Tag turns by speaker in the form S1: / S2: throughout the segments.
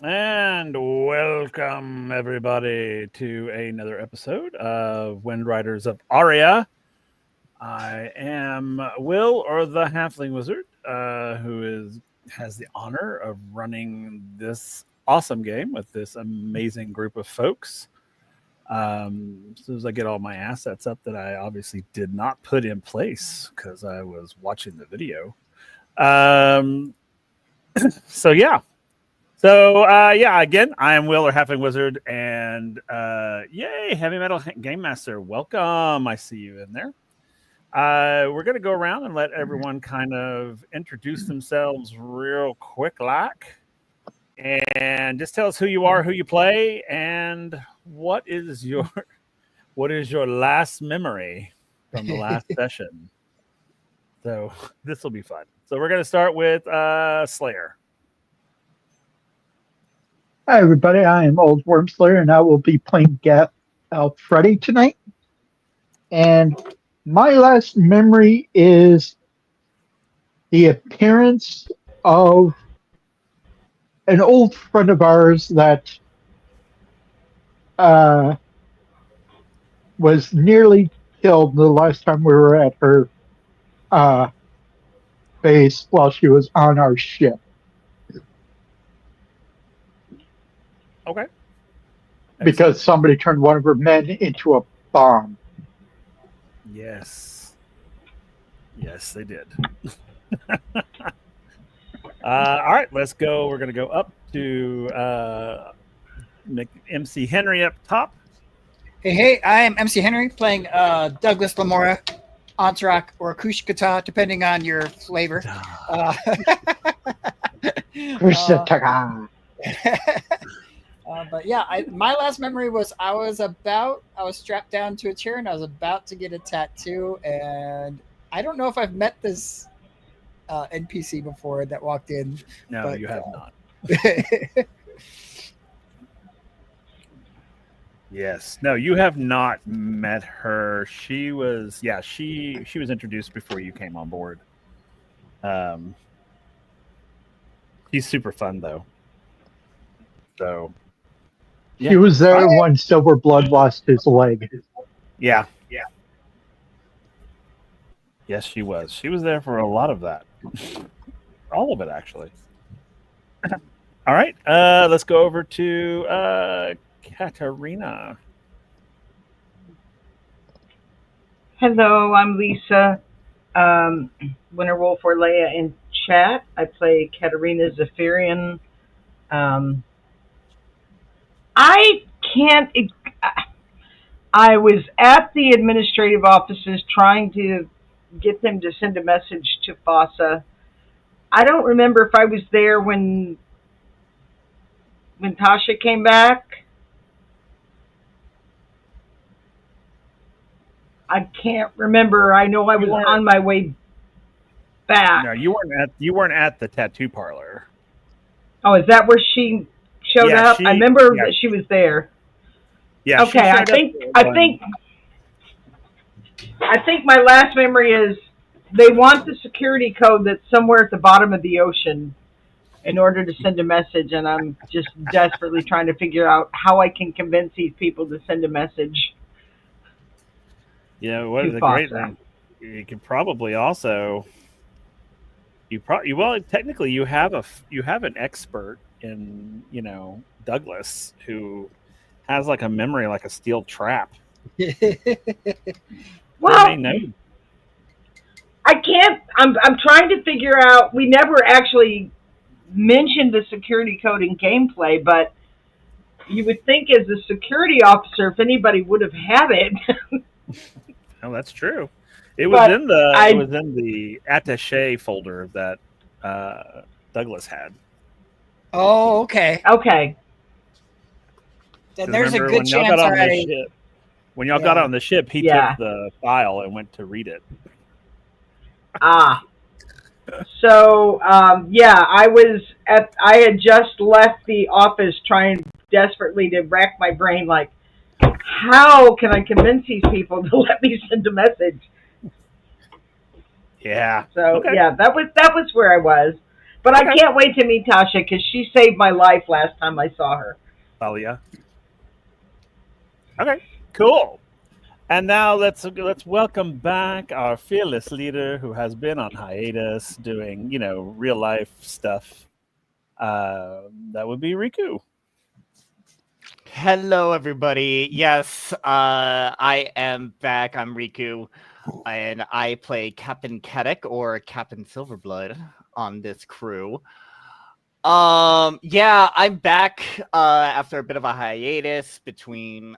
S1: And welcome everybody to another episode of WindRiders of Aria. I am Will, or the Halfling Wizard, who has the honor of running this awesome game with this amazing group of folks. As soon as I get all my assets up that I obviously did not put in place because I was watching the video. Um, so yeah, again, I am Will or Halfling Wizard, and yay, Heavy Metal Game Master, welcome. I see you in there. We're going to go around and let everyone kind of introduce themselves real quick, and just tell us who you are, who you play, and what is your last memory from the last session. So this will be fun. So we're going to start with Slayer.
S2: Hi, everybody. I am Old Wormslayer, and I will be playing Gath Freddy tonight. And my last memory is the appearance of an old friend of ours that was nearly killed the last time we were at her base while she was on our ship.
S1: Okay.
S2: Because somebody turned one of her men into a bomb.
S1: Yes, they did. All right, let's go. We're going to go up to MC Henry up top.
S3: Hey, I am MC Henry playing Douglas Lamora, Entourage, or Kushkata, depending on your flavor. But yeah, my last memory was I was strapped down to a chair and I was about to get a tattoo, and I don't know if I've met this NPC before that walked in.
S1: No, but, you have not. Yes. No, you have not met her. She was introduced before you came on board. She's super fun though. So
S2: he was there when Silverblood lost his leg.
S1: Yeah. Yes, she was. She was there for a lot of that. All of it, actually. All right. Let's go over to Katarina.
S4: Hello, I'm Lisa. Winterwolf or Leia in chat. I play Katarina Zephyrian. I was at the administrative offices trying to get them to send a message to Fossa. I don't remember if I was there when Tasha came back. I can't remember. I know I was on my way back.
S1: No, you weren't at the tattoo parlor.
S4: Oh, is that where she showed up? I remember that she was there.
S1: Yeah.
S4: Okay, I think my last memory is they want the security code that's somewhere at the bottom of the ocean in order to send a message, and I'm just desperately trying to figure out how I can convince these people to send a message.
S1: Yeah, what is the great thing? You could probably also technically you have an expert in Douglas who has like a memory like a steel trap.
S4: Well, I can't. I'm trying to figure out. We never actually mentioned the security code in gameplay, but you would think as a security officer, if anybody would have had it.
S1: Oh, that's true. It was in the attaché folder that Douglas had.
S3: Oh, okay.
S4: Okay.
S3: Then there's a good chance
S1: when y'all got on the ship, he took the file and went to read it.
S4: So, I had just left the office trying desperately to rack my brain, like, how can I convince these people to let me send a message?
S1: Yeah.
S4: So, that was where I was. But I
S1: Okay.
S4: can't wait to meet Tasha because she saved my life last time I saw her.
S1: Aria. Okay. Cool. And now let's welcome back our fearless leader who has been on hiatus doing, real life stuff. That would be Riku.
S5: Hello, everybody. Yes, I am back. I'm Riku, and I play Captain Kedek or Captain Silverblood on this crew. Yeah, I'm back after a bit of a hiatus between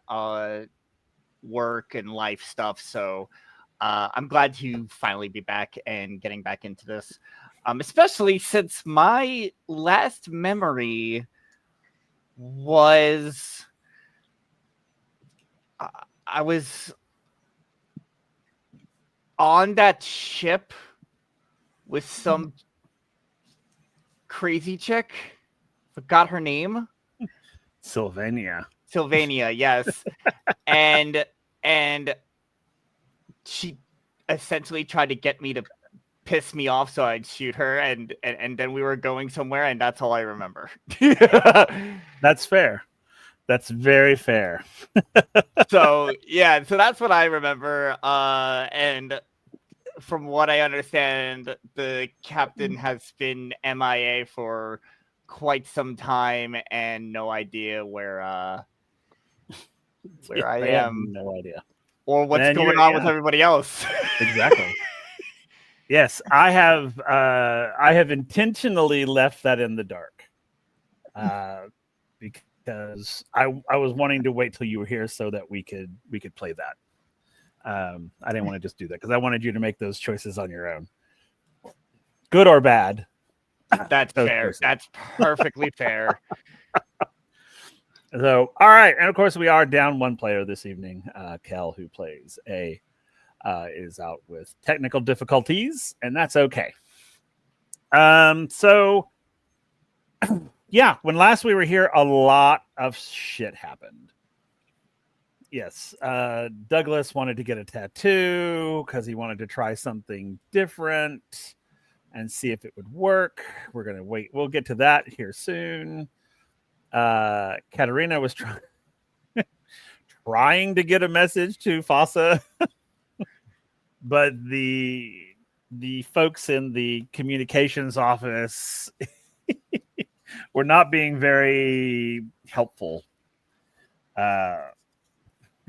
S5: work and life stuff. So I'm glad to finally be back and getting back into this. Especially since my last memory was I was on that ship with some crazy chick. Forgot her name.
S1: Sylvania.
S5: Sylvania, yes. and she essentially tried to get me to piss me off so I'd shoot her, and then we were going somewhere, and that's all I remember.
S1: That's fair. That's very fair.
S5: So that's what I remember. And from what I understand, the captain has been MIA for quite some time and no idea where I
S1: They have
S5: am
S1: no idea.
S5: or what's
S1: Then
S5: going on with everybody else.
S1: Exactly. Yes, I have intentionally left that in the dark, because I was wanting to wait till you were here so that we could play that. I didn't want to just do that because I wanted you to make those choices on your own, good or bad.
S5: That's
S1: Those
S5: fair.
S1: choices.
S5: That's perfectly fair.
S1: So, all right, and of course we are down one player this evening. Kel, who plays A, is out with technical difficulties, and that's okay. So yeah, when last we were here, a lot of shit happened. Yes, Douglas wanted to get a tattoo because he wanted to try something different and see if it would work. We're gonna wait. We'll get to that here soon. Katerina was trying to get a message to Fossa, but the folks in the communications office were not being very helpful. The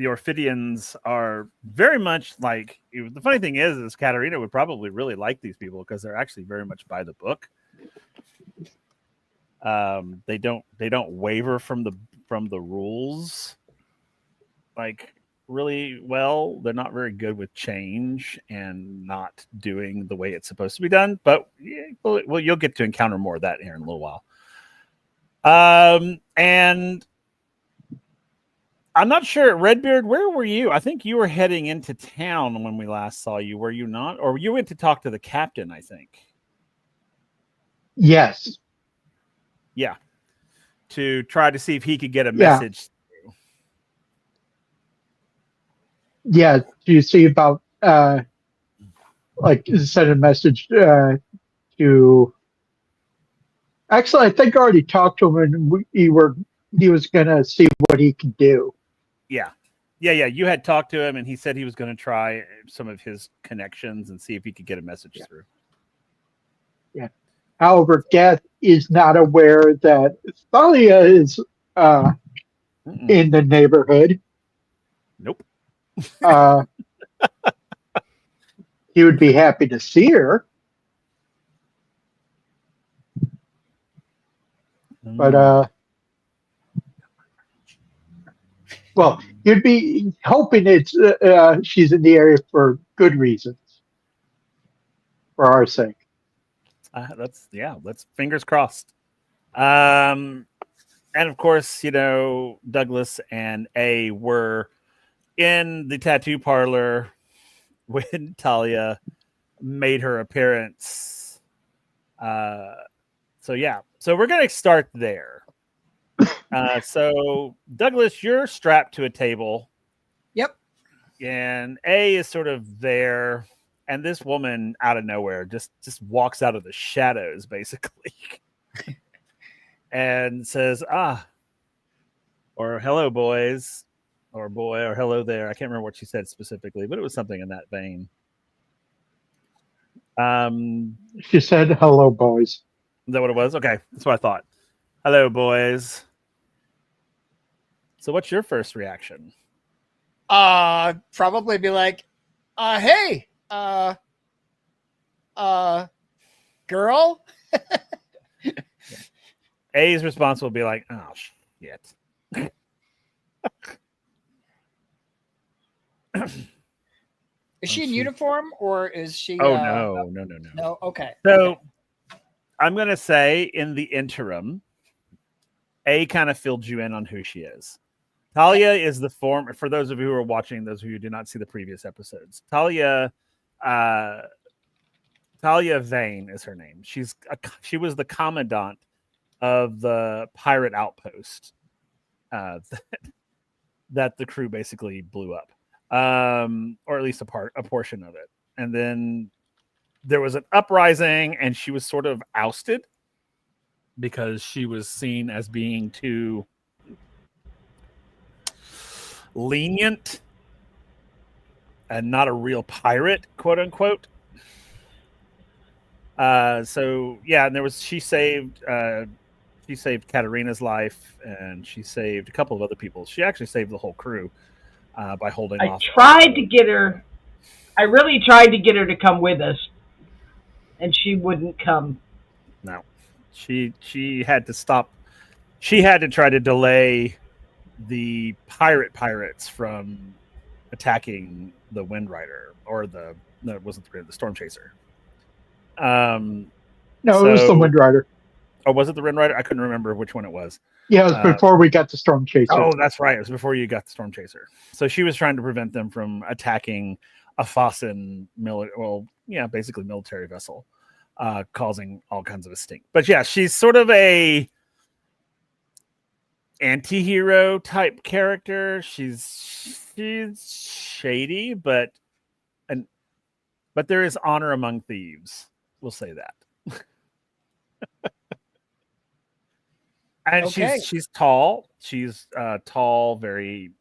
S1: Orphydians are very much like, the funny thing is Katerina would probably really like these people because they're actually very much by the book. They don't waver from the rules like really well. They're not very good with change and not doing the way it's supposed to be done. But yeah, well, you'll get to encounter more of that here in a little while. And I'm not sure, Redbeard, where were you? I think you were heading into town when we last saw you. Were you not? Or you went to talk to the captain, I think.
S2: Yes.
S1: Yeah. To try to see if he could get a message.
S2: Yeah, to see about like send a message to. Actually, I think I already talked to him, and he was gonna see what he could do.
S1: Yeah. You had talked to him, and he said he was going to try some of his connections and see if he could get a message through.
S2: Yeah. However, Death is not aware that Thalia is in the neighborhood.
S1: Nope.
S2: He would be happy to see her. But well, you'd be hoping it's she's in the area for good reasons, for our sake.
S1: Let's fingers crossed. And of course, Douglas and A were in the tattoo parlor when Talia made her appearance. So we're gonna start there. So Douglas, you're strapped to a table.
S3: Yep.
S1: And A is sort of there. And this woman out of nowhere just walks out of the shadows, basically, and says, or hello, boys, or boy, or hello there. I can't remember what she said specifically, but it was something in that vein.
S2: She said, "Hello, boys."
S1: Is that what it was? Okay, that's what I thought. Hello, boys. So what's your first reaction?
S3: Probably be like, hey, girl.
S1: A's response will be like, oh, shit.
S3: Is she in uniform or is she?
S1: Oh, no.
S3: No, okay.
S1: So
S3: okay.
S1: I'm going to say in the interim, A kind of filled you in on who she is. Talia is the form, for those of you who are watching, those of you who did not see the previous episodes. Talia Vane is her name. She was the commandant of the pirate outpost that the crew basically blew up, or at least a portion of it. And then there was an uprising, and she was sort of ousted because she was seen as being too lenient and not a real pirate, quote unquote. So yeah, and she saved Katarina's life, and she saved a couple of other people. She actually saved the whole crew by holding off.
S4: I really tried to get her to come with us, and she wouldn't come.
S1: No, she had to stop. She had to try to delay the pirates from attacking the Windrider, or no, it wasn't the Storm Chaser.
S2: No, it was the Windrider.
S1: Oh, was it the Windrider? I couldn't remember which one it was.
S2: Yeah, it was before we got the Storm Chaser.
S1: Oh, that's right. It was before you got the Storm Chaser. So she was trying to prevent them from attacking a Fossan basically military vessel, causing all kinds of a stink. But yeah, she's sort of a anti-hero type character. She's shady, but there is honor among thieves. We'll say that. And
S3: Okay.
S1: she's tall. She's tall, very.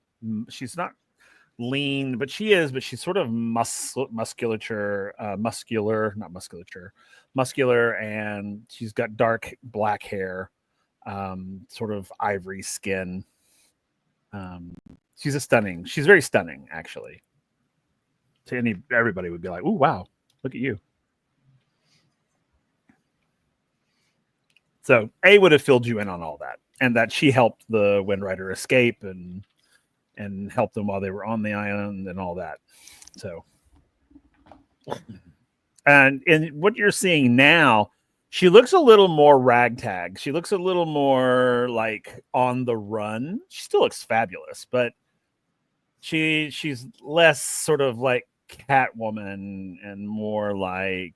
S1: She's not lean, but she's sort of muscular, and she's got dark black hair, sort of ivory skin. She's very stunning, actually. To everybody would be like, "Ooh, wow, look at you." So A would have filled you in on all that, and that she helped the Windrider escape and helped them while they were on the island and all that. So, and in what you're seeing now, she looks a little more ragtag. She looks a little more like on the run. She still looks fabulous, but she's less sort of like Catwoman and more like,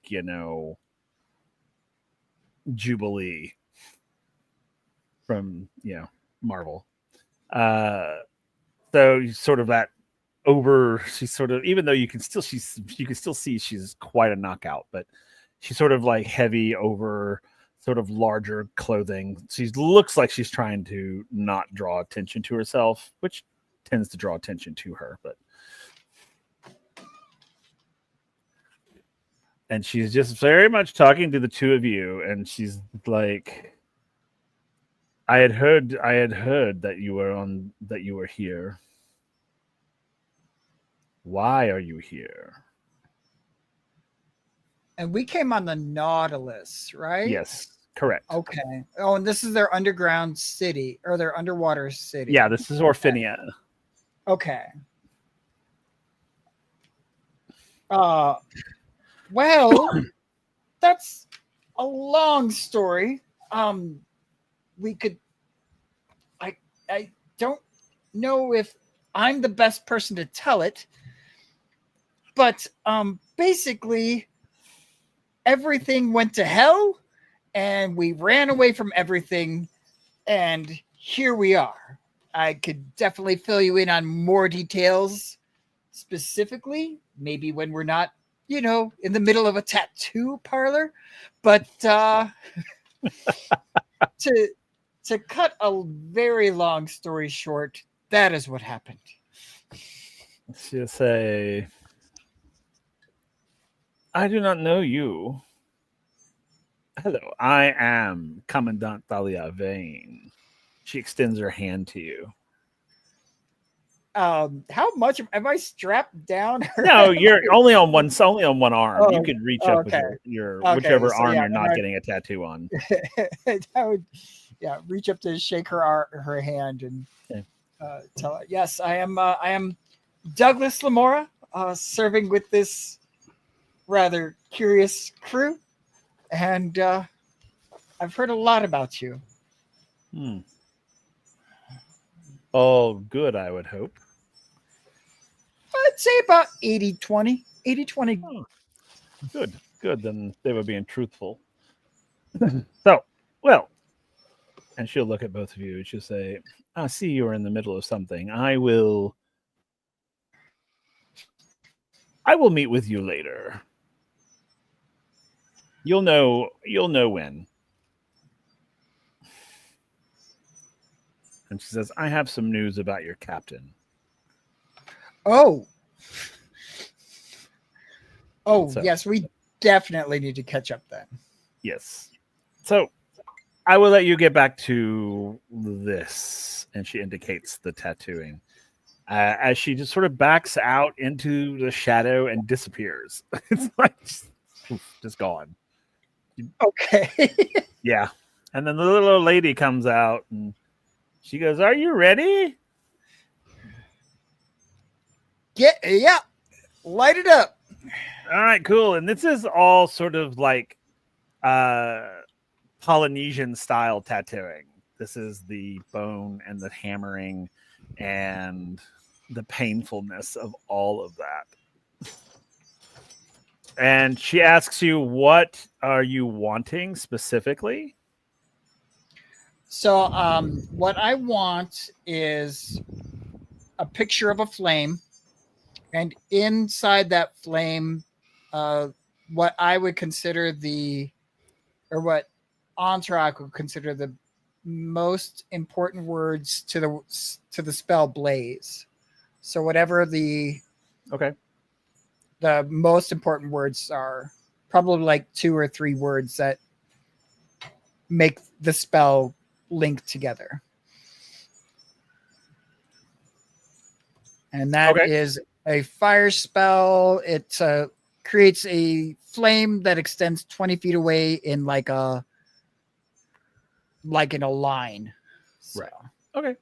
S1: Jubilee from Marvel. So sort of that she's sort of, even though you can still see she's quite a knockout, but she's sort of like heavy over sort of larger clothing. She looks like she's trying to not draw attention to herself, which tends to draw attention to her, and she's just very much talking to the two of you, and she's like, I had heard that you were here. Why are you here?
S3: And we came on the Nautilus, right?
S1: Yes, correct.
S3: Okay. Oh, and this is their underground city, or their underwater city.
S1: Yeah, this is Orphydian.
S3: Okay. Well, that's a long story. I don't know if I'm the best person to tell it, but basically everything went to hell and we ran away from everything, and here we are. I could definitely fill you in on more details specifically, maybe when we're not in the middle of a tattoo parlor. But to cut a very long story short, that is what happened.
S1: She'll say, I do not know you. Hello, I am Commandant Thalia Vane. She extends her hand to you.
S3: How much am I strapped down?
S1: No, you're only on one arm.
S3: Oh,
S1: you could reach up with
S3: okay.
S1: your
S3: Okay,
S1: whichever
S3: so
S1: arm
S3: yeah,
S1: you're not
S3: I-
S1: getting a tattoo on.
S3: I would, reach up to shake her hand and
S1: Okay.
S3: tell her, yes, I am Douglas Lamora, serving with this rather curious crew, and I've heard a lot about you.
S1: Hmm. Oh, good, I would hope.
S3: I'd say about 80-20. 80-20.
S1: Oh, good. Then they were being truthful. So, well, and she'll look at both of you and she'll say, I see you're in the middle of something. I will meet with you later. You'll know when. And she says, I have some news about your captain.
S3: Oh,
S1: So-
S3: yes, we definitely need to catch up then.
S1: Yes. So I will let you get back to this. And she indicates the tattooing. As she just sort of backs out into the shadow and disappears. It's like just gone.
S3: Okay.
S1: Yeah. And then the little lady comes out and she goes, Are you ready?
S3: Yeah, light it up.
S1: All right, cool. And this is all sort of like Polynesian style tattooing. This is the bone and the hammering and the painfulness of all of that. And she asks you, what are you wanting specifically?
S3: So, what I want is a picture of a flame, and inside that flame, what I would consider what Entourage would consider the most important words to the spell blaze. So, whatever the
S1: Okay.
S3: most important words are, probably like 2 or 3 words that make the spell link together. And that is a fire spell. It creates a flame that extends 20 feet away in in a line. So.
S1: Right. Okay.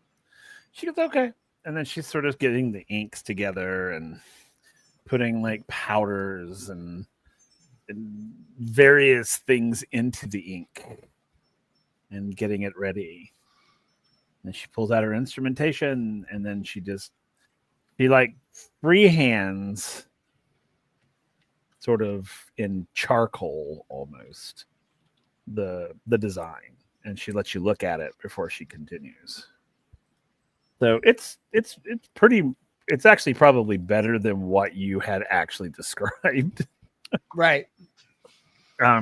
S1: She goes, okay. And then she's sort of getting the inks together and putting like powders and various things into the ink and getting it ready. And she pulls out her instrumentation and then she like freehands sort of in charcoal almost the design, and she lets you look at it before she continues. So it's actually probably better than what you had actually described.
S3: Right.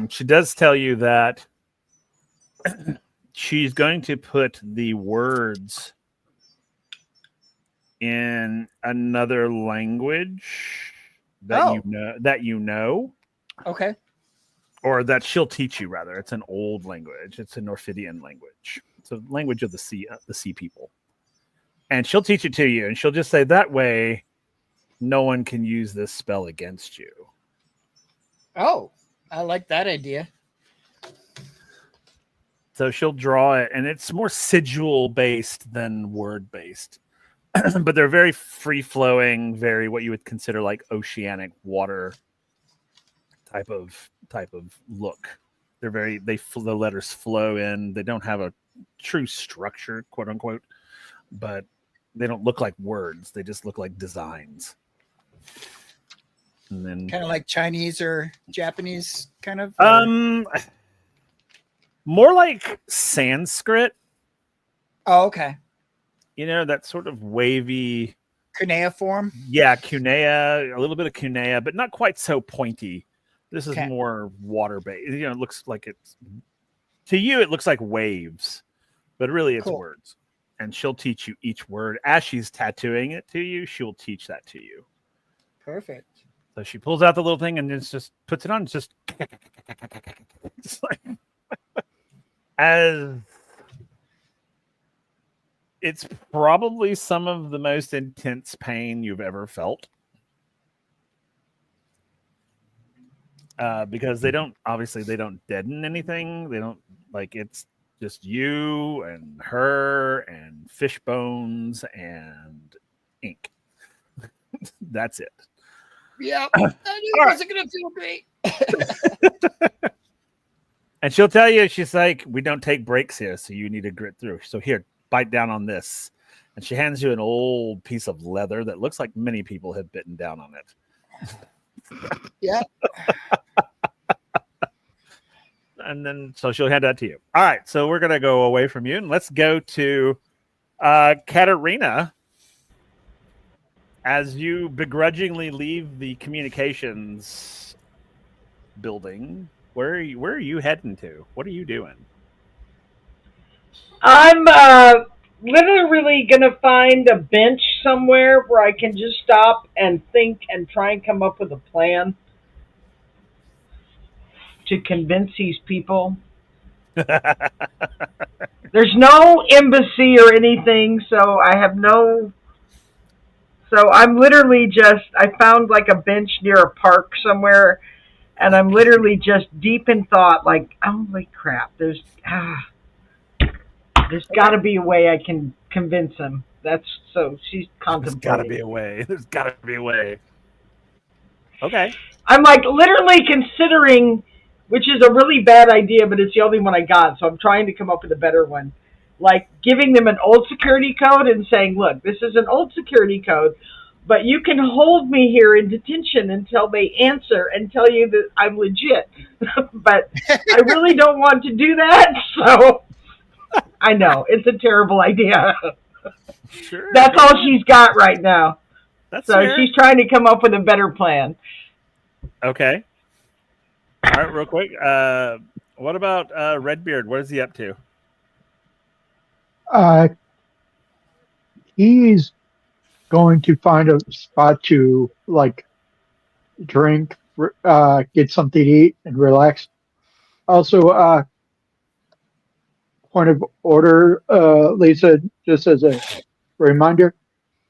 S1: She does tell you that she's going to put the words in another language that you know,
S3: Okay.
S1: or that she'll teach you rather. It's an old language. It's an Orphydian language. It's a language of the sea people. And she'll teach it to you, and she'll just say that way no one can use this spell against you.
S3: Oh, I like that idea.
S1: So she'll draw it, and it's more sigil based than word based. But they're very free flowing, very what you would consider like oceanic water type of look. They're the letters flow in. They don't have a true structure, quote unquote, but they don't look like words. They just look like designs. And then
S3: Kind of like Chinese or Japanese kind of.
S1: more like Sanskrit.
S3: Oh, okay.
S1: You know, that sort of wavy
S3: Cuneiform.
S1: Yeah, cunea, a little bit of cunea, but not quite so pointy. This is
S3: Okay.
S1: more water-based. You know, it looks like it's, to you, it looks like waves, but really it's
S3: Cool.
S1: words. And she'll teach you each word. As she's tattooing it to you, she'll teach that to you.
S3: Perfect.
S1: So she pulls out the little thing and just puts it on. It's just like, as it's probably some of the most intense pain you've ever felt. Because they don't deaden anything. They don't, like, it's just you and her and fish bones and ink. That's it.
S3: Yeah, I knew it wasn't gonna feel great.
S1: And she'll tell you, she's like, we don't take breaks here, so you need to grit through. So here, bite down on this. And she hands you an old piece of leather that looks like many people have bitten down on it.
S3: Yeah.
S1: And then, so she'll hand that to you. All right, so we're going to go away from you, and let's go to Katerina. As you begrudgingly leave the communications building, where are you heading to? What are you doing?
S4: I'm literally going to find a bench somewhere where I can just stop and think and try and come up with a plan to convince these people. There's no embassy or anything, so I have no... So I'm literally just... I found like a bench near a park somewhere, and I'm literally just deep in thought, like, holy crap, there's got to be a way I can convince him. That's... So she's contemplating.
S1: There's got to be a way. There's got to be a way. Okay.
S4: I'm like literally considering, which is a really bad idea, but it's the only one I got, so I'm trying to come up with a better one. Like giving them an old security code and saying, look, this is an old security code, but you can hold me here in detention until they answer and tell you that I'm legit. But I really don't want to do that, so I know, it's a terrible idea.
S1: Sure.
S4: That's all she's got right now.
S1: That's
S4: so
S1: fair.
S4: She's trying to come up with a better plan.
S1: Okay. All right, real quick. What about Redbeard? What is he up to?
S2: He's going to find a spot to like drink, get something to eat, and relax. Also, point of order, Lisa, just as a reminder,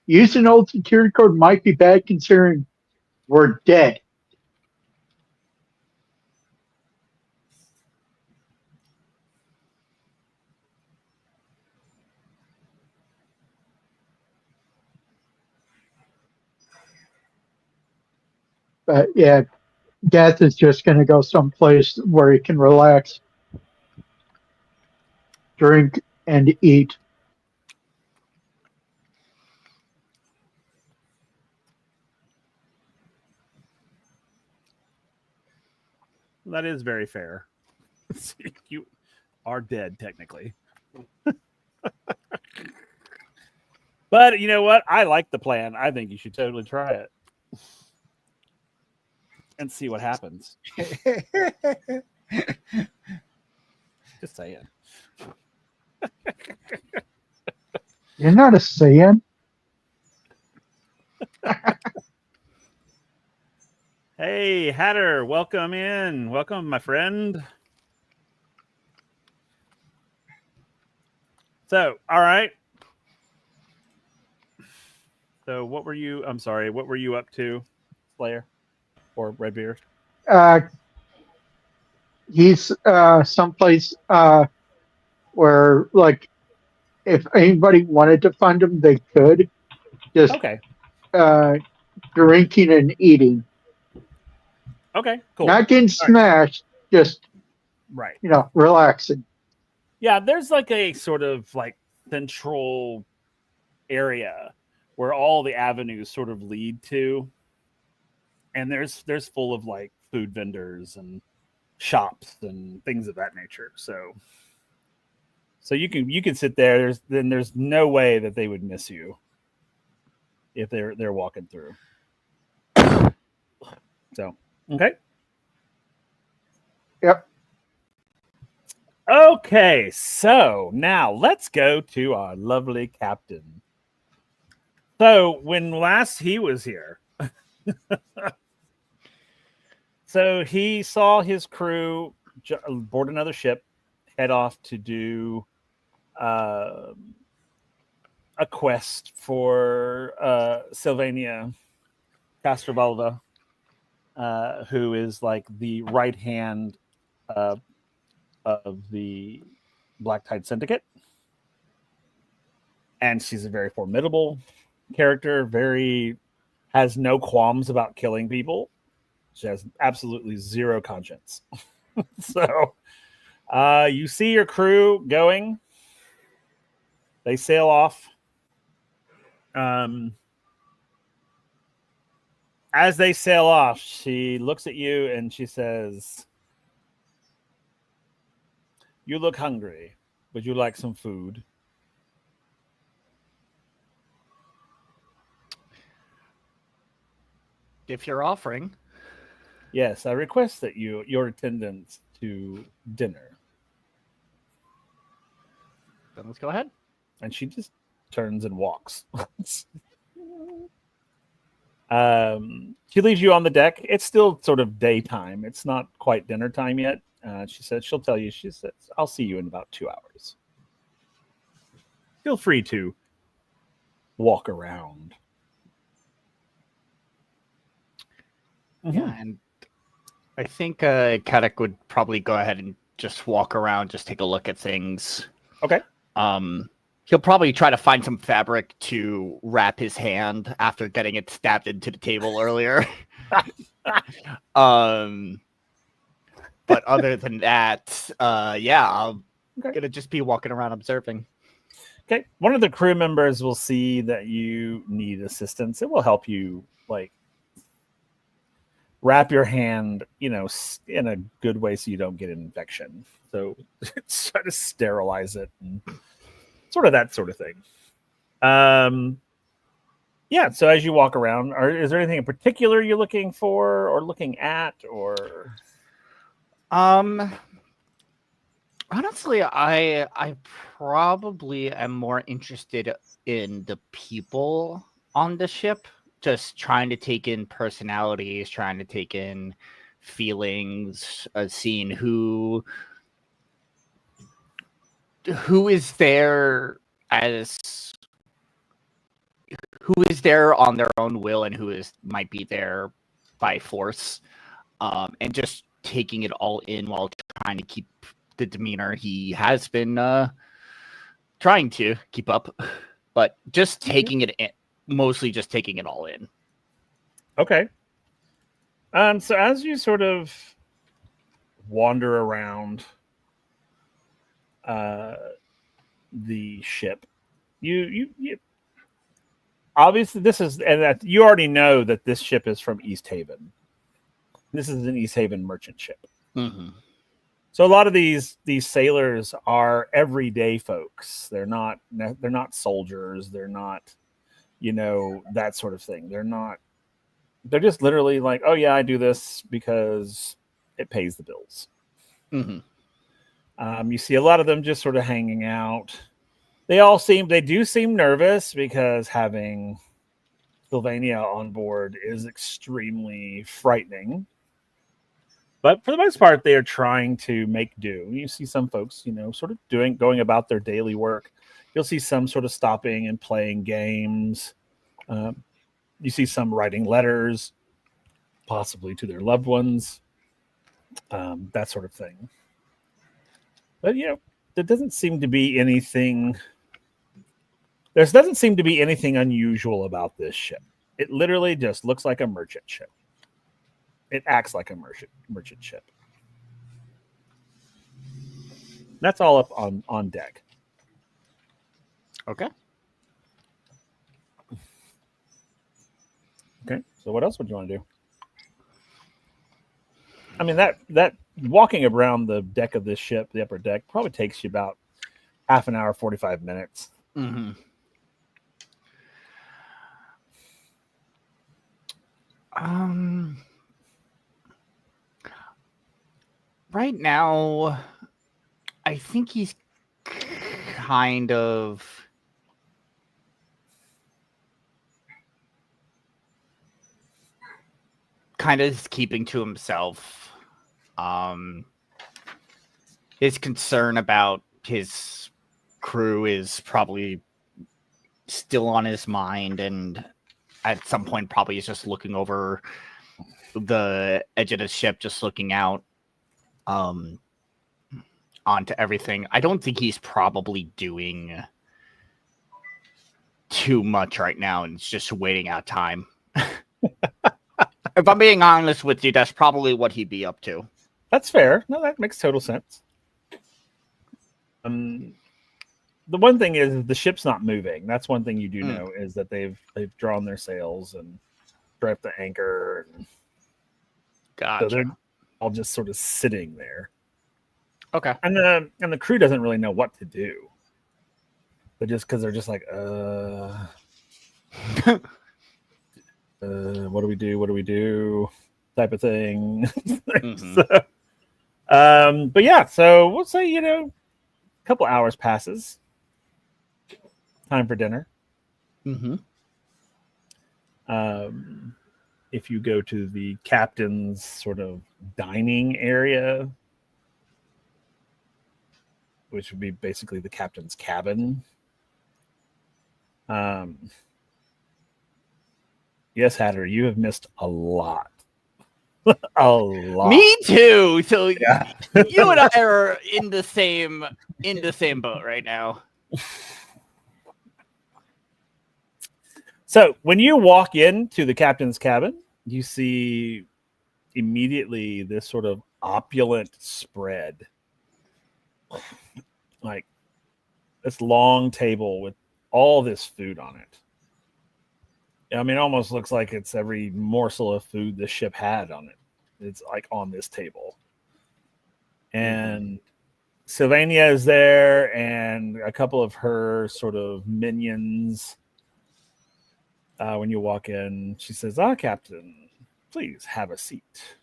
S2: use an old security code might be bad considering we're dead. But yeah, Death is just going to go someplace where he can relax, drink, and eat.
S1: That is very fair. You are dead, technically. But you know what? I like the plan. I think you should totally try it. And see what happens. Just saying.
S2: You're not a Saiyan.
S1: Hey, Hatter, welcome in. Welcome, my friend. So, all right. So, what were you up to, Slayer or Redbeard?
S2: He's someplace where, like, if anybody wanted to find him, they could. Just
S1: okay.
S2: Drinking and eating.
S1: Okay, cool.
S2: Not getting smashed, just
S1: right.
S2: Relaxing.
S1: Yeah, there's like a sort of like central area where all the avenues sort of lead to, and there's full of like food vendors and shops and things of that nature. So you can sit there. There's no way that they would miss you. if they're walking through. So, okay.
S2: Yep.
S1: Okay, so now let's go to our lovely captain. So when last he was here, so he saw his crew board another ship, head off to do a quest for Sylvania Castrovalva, who is like the right hand of the Black Tide Syndicate. And she's a very formidable character, has no qualms about killing people. She has absolutely zero conscience. So you see your crew going. They sail off. As they sail off, she looks at you and she says, "You look hungry. Would you like some food?"
S5: If you're offering.
S1: Yes, I request that your attendance to dinner.
S5: Then let's go ahead.
S1: And she just turns and walks. She leaves you on the deck. It's still sort of daytime. It's not quite dinner time yet. She said she'll tell you. She says, "I'll see you in about 2 hours. Feel free to walk around."
S5: Yeah, and I think Kadek would probably go ahead and just walk around, just take a look at things.
S1: Okay.
S5: He'll probably try to find some fabric to wrap his hand after getting it stabbed into the table earlier. But other than that, I'm gonna just be walking around observing.
S1: Okay. One of the crew members will see that you need assistance. It will help you, like, wrap your hand, in a good way so you don't get an infection. So try to sterilize it and sort of that sort of thing. So as you walk around, is there anything in particular you're looking for or looking at, or?
S5: Honestly, I probably am more interested in the people on the ship, just trying to take in personalities, trying to take in feelings, seeing who is there on their own will and who might be there by force, and just taking it all in while trying to keep the demeanor he has been trying to keep up, but just taking it in, mostly just taking it all in.
S1: Okay. So as you sort of wander around the ship, you obviously you already know that this ship is from East Haven. This is an East Haven merchant ship.
S5: Mm-hmm.
S1: So a lot of these sailors are everyday folks. They're not soldiers. They're not, that sort of thing. They're just literally like, "Oh yeah, I do this because it pays the bills."
S5: Mm-hmm.
S1: You see a lot of them just sort of hanging out. They do seem nervous because having Sylvania on board is extremely frightening. But for the most part, they are trying to make do. You see some folks, sort of going about their daily work. You'll see some sort of stopping and playing games. You see some writing letters, possibly to their loved ones, that sort of thing. But, there doesn't seem to be anything. There doesn't seem to be anything unusual about this ship. It literally just looks like a merchant ship. It acts like a merchant ship. That's all up on deck.
S5: Okay.
S1: Okay. So what else would you want to do? I mean, that walking around the deck of this ship, the upper deck, probably takes you about half an hour, 45 minutes.
S5: Mm-hmm. Right now, I think he's kind of keeping to himself. His concern about his crew is probably still on his mind, and at some point probably is just looking over the edge of the ship, just looking out onto everything. I don't think he's probably doing too much right now, and it's just waiting out time. If I'm being honest with you, that's probably what he'd be up to.
S1: That's fair. No, that makes total sense. The one thing is the ship's not moving. That's one thing you do know is that they've drawn their sails and strapped the anchor. And
S5: gotcha.
S1: So they're all just sort of sitting there.
S5: Okay.
S1: And the crew doesn't really know what to do. But just because they're just like, what do we do? What do we do? Type of thing. So, but yeah, so we'll say, a couple hours passes. Time for dinner. If you go to the captain's sort of dining area, which would be basically the captain's cabin. Yes, Hatter, you have missed a lot. A lot.
S5: Me too. So
S1: yeah.
S5: You and I are in the same boat right now.
S1: So when you walk into the captain's cabin, you see immediately this sort of opulent spread. Like this long table with all this food on it. I mean, it almost looks like it's every morsel of food the ship had on it. It's like on this table. And Sylvania is there and a couple of her sort of minions. When you walk in, she says, Captain, please have a seat.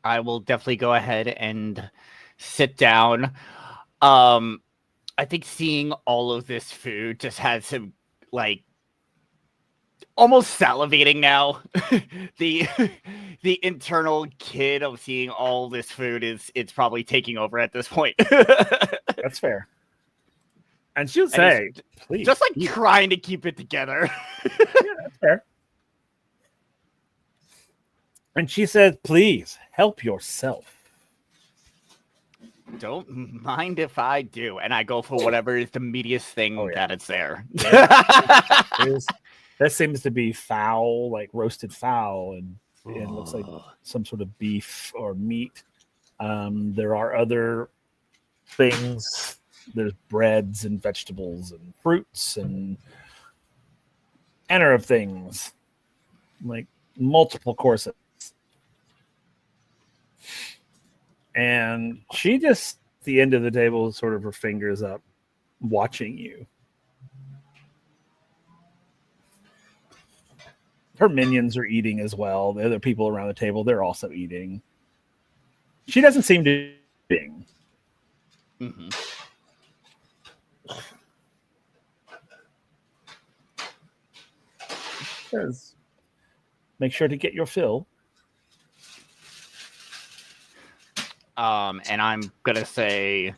S5: I will definitely go ahead and sit down. I think seeing all of this food just has him like almost salivating now. the internal kid of seeing all this food it's probably taking over at this point.
S1: That's fair. And she'll say, please.
S5: Just like trying to keep it together.
S1: Yeah, that's fair. And she says, please help yourself.
S5: Don't mind if I do. And I go for whatever is the meatiest thing that it's there.
S1: That seems to be fowl, like roasted fowl, and it looks like some sort of beef or meat. There are other things. There's breads and vegetables and fruits and manner of things, like multiple courses. And she just, at the end of the table, sort of her fingers up, watching you. Her minions are eating as well. The other people around the table, they're also eating. She doesn't seem to be eating. Says, make sure to get your fill.
S5: And I'm gonna say,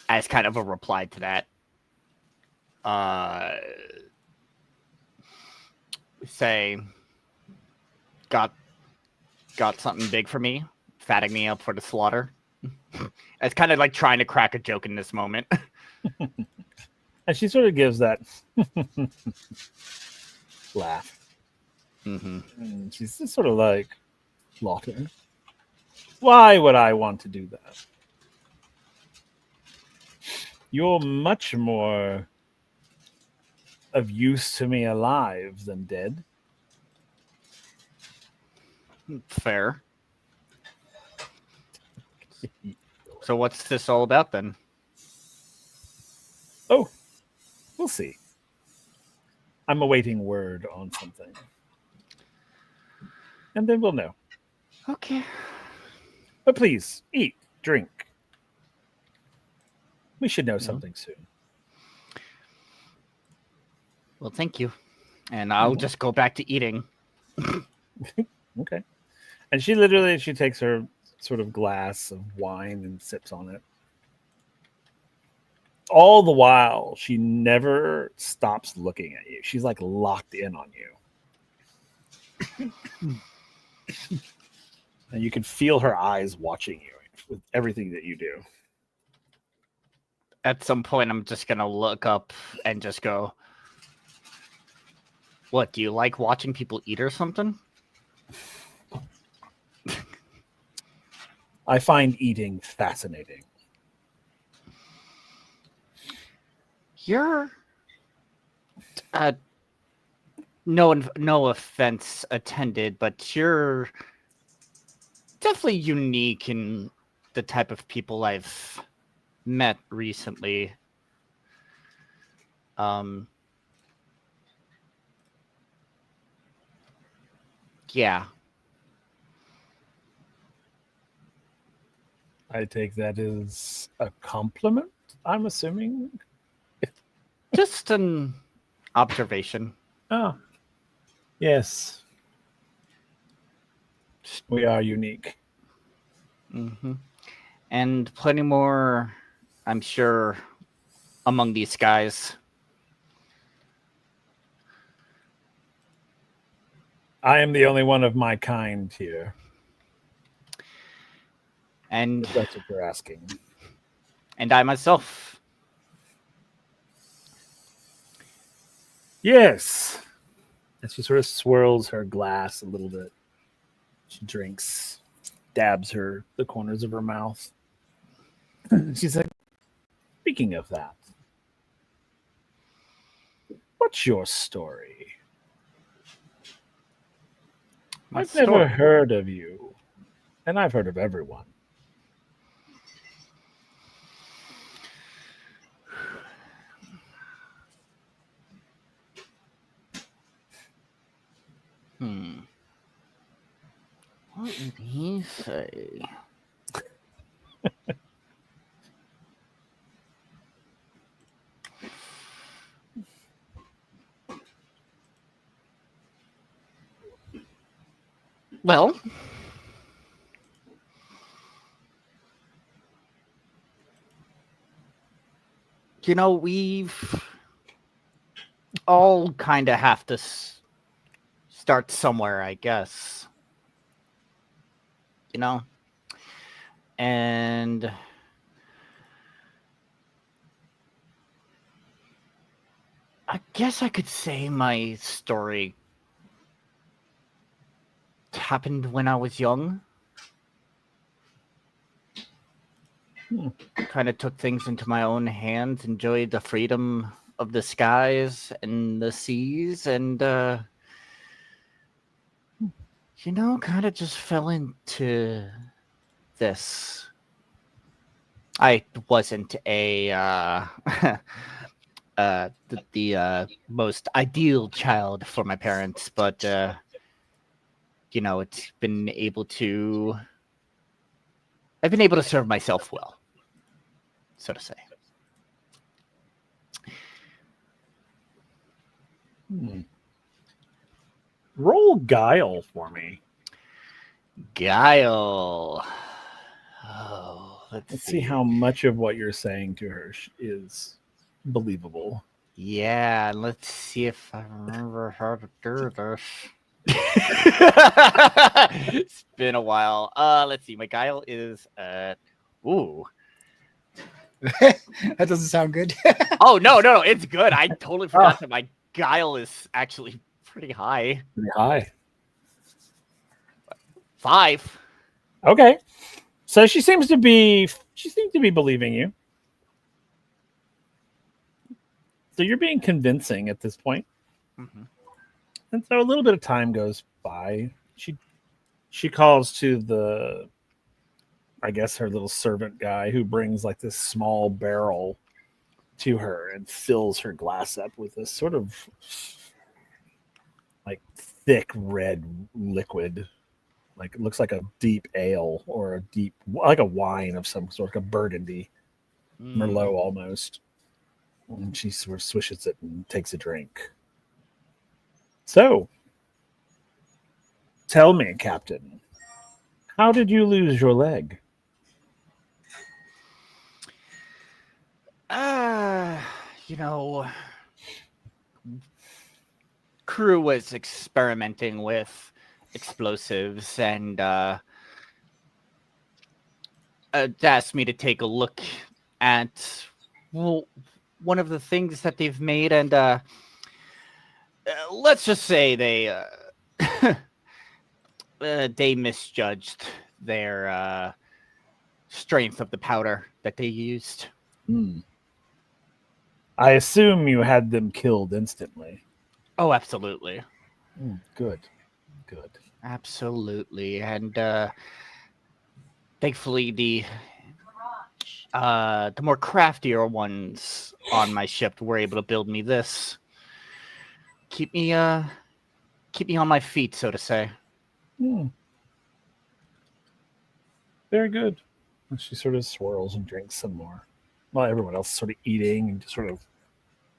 S5: as kind of a reply to that, say, got something big for me, fatting me up for the slaughter. It's kind of like trying to crack a joke in this moment.
S1: And she sort of gives that laugh. And she's just sort of like, Lawton, why would I want to do that? You're much more of use to me alive than dead.
S5: Fair. So what's this all about then?
S1: Oh, we'll see. I'm awaiting word on something. and then we'll know.
S5: Okay.
S1: But please, eat, drink. We should know something soon.
S5: Well, thank you. And I'll just go back to eating.
S1: Okay. And she takes her sort of glass of wine and sips on it. All the while, she never stops looking at you. She's like locked in on you. And you can feel her eyes watching you with everything that you do.
S5: At some point, I'm just going to look up and just go, what, do you like watching people eat or something?
S1: I find eating fascinating.
S5: You're no offense attended, but you're definitely unique in the type of people I've met recently. Yeah.
S1: I take that as a compliment, I'm assuming.
S5: Just an observation.
S1: Oh, yes. We are unique.
S5: Mm-hmm. And plenty more, I'm sure, among these guys.
S1: I am the only one of my kind here.
S5: And
S1: If that's what you're asking.
S5: And I myself.
S1: Yes. And she sort of swirls her glass a little bit. She drinks, dabs the corners of her mouth. She's like, speaking of that, what's your story? I've never heard of you, and I've heard of everyone.
S5: What did he say? Well, we've all kind of have to start somewhere, I guess. And I guess I could say my story happened when I was young. Kind of took things into my own hands, enjoyed the freedom of the skies and the seas, and kind of just fell into this. I wasn't the most ideal child for my parents, but I've been able to serve myself well, so to say.
S1: Roll guile for me.
S5: Guile. Oh, let's
S1: see how much of what you're saying to her is believable.
S5: Yeah, let's see if I remember how to do this. It's been a while. Let's see. My guile is ooh.
S3: That doesn't sound good.
S5: Oh no, it's good. I totally forgot that my guile is actually pretty high.
S1: Pretty high.
S5: 5.
S1: Okay. So she seems to be believing you. So you're being convincing at this point.
S5: Mm-hmm.
S1: And so a little bit of time goes by. She calls to I guess her little servant guy who brings like this small barrel to her and fills her glass up with this sort of like thick red liquid. Like it looks like a deep ale or a deep, like a wine of some sort, like a burgundy, Merlot almost. And she sort of swishes it and takes a drink. So, tell me, Captain, how did you lose your leg?
S5: You know, crew was experimenting with explosives and asked me to take a look at one of the things that they've made, and let's just say they misjudged their strength of the powder that they used.
S1: I assume you had them killed instantly.
S5: Oh, absolutely.
S1: Good.
S5: Absolutely. And thankfully the more craftier ones on my ship were able to build me this. Keep me on my feet, so to say.
S1: Very good. And she sort of swirls and drinks some more, while everyone else is sort of eating and just sort of,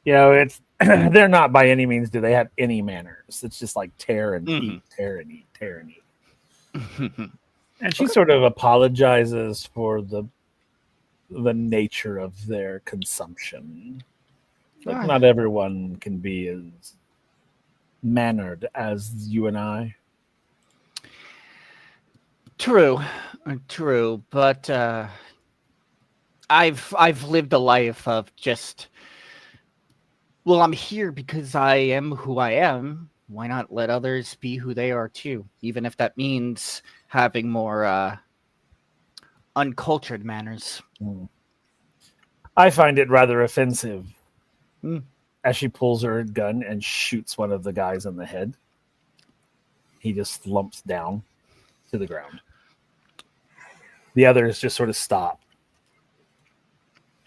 S1: it's they're not by any means do they have any manners. It's just like tear and eat, tear and eat, tear and eat. And she sort of apologizes for the nature of their consumption. Like not everyone can be as mannered as you and I.
S5: True, but I've lived a life of just, well, I'm here because I am who I am. Why not let others be who they are too, even if that means having more uncultured manners.
S1: I find it rather offensive as she pulls her gun and shoots one of the guys in the head. He just lumps down to the ground. The others just sort of stop.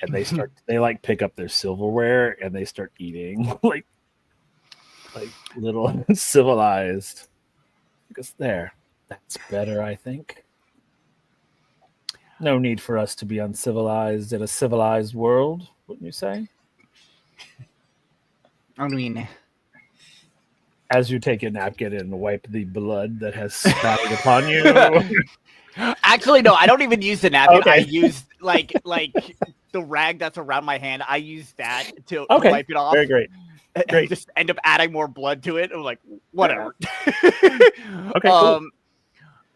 S1: And they like pick up their silverware and they start eating like little civilized. Because that's better, I think. No need for us to be uncivilized in a civilized world, wouldn't you say?
S5: I mean,
S1: as you take a napkin and wipe the blood that has spattered upon you.
S5: Actually, no, I don't even use the napkin.
S1: Okay.
S5: I use like the rag that's around my hand. I use that to wipe it off.
S1: Very great.
S5: And just end up adding more blood to it. I'm like, whatever.
S1: Okay, cool.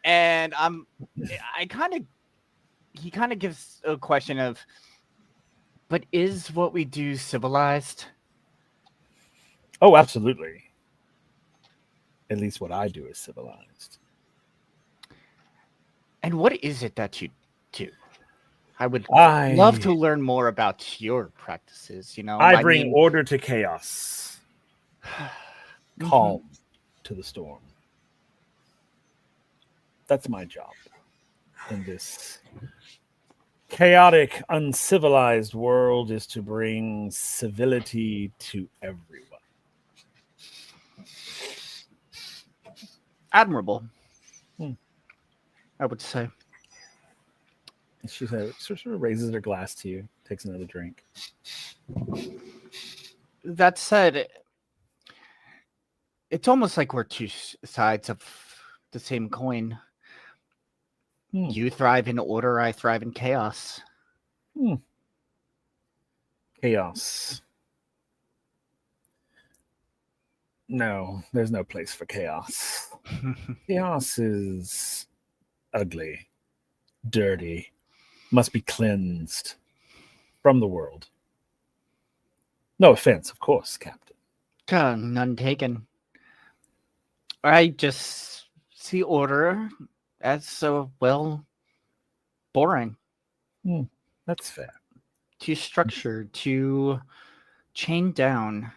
S5: And he kind of gives a question of, but is what we do civilized?
S1: Oh, absolutely. At least what I do is civilized.
S5: And what is it that you do? I would love to learn more about your practices.
S1: I bring order to chaos, calm to the storm. That's my job in this chaotic, uncivilized world, is to bring civility to everyone.
S5: Admirable, I would say.
S1: She sort of raises her glass to you, takes another drink.
S5: That said, it's almost like we're two sides of the same coin. You thrive in order, I thrive in chaos.
S1: Chaos. No, there's no place for chaos. Chaos is ugly, dirty, must be cleansed from the world. No offense, of course, Captain.
S5: None taken. I just see order as so, boring.
S1: That's fair.
S5: Too structured, too chained down.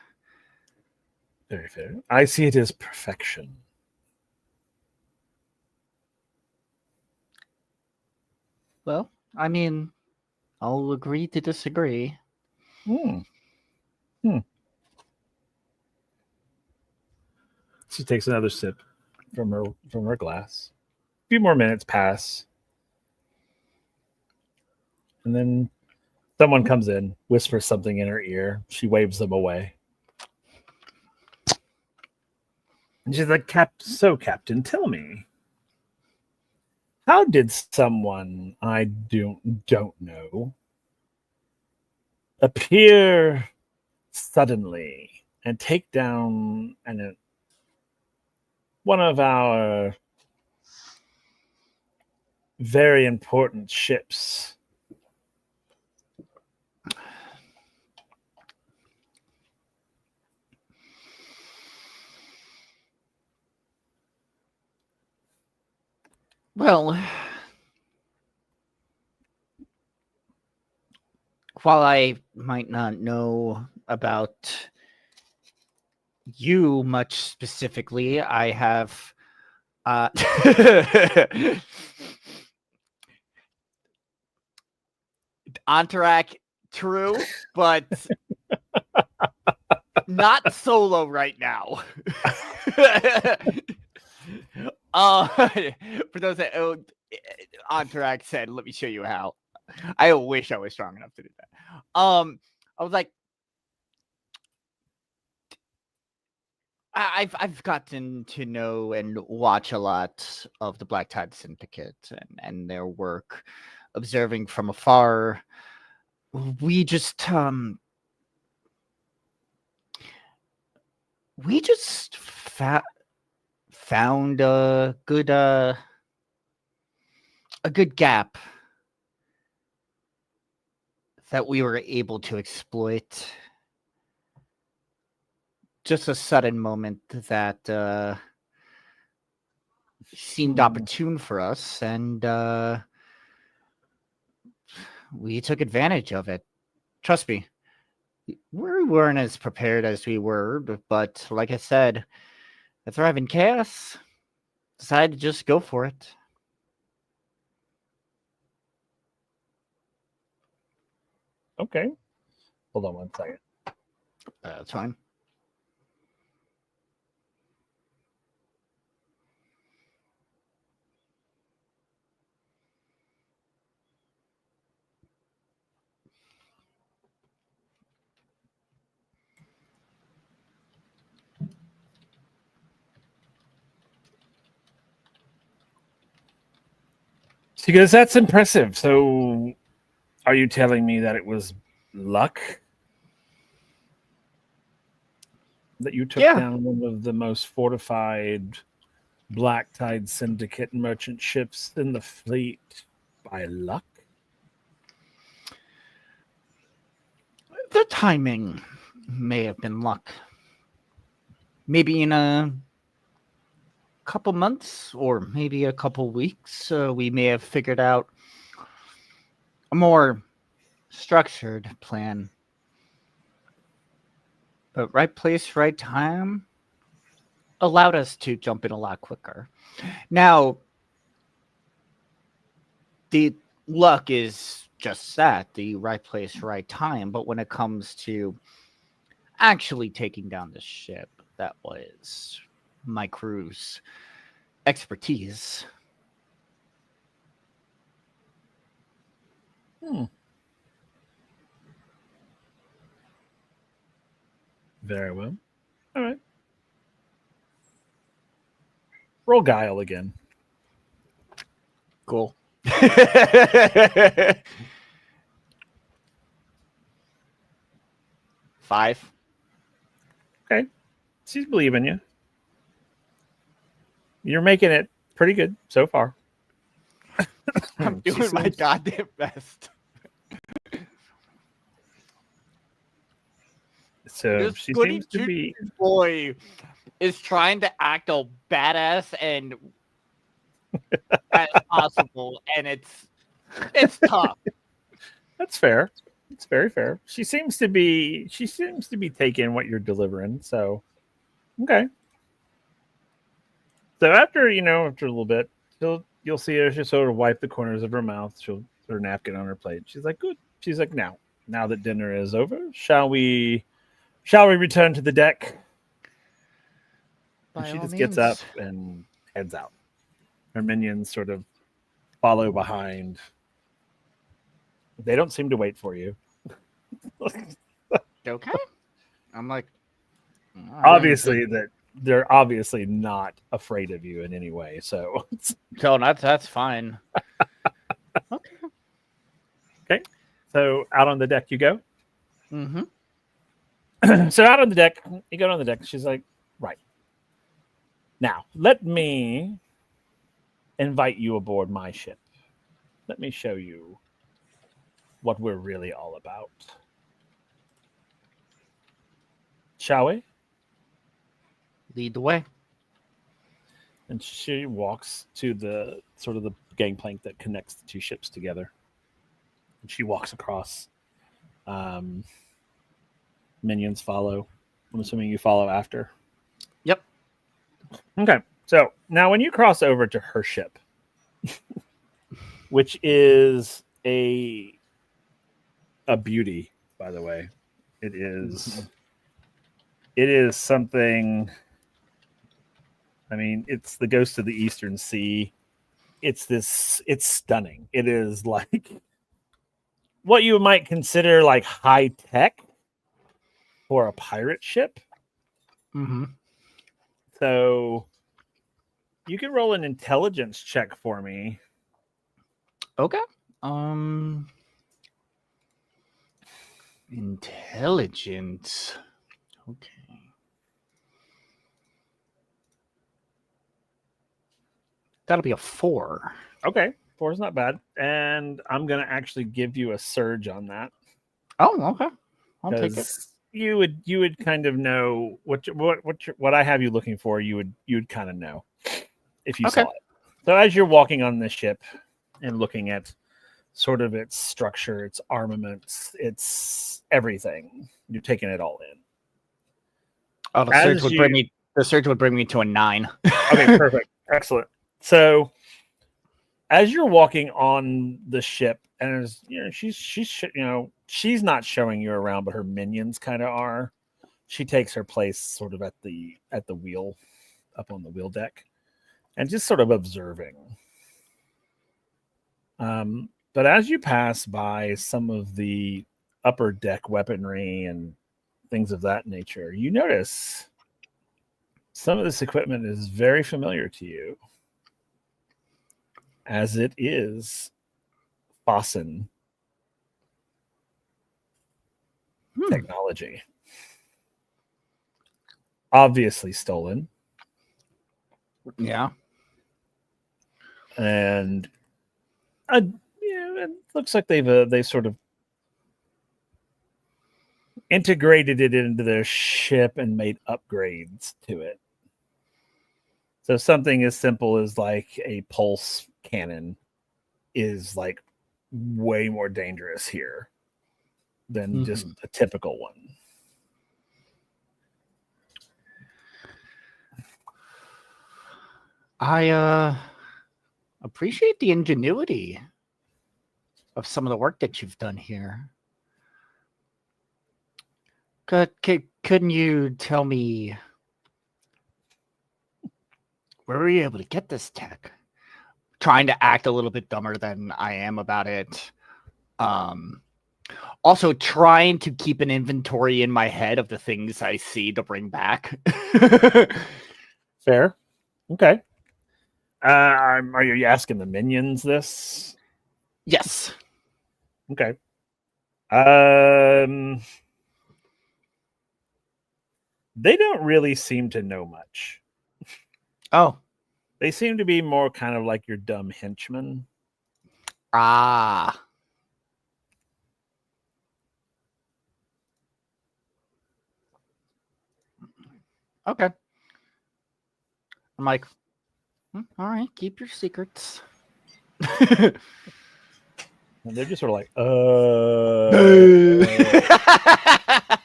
S1: Very fair. I see it as perfection.
S5: Well, I mean, I'll agree to disagree.
S1: She takes another sip from her glass. few more minutes pass. And then someone comes in, whispers something in her ear. She waves them away. And she's like, Captain, tell me, how did someone I don't know appear suddenly and take down one of our very important ships?
S5: Well, while I might not know about you much specifically, I have Antarak, true, but not solo right now. For those that Antarak said, let me show you how. I wish I was strong enough to do that. I was like, I've gotten to know and watch a lot of the Black Tide Syndicate and their work, observing from afar. We just found a good gap that we were able to exploit. Just a sudden moment that seemed opportune for us, and we took advantage of it. Trust me, we weren't as prepared as we were, but like I said, the Thriving Chaos decided to just go for it.
S1: Okay. Hold on one second.
S5: That's fine.
S1: She goes, that's impressive. So are you telling me that it was luck that you took down one of the most fortified Black Tide Syndicate merchant ships in the fleet by luck?
S5: The timing may have been luck. Maybe in a couple months or maybe a couple weeks, we may have figured out a more structured plan. But right place, right time allowed us to jump in a lot quicker. Now, the luck is just that, the right place, right time. But when it comes to actually taking down the ship, that was my crew's expertise.
S1: Very well. All right. Roll guile again.
S5: Cool. 5.
S1: Okay. She's believing you. You're making it pretty good so far.
S5: I'm doing my goddamn best.
S1: So
S5: this
S1: she
S5: goody
S1: seems to be
S5: boy is trying to act all badass and as possible, and it's tough.
S1: That's fair. It's very fair. She seems to be taking what you're delivering. So okay. So after a little bit, you'll see her just sort of wipe the corners of her mouth. She'll put her napkin on her plate. She's like, good. She's like, now that dinner is over, shall we return to the deck? And she just gets up and heads out. Her minions sort of follow behind. They don't seem to wait for you.
S5: Okay. I'm like, all right.
S1: Obviously, that they're obviously not afraid of you in any way. So,
S5: So that's fine. Okay.
S1: okay. So out on the deck you go.
S5: Mm-hmm.
S1: So out on the deck, you go on the deck. She's like, right. Now, let me invite you aboard my ship. Let me show you what we're really all about. Shall we?
S5: Lead the way.
S1: And she walks to the sort of the gangplank that connects the two ships together. And she walks across. Minions follow. I'm assuming you follow after.
S5: Yep.
S1: Okay. So now when you cross over to her ship, which is a beauty, by the way. It is something. I mean, it's the Ghost of the Eastern Sea. It's stunning. It is like what you might consider like high tech for a pirate ship.
S5: Mm-hmm.
S1: So you can roll an intelligence check for me.
S5: Okay. Intelligence. Okay. That'll be a 4.
S1: Okay, 4 is not bad, and I'm gonna actually give you a surge on that.
S5: Oh, okay. I'll take it.
S1: 'Cause you would kind of know what I have you looking for. You would kind of know if you
S5: Okay.
S1: saw it. So as you're walking on this ship and looking at sort of its structure, its armaments, its everything, you're taking it all in.
S5: Oh, the surge would bring me. The surge would bring me to a 9.
S1: Okay, perfect, excellent. So as you're walking on the ship, and as, you know, she's not showing you around, but her minions kind of are. She takes her place sort of at the wheel, up on the wheel deck, and just sort of observing. But as you pass by some of the upper deck weaponry and things of that nature, you notice some of this equipment is very familiar to you, as it is Fossan technology. Obviously stolen.
S5: Yeah.
S1: And it looks like they sort of integrated it into their ship and made upgrades to it. So something as simple as like a pulse cannon is like way more dangerous here than just a typical one.
S5: I appreciate the ingenuity of some of the work that you've done here. Couldn't you tell me where were you able to get this tech? Trying to act a little bit dumber than I am about it. Also trying to keep an inventory in my head of the things I see to bring back.
S1: Fair. Okay. Are you asking the minions this?
S5: Yes.
S1: Okay. They don't really seem to know much.
S5: Oh.
S1: They seem to be more kind of like your dumb henchmen.
S5: Ah. Okay. I'm like, all right, keep your secrets.
S1: And they're just sort of like,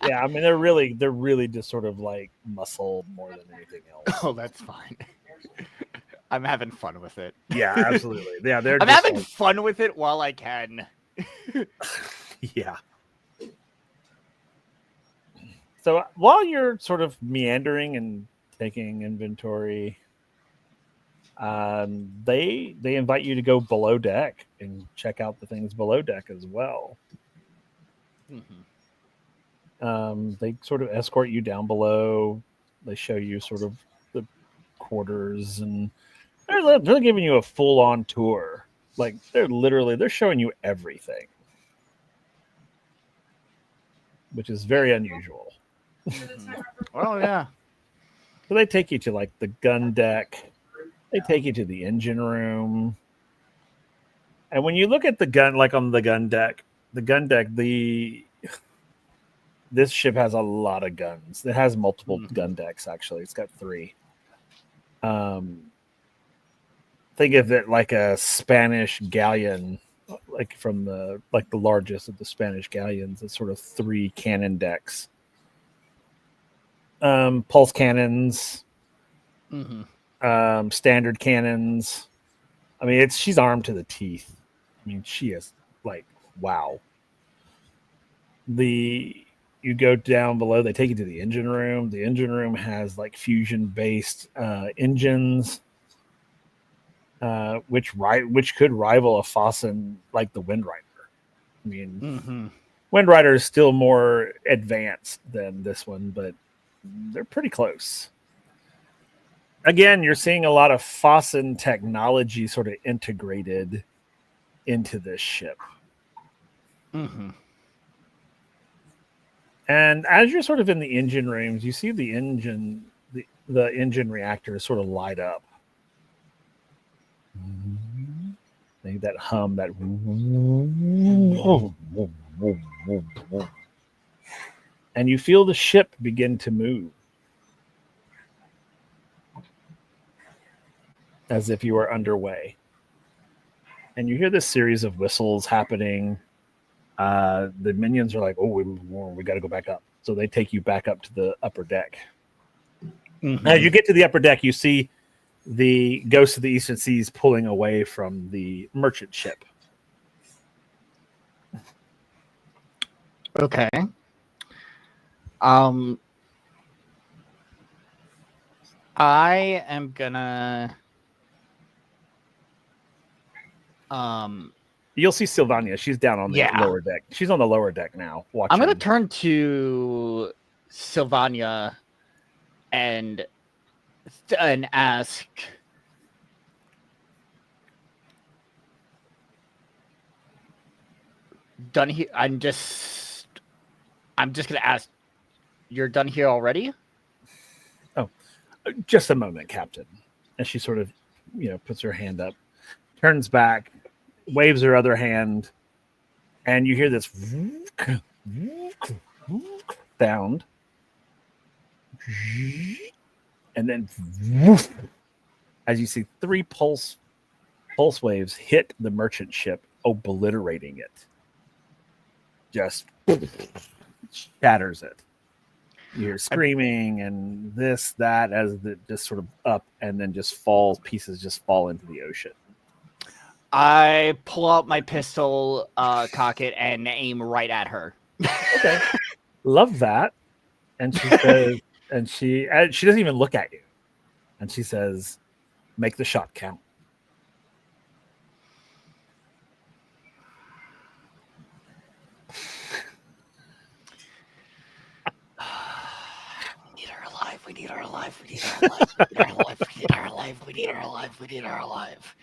S1: yeah, I mean, they're really just sort of like muscle more than anything else.
S5: Oh, that's fine. I'm having fun with it.
S1: Yeah, absolutely. Yeah,
S5: I'm having fun with it while I can.
S1: Yeah. So while you're sort of meandering and taking inventory, They invite you to go below deck and check out the things below deck as well. They sort of escort you down below. They show you sort of the quarters, and they're giving you a full-on tour. Like they're showing you everything, which is very unusual.
S5: Oh yeah.
S1: So they take you to like the gun deck. They take you to the engine room. And when you look at the gun, like on the gun deck, this ship has a lot of guns. It has multiple gun decks, actually. It's got 3. Think of it like a Spanish galleon, like from the largest of the Spanish galleons. It's sort of 3 cannon decks. Pulse cannons, standard cannons. I mean, she's armed to the teeth. I mean, she is like, wow. You go down below, they take you to the engine room. The engine room has like fusion-based engines, which could rival a Fossan like the WindRider. I mean, WindRider is still more advanced than this one, but they're pretty close. Again, you're seeing a lot of Fossan technology sort of integrated into this ship. And as you're sort of in the engine rooms, you see the engine reactors sort of light up. That hum, that and you feel the ship begin to move as if you are underway. And you hear this series of whistles happening. The minions are like, oh, we got to go back up. So they take you back up to the upper deck. As you get to the upper deck, you see the Ghost of the Eastern Seas pulling away from the merchant ship.
S5: Okay. I am gonna
S1: You'll see Sylvania. She's down on the lower deck. She's on the lower deck now. Watching.
S5: I'm gonna turn to Sylvania and ask, done here? I'm just gonna ask, you're done here already?
S1: Oh, just a moment, Captain. And she sort of, puts her hand up, turns back, waves her other hand, and you hear this sound, and then as you see 3 pulse waves hit the merchant ship, obliterating it, just shatters it. You hear screaming and this, that, as it just sort of up and then just falls, pieces just fall into the ocean.
S5: I pull out my pistol, cock it, and aim right at her.
S1: Okay. Love that. And she says, and she doesn't even look at you. And she says, make the shot count.
S5: We need her alive. We need her alive. We need her alive. We need her alive. We need her alive. We need her alive. We need her alive.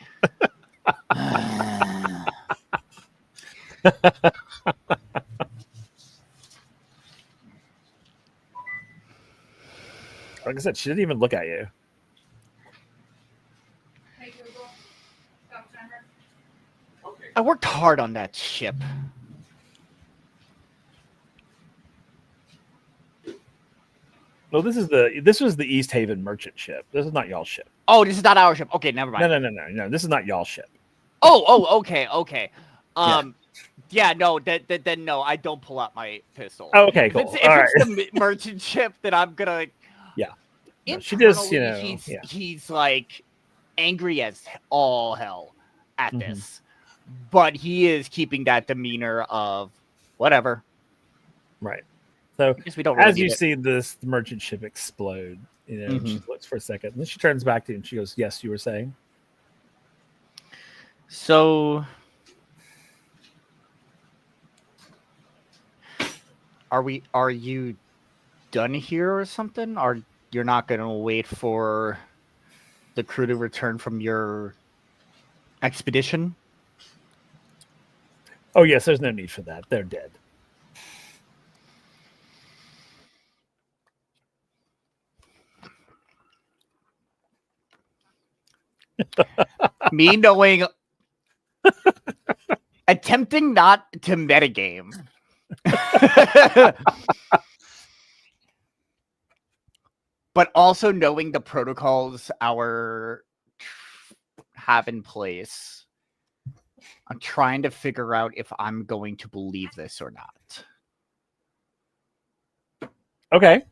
S1: Like I said, she didn't even look at you.
S5: I worked hard on that ship.
S1: Well, this was the East Haven merchant ship. This is not y'all's ship.
S5: Oh, this is not our ship. Okay, never mind.
S1: No. This is not y'all's ship.
S5: Oh, okay. No, then no, I don't pull out my pistol.
S1: Oh, okay, cool.
S5: If it's the merchant ship, then I'm gonna.
S1: Yeah.
S5: No,
S1: she just,
S5: he's like angry as all hell at this, but he is keeping that demeanor of whatever.
S1: Right. So
S5: we don't really
S1: as you see the merchant ship explode, she looks for a second, and then she turns back to you and she goes, "Yes, you were saying."
S5: So, are you done here or something? Are you're not going to wait for the crew to return from your expedition?
S1: Oh yes, there's no need for that. They're dead.
S5: Me knowing, attempting not to metagame. But also knowing the protocols our have in place, I'm trying to figure out if I'm going to believe this or not.
S1: Okay.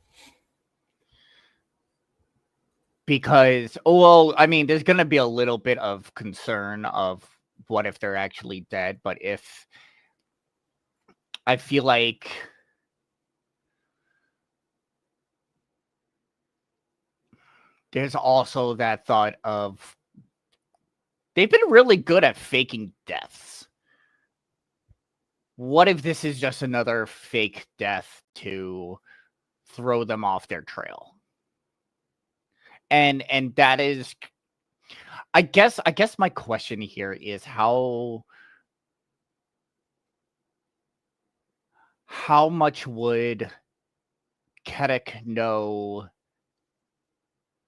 S5: Because, well, I mean, there's going to be a little bit of concern of what if they're actually dead, but if I feel like there's also that thought of they've been really good at faking deaths. What if this is just another fake death to throw them off their trail? And that is, I guess my question here is how much would Kedek know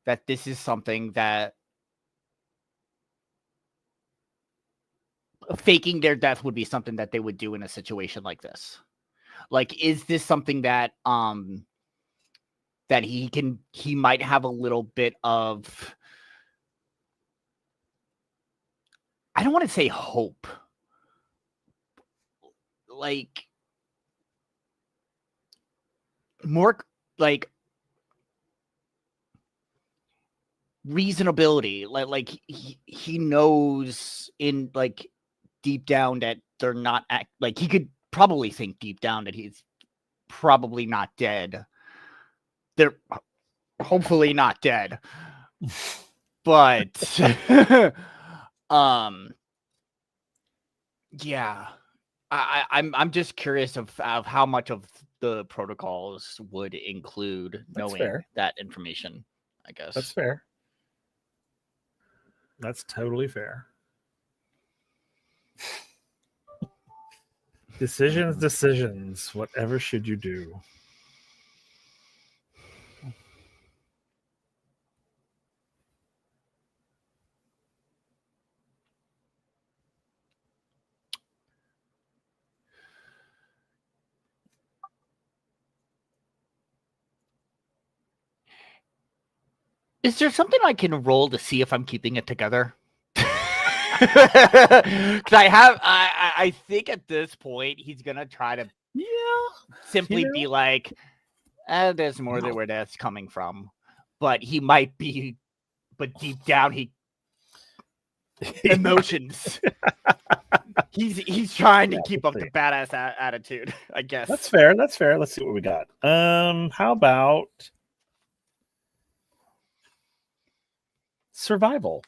S5: that this is something that faking their death would be something that they would do in a situation like this? Like, is this something that that he might have a little bit of, I don't want to say hope, like more like reasonability, like he knows in like deep down that they're not like he could probably think deep down that he's probably not dead. They're hopefully not dead, but yeah, I'm just curious of how much of the protocols would include knowing
S1: fair.
S5: that information. I guess
S1: That's fair. That's totally fair. Decisions. Whatever should you do?
S5: Is there something I can roll to see if I'm keeping it together? Because I think at this point he's gonna try to simply be like, there's more than where that's coming from, but he might be, but deep down he emotions. he's trying to keep up the badass attitude, I guess.
S1: That's fair. Let's see what we got. How about survival?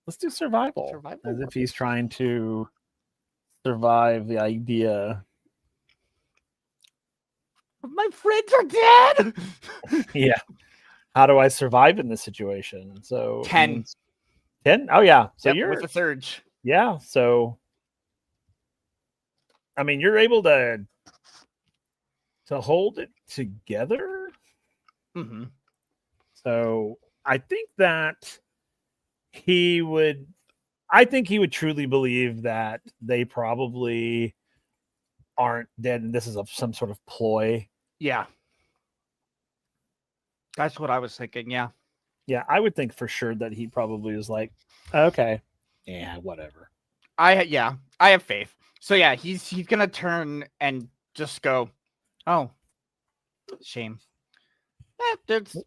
S1: Let's do survival. As if he's trying to survive the idea.
S5: My friends are dead.
S1: Yeah. How do I survive in this situation? So
S5: 10.
S1: 10? Oh yeah. So
S5: yep,
S1: you're
S5: with a surge.
S1: Yeah. So I mean, you're able to hold it together.
S5: Mm-hmm.
S1: So I think that he would truly believe that they probably aren't dead and this is some sort of ploy.
S5: Yeah. That's what I was thinking, yeah.
S1: Yeah, I would think for sure that he probably was like, okay, yeah, whatever.
S5: I have faith. So yeah, he's gonna turn and just go, oh, shame. There's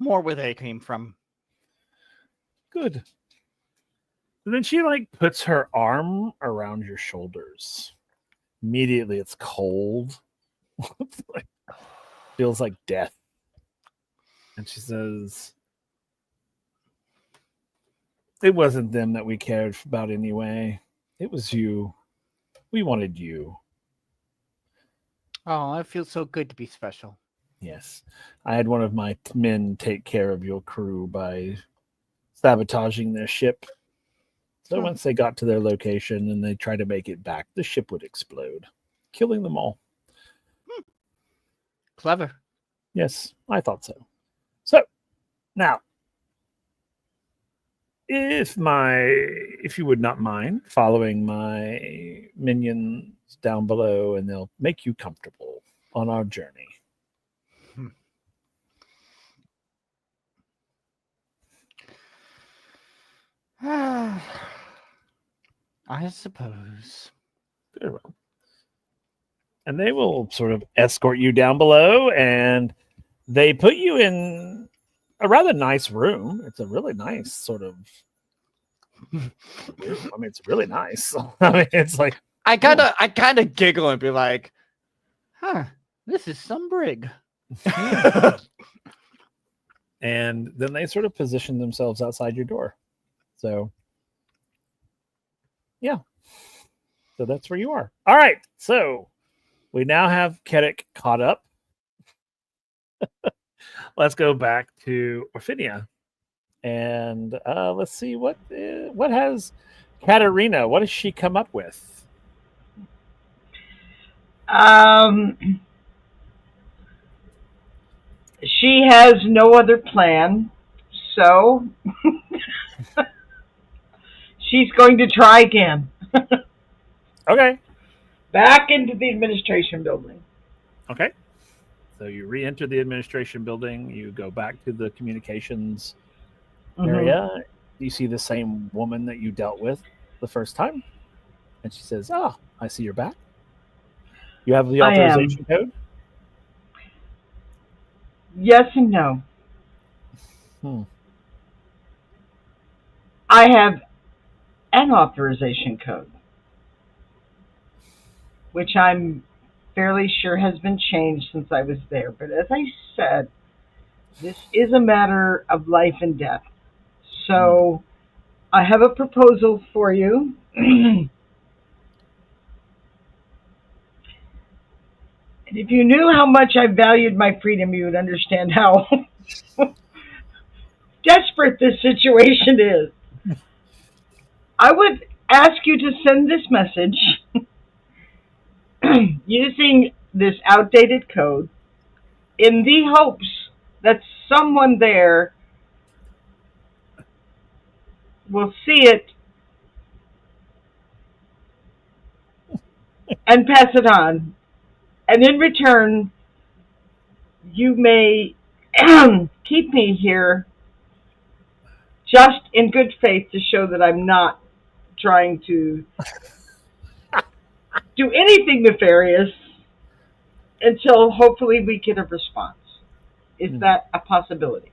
S5: more where they came from.
S1: Good. And then she like puts her arm around your shoulders. Immediately it's cold. It's like, feels like death. And she says, It wasn't them that we cared about anyway. It was you. We wanted you.
S5: Oh, it feels so good to be special.
S1: Yes. I had one of my men take care of your crew by sabotaging their ship. So once they got to their location and they tried to make it back, the ship would explode, killing them all.
S5: Clever.
S1: Yes, I thought so. So now, if you would not mind following my minions down below, and they'll make you comfortable on our journey.
S5: I suppose.
S1: Very well. And they will sort of escort you down below, and they put you in a rather nice room. It's a really nice sort of room. I mean, it's really nice. I mean, it's like
S5: I kind of giggle and be like, "Huh, this is some brig."
S1: And then they sort of position themselves outside your door. So, yeah. So that's where you are. All right. So we now have Kedek caught up. Let's go back to Orphydia. And let's see what has Katerina, what has she come up with?
S4: She has no other plan, so she's going to try again.
S1: Okay.
S4: Back into the administration building.
S1: Okay. So you re-enter the administration building. You go back to the communications area. You see the same woman that you dealt with the first time. And she says, I see you're back. You have the authorization code?
S4: Yes and no. I have an authorization code, which I'm fairly sure has been changed since I was there. But as I said, this is a matter of life and death. So I have a proposal for you. And if you knew how much I valued my freedom, you would understand how desperate this situation is. I would ask you to send this message using this outdated code in the hopes that someone there will see it and pass it on. And in return, you may keep me here just in good faith to show that I'm not trying to do anything nefarious until hopefully we get a response. Is that a possibility?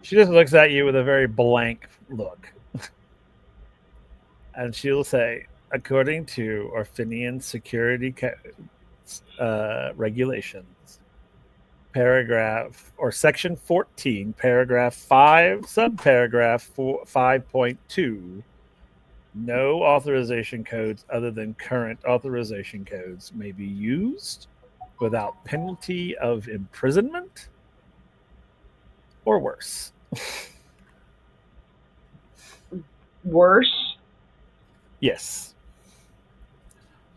S1: She just looks at you with a very blank look. And she'll say, according to Orphydian security regulations, paragraph or section 14, paragraph 5, subparagraph 5.2, no authorization codes other than current authorization codes may be used without penalty of imprisonment or worse.
S4: Worse?
S1: Yes.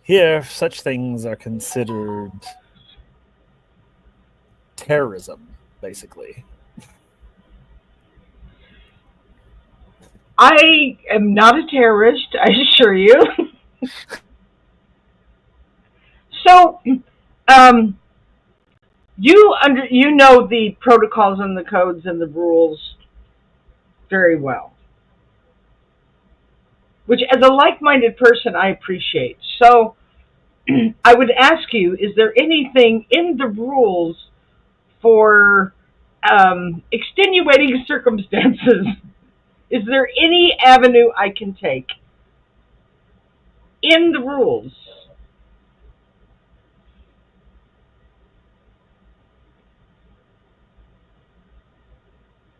S1: Here, such things are considered terrorism, basically.
S4: I am not a terrorist, I assure you. So, you know the protocols and the codes and the rules very well, which as a like-minded person I appreciate. So I would ask you, is there anything in the rules for extenuating circumstances? Is there any avenue I can take in the rules?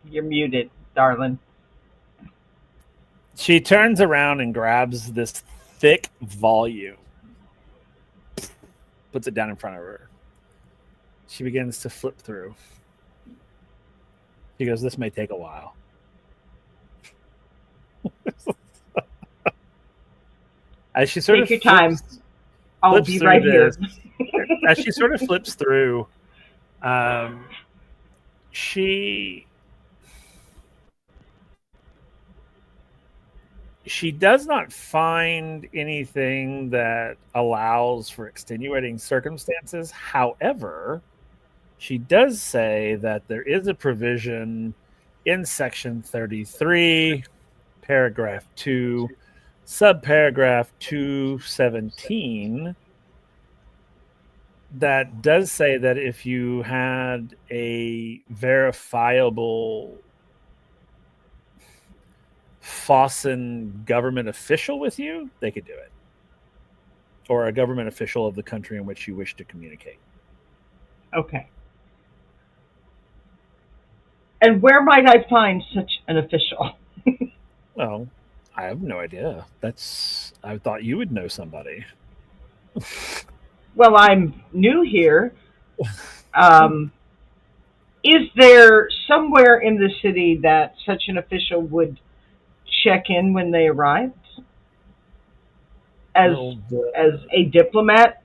S4: You're muted, darling.
S1: She turns around and grabs this thick volume, puts it down in front of her. She begins to flip through. She goes, "This may take a while." As she sort
S4: Take
S1: of
S4: your time. I'll
S1: flips
S4: be
S1: through
S4: right here.
S1: as she sort of flips through, she does not find anything that allows for extenuating circumstances. However, she does say that there is a provision in Section 33, Paragraph 2, Subparagraph 217, that does say that if you had a verifiable Fossan government official with you, they could do it. Or a government official of the country in which you wish to communicate.
S4: Okay. And where might I find such an official?
S1: Well, I have no idea. I thought you would know somebody.
S4: Well, I'm new here. Is there somewhere in the city that such an official would check in when they arrived? As a diplomat?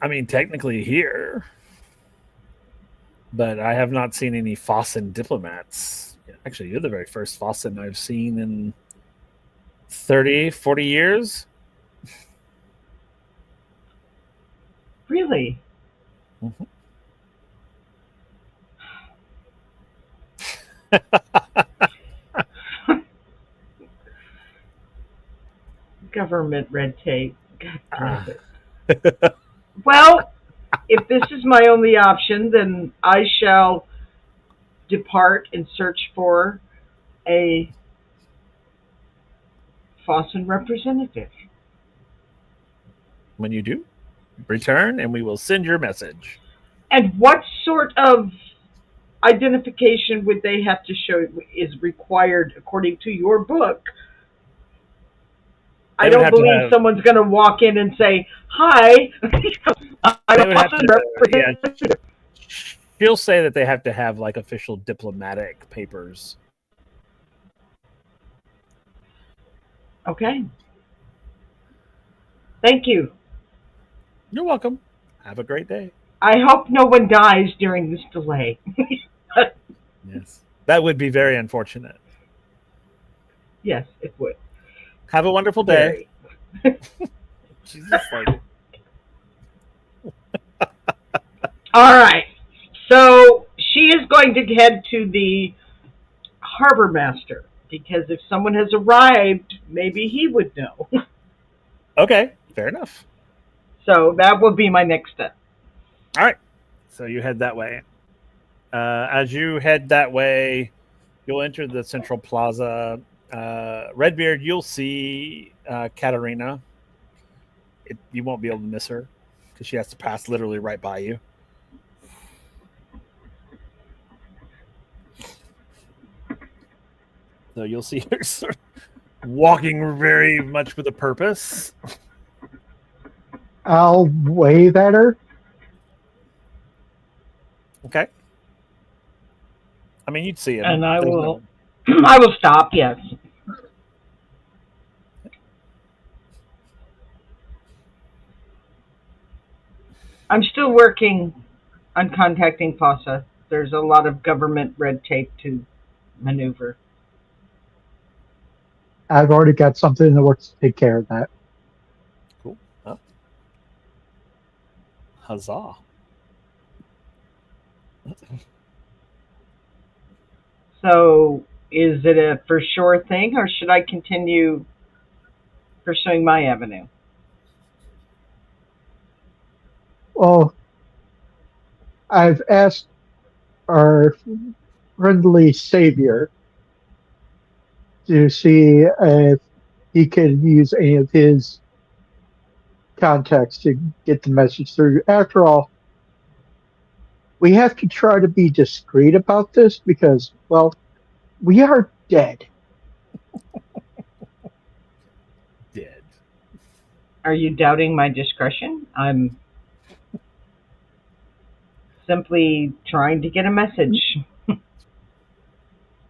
S1: I mean, technically here, but I have not seen any Fossan diplomats. Actually, you're the very first Fossan I've seen in 30, 40 years.
S4: Really?
S1: Mm-hmm.
S4: Government red tape. God damn it. Well, if this is my only option, then I shall depart and search for a Fossan representative.
S1: When you do, return and we will send your message.
S4: And what sort of identification would they have to show is required according to your book? I don't believe someone's going to walk in and say, "Hi, I'm a Fossan representative."
S1: She'll say that they have to have like official diplomatic papers.
S4: Okay. Thank you.
S1: You're welcome. Have a great day.
S4: I hope no one dies during this delay.
S1: Yes. That would be very unfortunate.
S4: Yes, it would.
S1: Have a wonderful day. She's just like...
S4: All right. So she is going to head to the harbor master because if someone has arrived, maybe he would know.
S1: Okay, fair enough.
S4: So that will be my next step.
S1: All right. So you head that way. As you head that way, you'll enter the central plaza. Redbeard, you'll see Katarina. You won't be able to miss her because she has to pass literally right by you. So you'll see her sort of walking very much with a purpose.
S2: I'll wave at her.
S1: Okay. I mean, you'd see it.
S4: And I will I will stop, yes. I'm still working on contacting Fossa. There's a lot of government red tape to maneuver.
S2: I've already got something in the works to take care of that.
S1: Cool. Huh? Huzzah.
S4: So, is it a for sure thing, or should I continue pursuing my avenue?
S2: Well, I've asked our friendly savior to see if he could use any of his contacts to get the message through. After all, we have to try to be discreet about this because, well, We are dead.
S1: Dead.
S4: Are you doubting my discretion? I'm simply trying to get a message.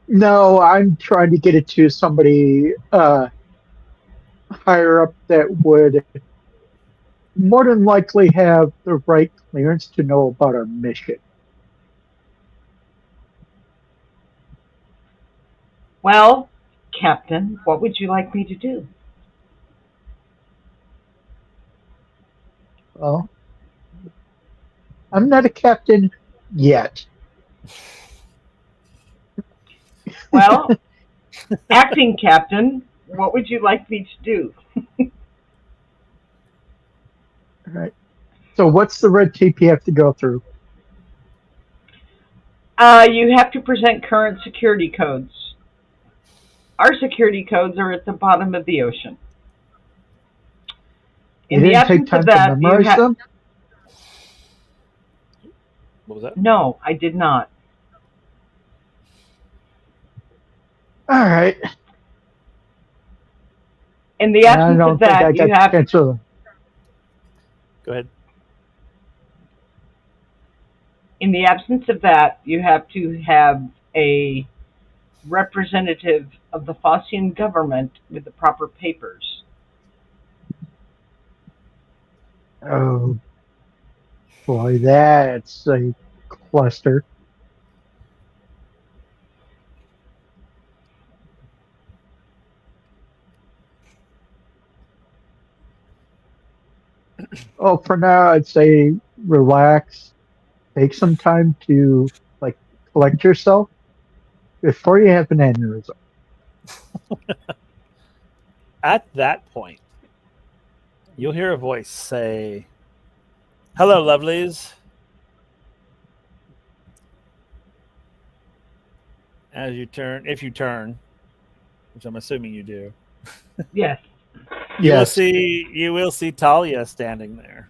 S2: No, I'm trying to get it to somebody higher up that would more than likely have the right clearance to know about our mission.
S4: Well, Captain, what would you like me to do?
S2: Well, I'm not a captain yet.
S4: Well, acting captain, what would you like me to do?
S2: All right. So, what's the red tape you have to go through?
S4: You have to present current security codes. Our security codes are at the bottom of the ocean.
S2: You
S4: In the
S2: didn't take
S4: absence of
S2: time to
S4: that, you
S2: memorize
S4: have.
S2: them?
S1: What was that?
S4: No, I did not.
S2: All right.
S4: In the
S2: I
S4: absence of
S2: don't think I
S4: that, you
S2: got the
S4: have.
S2: chance to.
S1: Go ahead.
S4: In the absence of that, you have to have a representative of the Fossan government with the proper papers.
S2: Oh, boy, that's a cluster. Oh, for now, I'd say relax, take some time to like collect yourself before you have an aneurysm.
S1: At that point, you'll hear a voice say, "Hello, lovelies." As you turn, if you turn, which I'm assuming you do,
S4: Yes.
S2: Yes.
S1: you will see Talia standing there.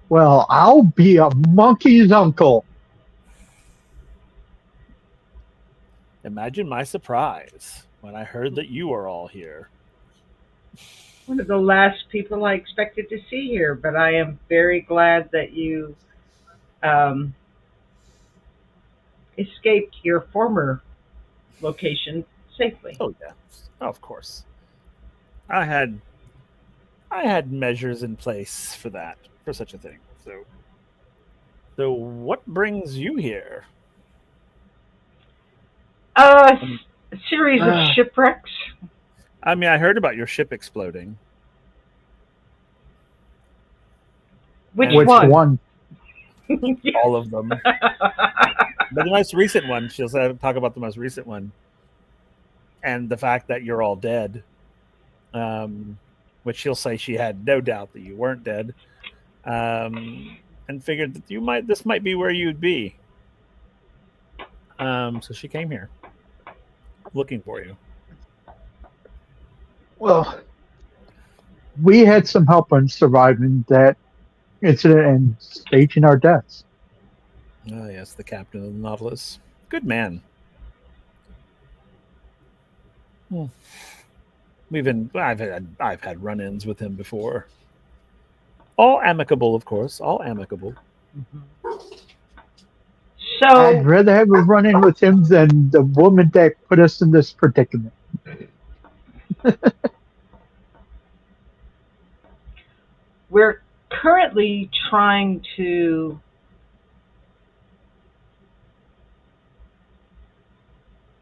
S2: Well, I'll be a monkey's uncle.
S1: Imagine my surprise when I heard that you are all here.
S4: One of the last people I expected to see here, but I am very glad that you um, escaped your former location safely.
S1: Oh yeah, of course. I had I had measures in place for that, for such a thing. So what brings you here?
S4: A series of
S2: Ah,
S4: shipwrecks.
S1: I mean, I heard about your ship exploding.
S4: Which
S1: And
S2: which
S4: one?
S2: one?
S1: all of them. But the most recent one, she'll talk about the most recent one, and the fact that you're all dead. Which she'll say she had no doubt that you weren't dead, and figured that this might be where you'd be. So she came here looking for you.
S2: Well, we had some help in surviving that incident and staging our deaths.
S1: Oh yes, the captain of the Nautilus. Good man. I've had run-ins with him before. All amicable, of course. All amicable.
S2: I'd
S4: So,
S2: rather have a run in with him than the woman that put us in this predicament.
S4: we're currently trying to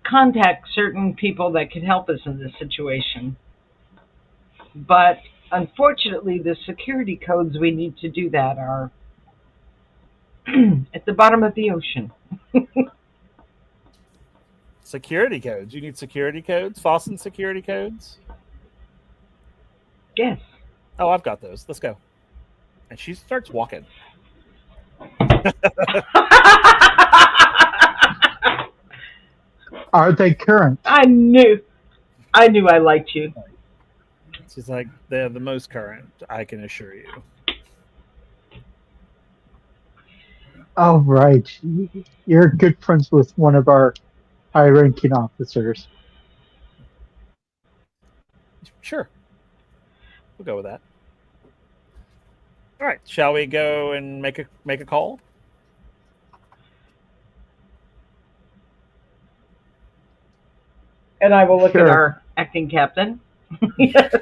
S4: contact certain people that could help us in this situation. But unfortunately, the security codes we need to do that are at the bottom of the ocean.
S1: Security codes. You need security codes? Fossan security codes?
S4: Yes.
S1: Oh, I've got those. Let's go. And she starts walking.
S2: Are they current?
S4: I knew I liked you.
S1: She's like, they're the most current, I can assure you.
S2: Oh, right. You're good friends with one of our high-ranking officers.
S1: Sure, we'll go with that. All right, shall we go and make a call?
S4: And I will look at
S2: Sure.
S4: our acting captain. Yes.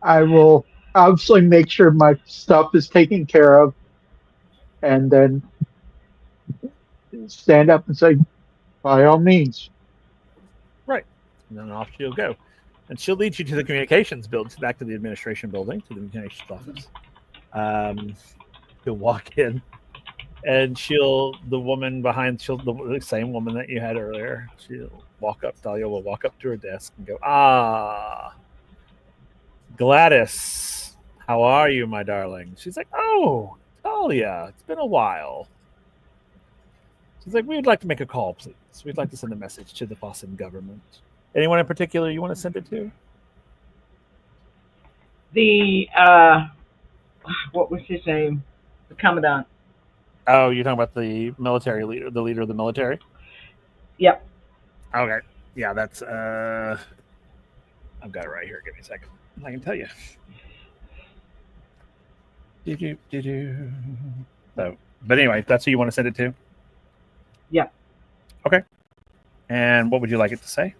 S2: I will obviously make sure my stuff is taken care of and then stand up and say, by all means.
S1: Right, and then off she'll go, and she'll lead you to the communications building, back to the administration building, to the communications office. You'll walk in, and the woman behind, the same woman that you had earlier, she'll walk up. Talia will walk up to her desk and go, "Ah, Gladys, how are you, my darling?" She's like, "Oh, Talia, it's been a while." She's like, "We'd like to make a call, please. We'd like to send a message to the Fossan government. Anyone in particular you want to send it to?"
S4: The what was his name? The commandant.
S1: Oh, you're talking about the military leader, the leader of the military?
S4: Yep.
S1: Okay. Yeah, that's I've got it right here. Give me a second. I can tell you. So, but anyway, that's who you want to send it to?
S4: Yep.
S1: Okay. And what would you like it to say?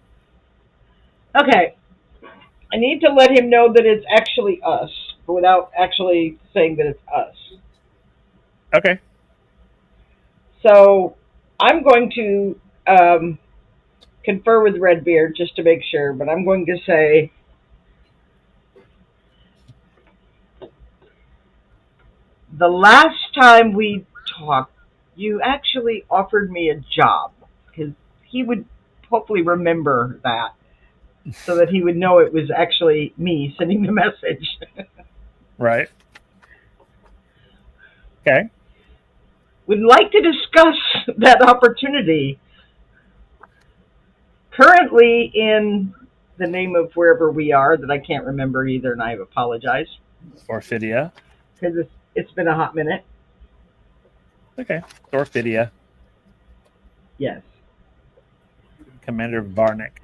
S4: Okay. I need to let him know that it's actually us, but without actually saying that it's us.
S1: Okay.
S4: So I'm going to confer with Redbeard just to make sure, but I'm going to say, the last time we talked, you actually offered me a job, because he would hopefully remember that, so that he would know it was actually me sending the message.
S1: Right. Okay.
S4: Would like to discuss that opportunity. Currently in the name of wherever we are, that I can't remember either, and I apologize,
S1: Orphydia.
S4: because it's been a hot minute.
S1: Okay. Orphydia.
S4: Yes.
S1: Commander Varnick.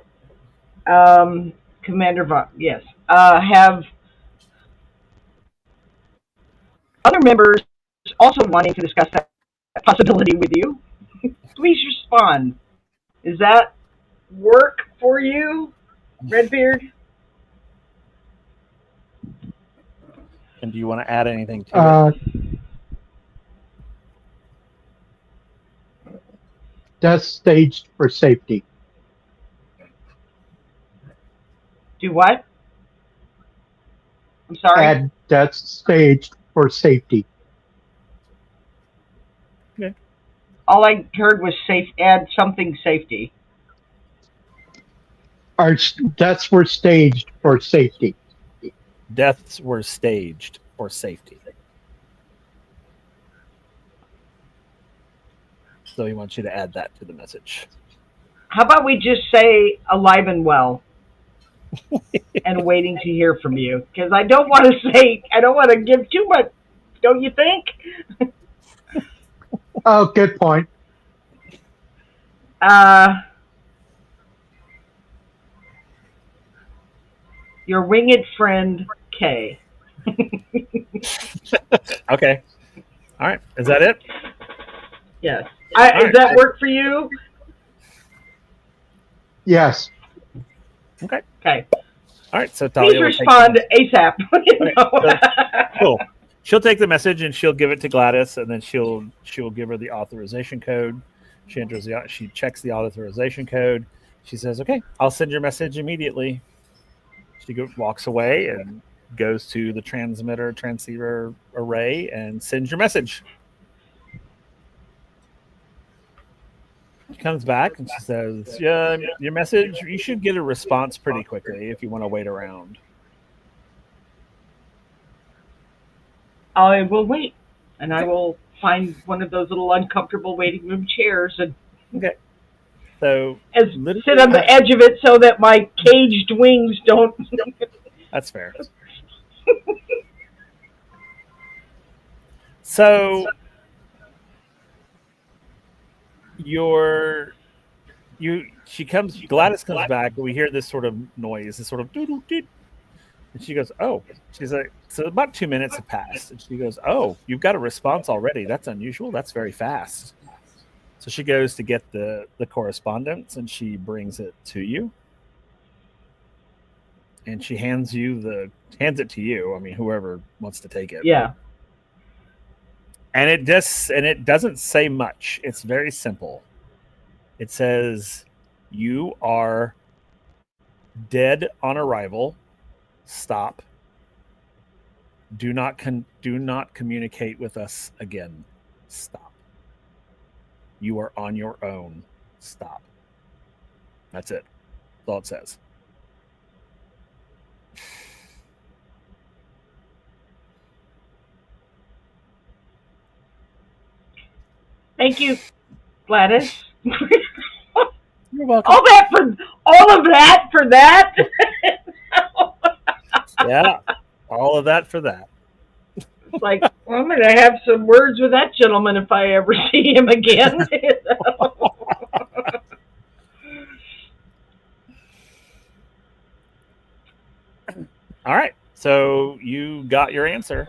S4: Commander yes. Have other members also wanting to discuss that possibility with you? Please respond. Is that work for you, Redbeard?
S1: And do you want to add anything to it?
S2: That's staged for safety.
S4: Do what? I'm sorry?
S2: And that's staged for safety.
S1: Okay.
S4: All I heard was add something safety.
S2: Our deaths were staged for safety.
S1: Deaths were staged for safety. So he wants you to add that to the message.
S4: How about we just say alive and well and waiting to hear from you? Because I don't want to give too much, don't you think?
S2: Oh, good point.
S4: Your winged friend, Kay.
S1: Okay. All right. Is that it?
S4: Yes. Does that work for you?
S2: Yes.
S1: Okay.
S4: Okay.
S1: All right. So Talia
S4: Please respond ASAP.
S1: Okay, so, cool. She'll take the message and she'll give it to Gladys, and then she'll give her the authorization code. She checks the authorization code. She says, "Okay, I'll send your message immediately." She walks away and goes to the transceiver array and sends your message. She comes back and she says, "Yeah, your message. You should get a response pretty quickly if you want to wait around."
S4: I will wait, and I will find one of those little uncomfortable waiting room chairs and
S1: Okay. So
S4: sit on the edge of it so that my caged wings don't.
S1: That's fair. So Gladys comes back, and we hear this sort of noise, this sort of doodle doot. And she goes, "Oh," she's like, so about 2 minutes have passed, and she goes, "Oh, you've got a response already. That's unusual. That's very fast." So she goes to get the correspondence, and she brings it to you, and she hands it to you. I mean, whoever wants to take it.
S4: Yeah.
S1: And it doesn't say much. It's very simple. It says, "You are dead on arrival. Stop. Do not communicate with us again. Stop. You are on your own. Stop." That's it. That's all it says.
S4: Thank you, Gladys.
S1: You're welcome.
S4: All of that for that.
S1: Yeah, all of that for that.
S4: It's like, well, I'm going to have some words with that gentleman if I ever see him again.
S1: All right, so you got your answer.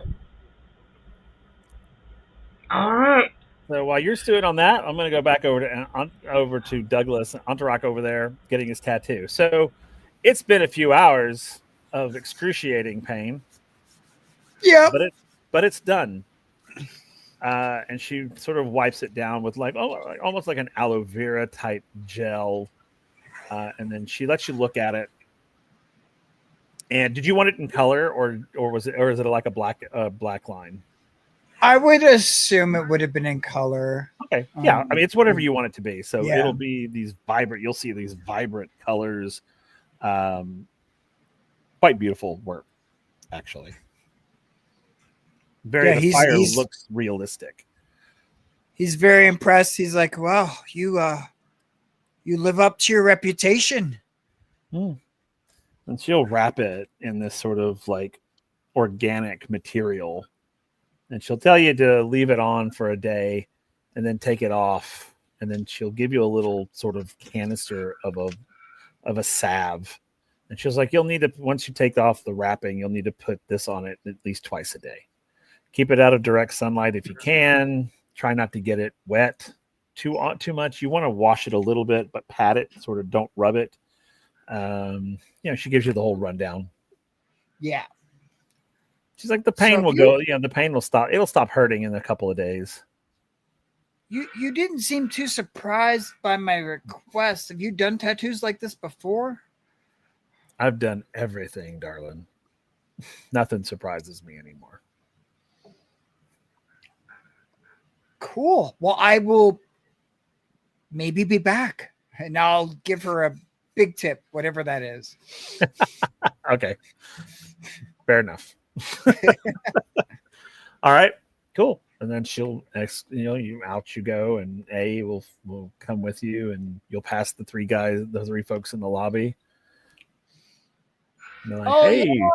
S4: All right.
S1: So while you're stewing on that, I'm going to go back over to Douglas Antarak over there getting his tattoo. So it's been a few hours of excruciating pain.
S3: Yeah.
S1: But it's done. And she sort of wipes it down with almost like an aloe vera type gel. And then she lets you look at it. And did you want it in color or is it like a black line?
S3: I would assume it would have been in color.
S1: Okay. Yeah. I mean, it's whatever you want it to be. So
S3: yeah.
S1: It'll be you'll see these vibrant colors. Quite beautiful work, actually. The fire looks realistic.
S3: He's very impressed. He's like, "Wow, you live up to your reputation."
S1: And she'll wrap it in this sort of like organic material. And she'll tell you to leave it on for a day and then take it off. And then she'll give you a little sort of canister of a salve. And she's like, you'll need to, once you take off the wrapping, you'll need to put this on it at least twice a day. Keep it out of direct sunlight if you can. Try not to get it wet too much. You want to wash it a little bit, but pat it, sort of don't rub it. She gives you the whole rundown.
S3: Yeah.
S1: She's like, the pain will go. The pain will stop. It'll stop hurting in a couple of days.
S3: You didn't seem too surprised by my request. Have you done tattoos like this before?
S1: I've done everything, darling. Nothing surprises me anymore.
S3: Cool. Well, I will maybe be back, and I'll give her a big tip, whatever that is.
S1: Okay. Fair enough. All right, cool. And then she'll out you go, and A will come with you, and you'll pass the three folks in the lobby. And they're like, hey,
S3: yeah,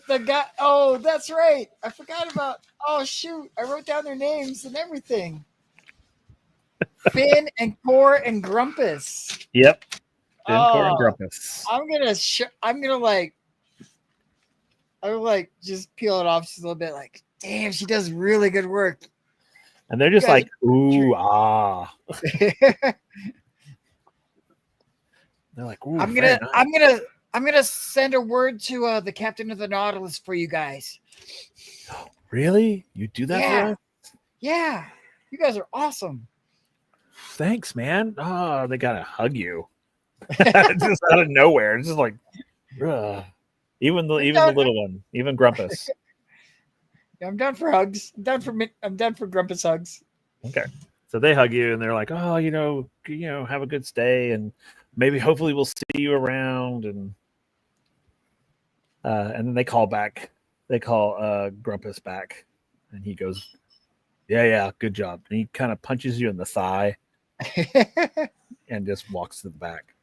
S3: the guy. Oh, that's right. I forgot about. Oh shoot, I wrote down their names and everything. Finn and Core and Grumpus.
S1: Yep. Finn, Core, and Grumpus.
S3: I'm gonna just peel it off just a little bit. Like, damn, she does really good work.
S1: And they're just like, ooh, ah. They're like, ooh.
S3: I'm gonna send a word to the captain of the Nautilus for you guys.
S1: Really? You do that for us?
S3: Yeah. You guys are awesome.
S1: Thanks, man. Oh, they gotta hug you. Just out of nowhere. It's just like, ugh. Even the little one, even Grumpus.
S3: I'm down for hugs. I'm down for Grumpus hugs.
S1: Okay. So they hug you and they're like, oh, have a good stay, and maybe hopefully we'll see you around. And then they call back. They call Grumpus back, and he goes, yeah, good job. And he kind of punches you in the thigh and just walks to the back.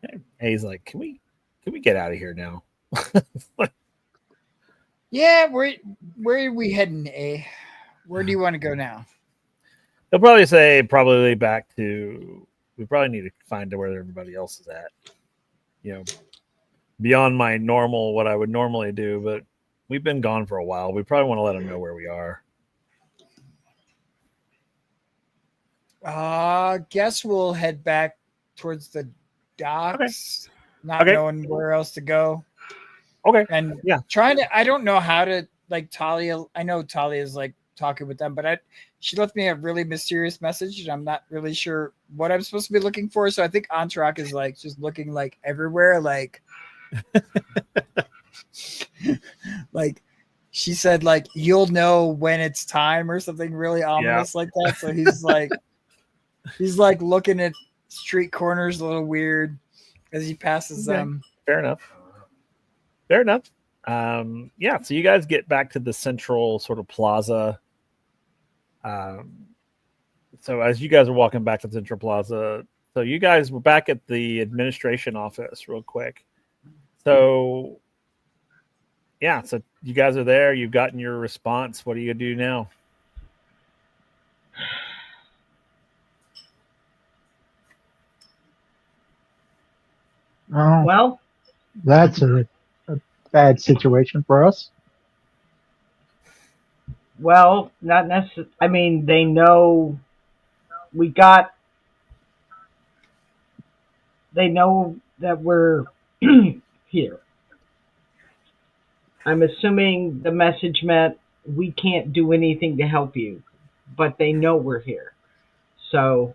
S1: And he's like, can we get out of here now?
S3: Yeah, where are we heading, A? Where do you want to go now?
S1: They'll probably say probably back to. We probably need to find where everybody else is at. You know, beyond my normal what I would normally do, but we've been gone for a while. We probably want to let them know where we are.
S3: Guess we'll head back towards the docks, not
S1: Okay.
S3: knowing where else to go.
S1: Okay.
S3: And
S1: Yeah.
S3: trying to, I don't know how to, like, Talia. I know Talia is like talking with them, but she left me a really mysterious message, and I'm not really sure what I'm supposed to be looking for. So I think Antrak is like just looking like everywhere, like, like she said, like, you'll know when it's time or something really ominous like that. So he's like, looking at street corners a little weird as he passes them.
S1: Fair enough. Yeah, so you guys get back to the central sort of plaza. So as you guys are walking back to the central plaza, so you guys were back at the administration office real quick. So yeah, so you guys are there. You've gotten your response. What are you gonna do now?
S2: Oh,
S4: Well,
S2: that's a bad situation for us.
S4: well, not necessarily. I mean, they know we got. They know that we're here. I'm assuming the message meant we can't do anything to help you, but they know we're here. So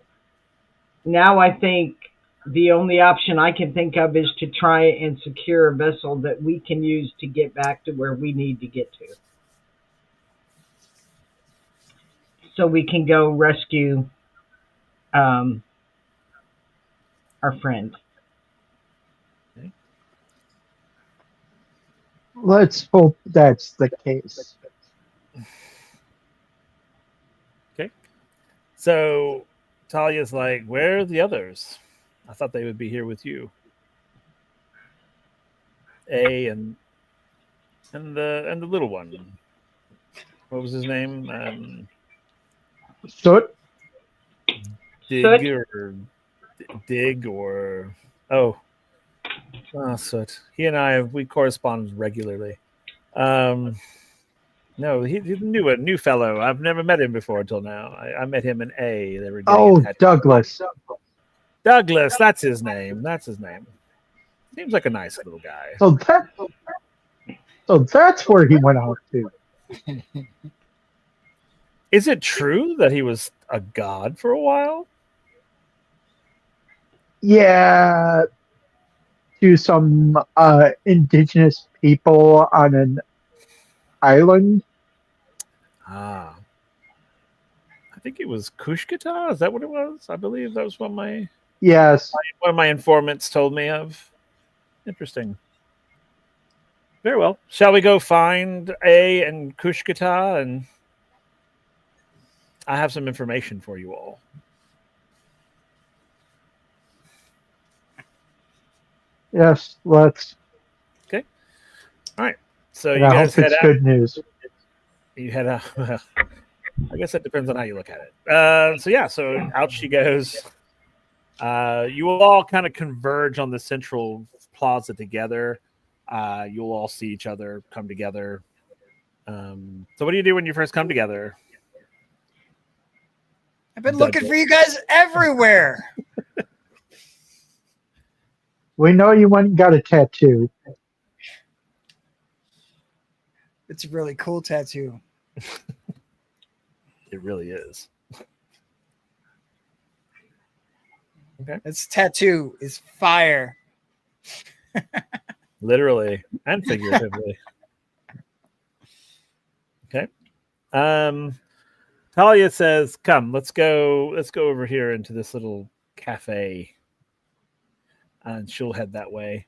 S4: now I think the only option I can think of is to try and secure a vessel that we can use to get back to where we need to get to. So we can go rescue our friend.
S2: Let's hope that's the case.
S1: Okay. So Talia's like, where are the others? I thought they would be here with you. A and the little one. What was his name?
S2: Soot?
S1: Dig or Soot. He and we correspond regularly. No, he's a new fellow. I've never met him before until now. I met him in A. They were
S2: Oh, Douglas.
S1: Douglas, that's his name. Seems like a nice little guy.
S2: So that's where he went out to.
S1: Is it true that he was a god for a while?
S2: Yeah, to some indigenous people on an island.
S1: I think it was Kushkata. Is that what it was? I believe that was what one of my informants told me of. Interesting. Very well. Shall we go find A and Kushkata? And I have some information for you all.
S2: Yes, let's.
S1: Okay. All right. So
S2: And
S1: you
S2: I
S1: guys
S2: hope
S1: head
S2: it's
S1: out.
S2: good news.
S1: You head out. Well, I guess it depends on how you look at it. So out she goes. You will all kind of converge on the central plaza together. You'll all see each other come together. So what do you do when you first come together?
S3: I've been looking for you guys everywhere.
S2: We know you went and got a tattoo.
S3: It's a really cool tattoo.
S1: It really is. Okay.
S3: This tattoo is fire.
S1: Literally and figuratively. Okay. Talia says, "Come, let's go over here into this little cafe." And she'll head that way.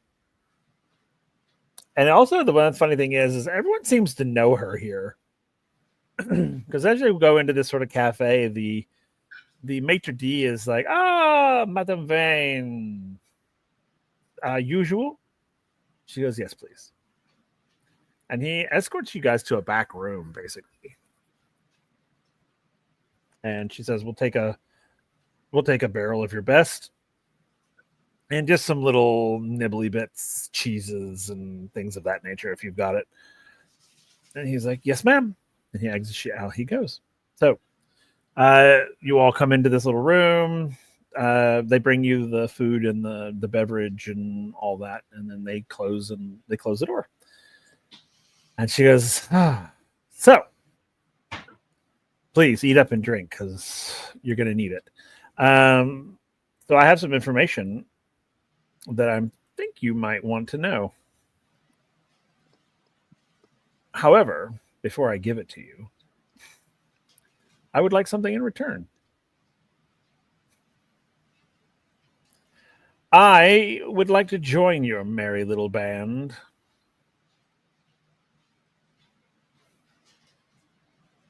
S1: And also the one funny thing is everyone seems to know her here. Because as you go into this sort of cafe, the maitre d' is like, Madame Vane. Usual? She goes, yes, please. And he escorts you guys to a back room, basically. And she says, we'll take a barrel of your best and just some little nibbly bits, cheeses and things of that nature if you've got it. And he's like, yes, ma'am. And he exits out. He goes. So you all come into this little room. They bring you the food and the beverage and all that, and then they close the door. And she goes, so please eat up and drink because you're going to need it. So I have some information that I think you might want to know. However, before I give it to you, I would like something in return. I would like to join your merry little band.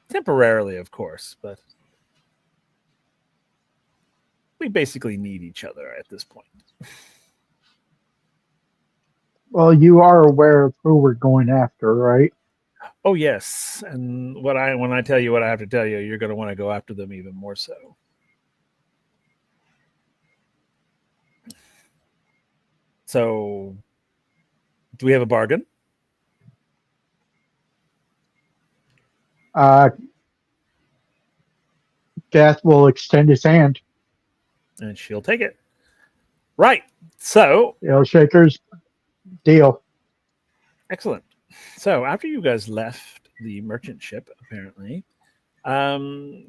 S1: Temporarily, of course, but we basically need each other at this point.
S2: Well, you are aware of who we're going after, right?
S1: Oh yes, and when I tell you what I have to tell you, you're going to want to go after them even more so. So, do we have a bargain?
S2: Gath will extend his hand.
S1: And she'll take it. Right. So,
S2: Shakers, deal.
S1: Excellent. So, after you guys left the merchant ship, apparently,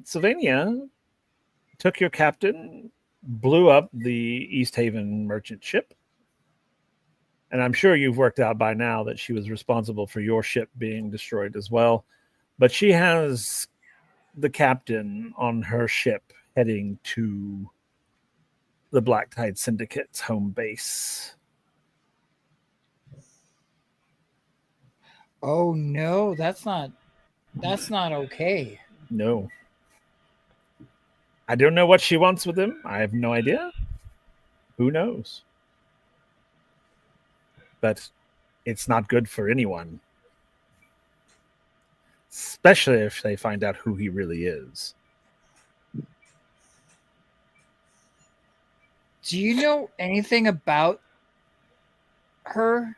S1: Sylvania took your captain, blew up the East Haven merchant ship. And I'm sure you've worked out by now that she was responsible for your ship being destroyed as well. But she has the captain on her ship heading to the Black Tide Syndicate's home base.
S3: Oh no, that's not okay.
S1: No. I don't know what she wants with him. I have no idea. Who knows? But it's not good for anyone. Especially if they find out who he really is.
S3: Do you know anything about her?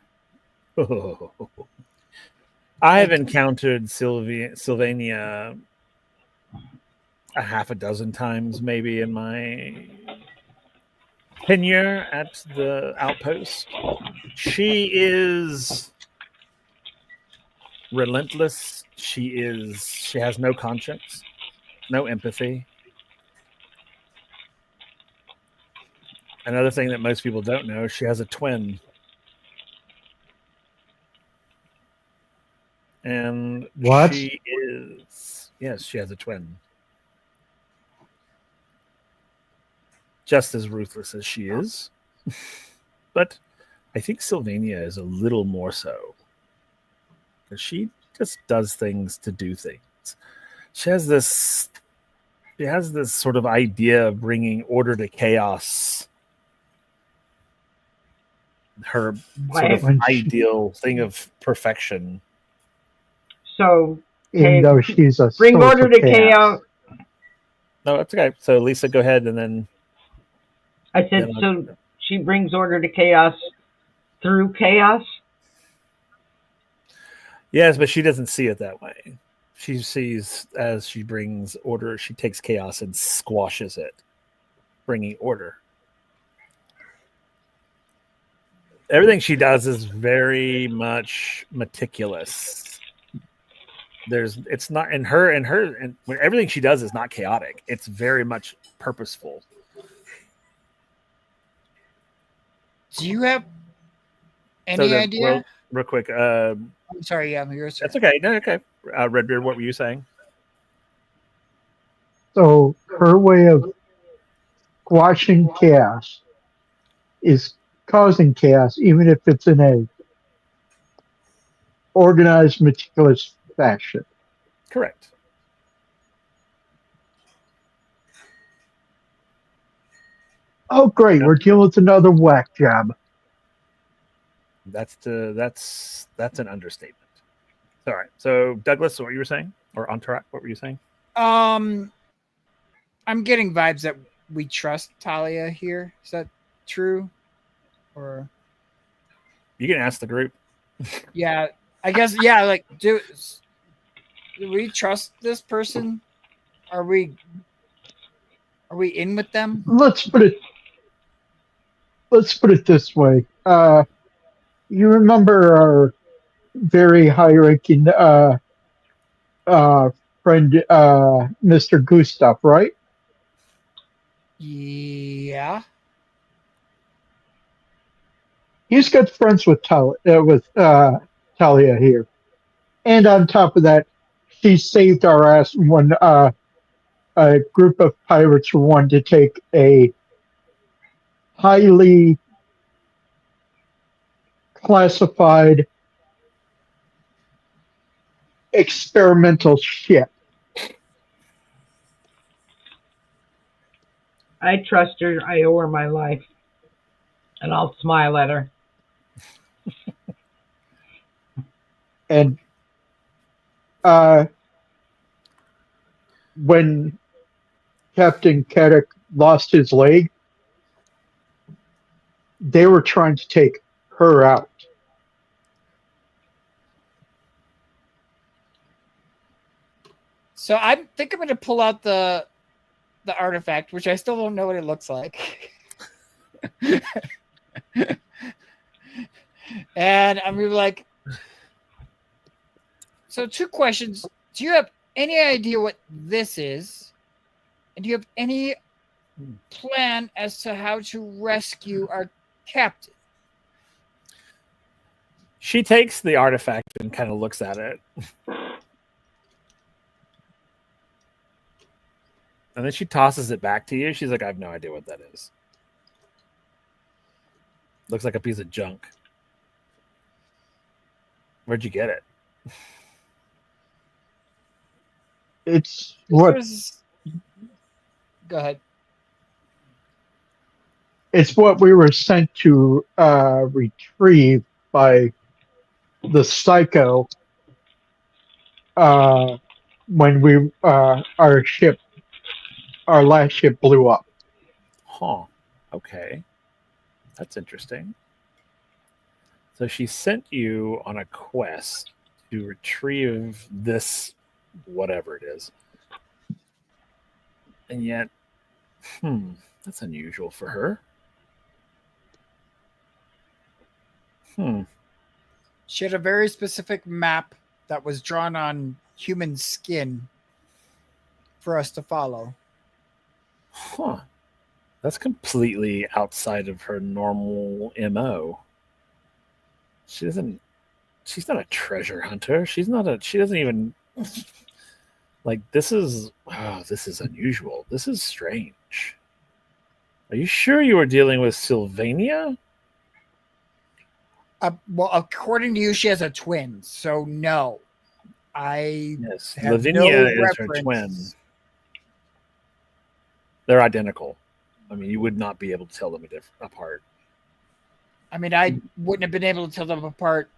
S1: I have encountered Sylvania a half a dozen times, maybe, in my tenure at the outpost. She is relentless. She has no conscience, no empathy. Another thing that most people don't know, she has a twin. And
S2: what?
S1: She has a twin. Just as ruthless as she is. But I think Sylvania is a little more so. Because she just does things to do things. She has this sort of idea of bringing order to chaos. Her sort of ideal thing of perfection.
S4: So,
S2: even though she's a
S4: bring order to chaos.
S1: No, that's okay. So, Lisa, go ahead, and then
S4: I said, so she brings order to chaos through chaos?
S1: Yes, but she doesn't see it that way. She sees as she brings order, she takes chaos and squashes it, bringing order. Everything she does is very much meticulous. It's not in her and everything she does is not chaotic. It's very much purposeful.
S3: Do you have any idea?
S1: Real quick.
S3: I'm sorry. Yeah, yours.
S1: That's okay. No, okay. Redbeard, what were you saying?
S2: So her way of squashing chaos is causing chaos, even if it's in a organized, meticulous fashion.
S1: Correct.
S2: Oh, great! We're dealing with another whack job.
S1: That's an understatement. All right. So, Douglas, what you were saying, or Antarak, what were you saying?
S3: I'm getting vibes that we trust Talia here. Is that true? Or
S1: You can ask the group.
S3: yeah, I guess yeah. Like, do we trust this person? Are we in with them?
S2: Let's put it this way. You remember our very high-ranking friend, Mr. Gustav, right?
S3: Yeah.
S2: He's good friends with Talia here, and on top of that, she saved our ass when a group of pirates wanted to take a highly classified experimental ship.
S4: I trust her. I owe her my life. And I'll smile at her.
S2: And when Captain Kadek lost his leg, they were trying to take her out.
S3: So I think I'm going to pull out the artifact, which I still don't know what it looks like. And I'm gonna be like, so 2 questions. Do you have any idea what this is? And do you have any plan as to how to rescue our captain?
S1: She takes the artifact and kind of looks at it. And then she tosses it back to you. She's like, I have no idea what that is. Looks like a piece of junk. Where'd you get it?
S2: It's what
S3: Go ahead.
S2: it's what we were sent to retrieve by the psycho when we our last ship blew up.
S1: Huh. Okay. That's interesting. So she sent you on a quest to retrieve this, whatever it is. And yet, that's unusual for her.
S3: She had a very specific map that was drawn on human skin for us to follow.
S1: Huh. That's completely outside of her normal MO. She's not a treasure hunter. She doesn't even like this is unusual. This is strange. Are you sure you were dealing with Sylvania?
S3: Well, according to you, she has a twin, so no.
S1: Yes,
S3: have
S1: Lavinia
S3: no
S1: is her
S3: reference.
S1: twin. They're identical. I mean, you would not be able to tell them apart.
S3: I mean, I wouldn't have been able to tell them apart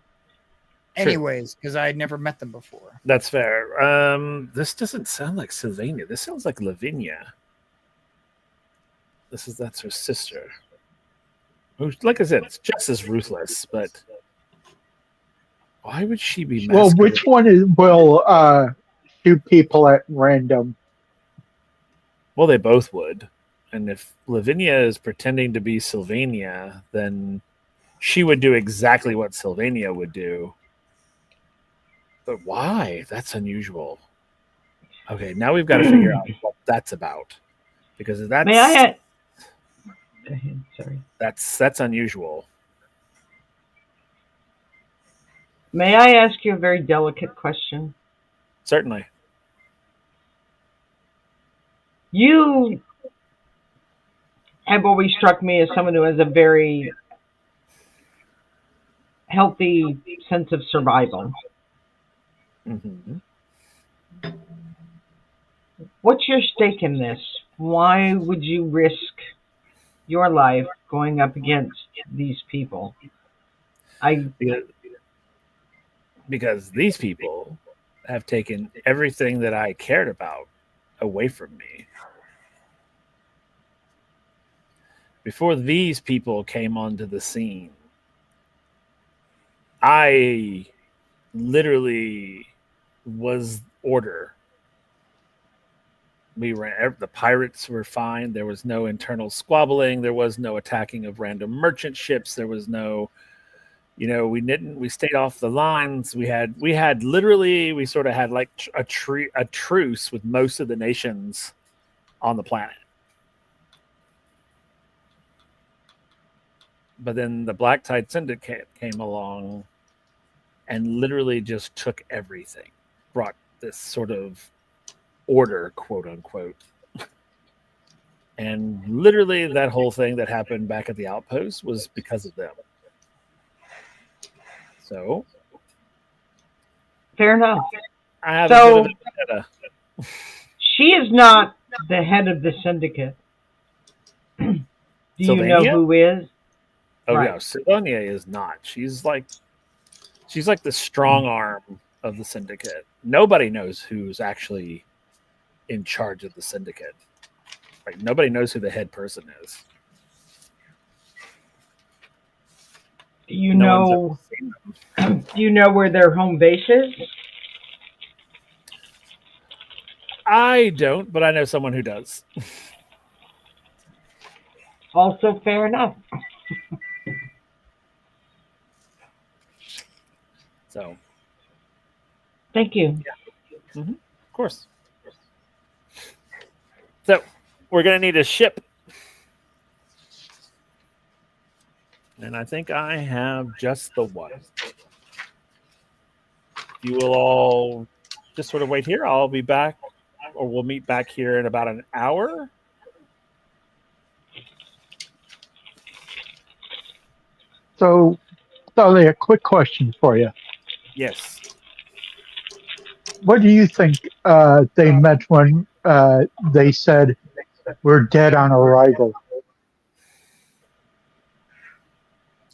S1: True.
S3: anyways, because I had never met them before.
S1: That's fair. This doesn't sound like Sylvania. This sounds like Lavinia. That's her sister. Who, like I said, it's just as ruthless, but why would she be
S2: Well, which one will shoot people at random?
S1: Well, they both would. And if Lavinia is pretending to be Sylvania, then she would do exactly what Sylvania would do. But why? That's unusual. Okay, now we've got to figure out what that's about. Because that's
S4: May I? Go ahead. Sorry.
S1: That's unusual.
S4: May I ask you a very delicate question?
S1: Certainly.
S4: You have always struck me as someone who has a very healthy sense of survival.
S1: Mm-hmm.
S4: What's your stake in this? Why would you risk your life going up against these people?
S1: because these people have taken everything that I cared about away from me. Before these people came onto the scene, I literally was order. The pirates were fine. There was no internal squabbling. There was no attacking of random merchant ships. There was no, we stayed off the lines. We sort of had like a truce with most of the nations on the planet. But then the Black Tide Syndicate came along and literally just took everything, brought this sort of order, quote unquote. And literally that whole thing that happened back at the outpost was because of them. So
S4: Fair enough.
S1: I have
S4: So-
S1: a bit of a vendetta.
S4: She is not the head of the syndicate. Do you know
S1: Sylvania?
S4: who is?
S1: Oh
S4: Right.
S1: yeah, Sylvania is not. She's like the strong arm of the syndicate. Nobody knows who's actually in charge of the syndicate. Like nobody knows who the head person is.
S4: Do you
S1: No one's
S4: know?
S1: ever seen them.
S4: Do you know where their home base is?
S1: I don't, but I know someone who does.
S4: Also fair enough.
S1: So,
S4: Thank you.
S1: of course. So, we're going to need a ship. And I think I have just the one. You will all just sort of wait here. I'll be back, or we'll meet back here in about an hour.
S2: So, Sully, a quick question for you.
S1: Yes.
S2: What do you think they meant when they said we're dead on arrival?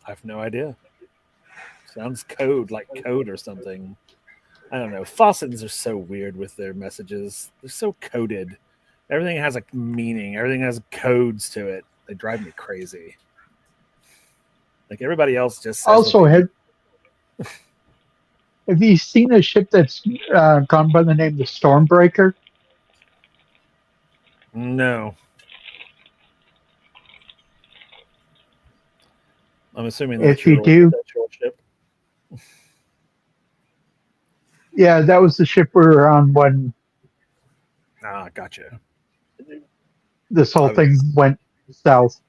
S1: I have no idea. Sounds code, like code or something. I don't know. Fossans are so weird with their messages. They're so coded. Everything has a meaning. Everything has codes to it. They drive me crazy. Like everybody else just says
S2: Also,
S1: what
S2: have you seen a ship that's gone by the name the Stormbreaker?
S1: no. I'm assuming that's
S2: If you
S1: your
S2: do,
S1: your ship.
S2: yeah, that was the ship we were on when
S1: Ah, gotcha.
S2: this whole thing went south.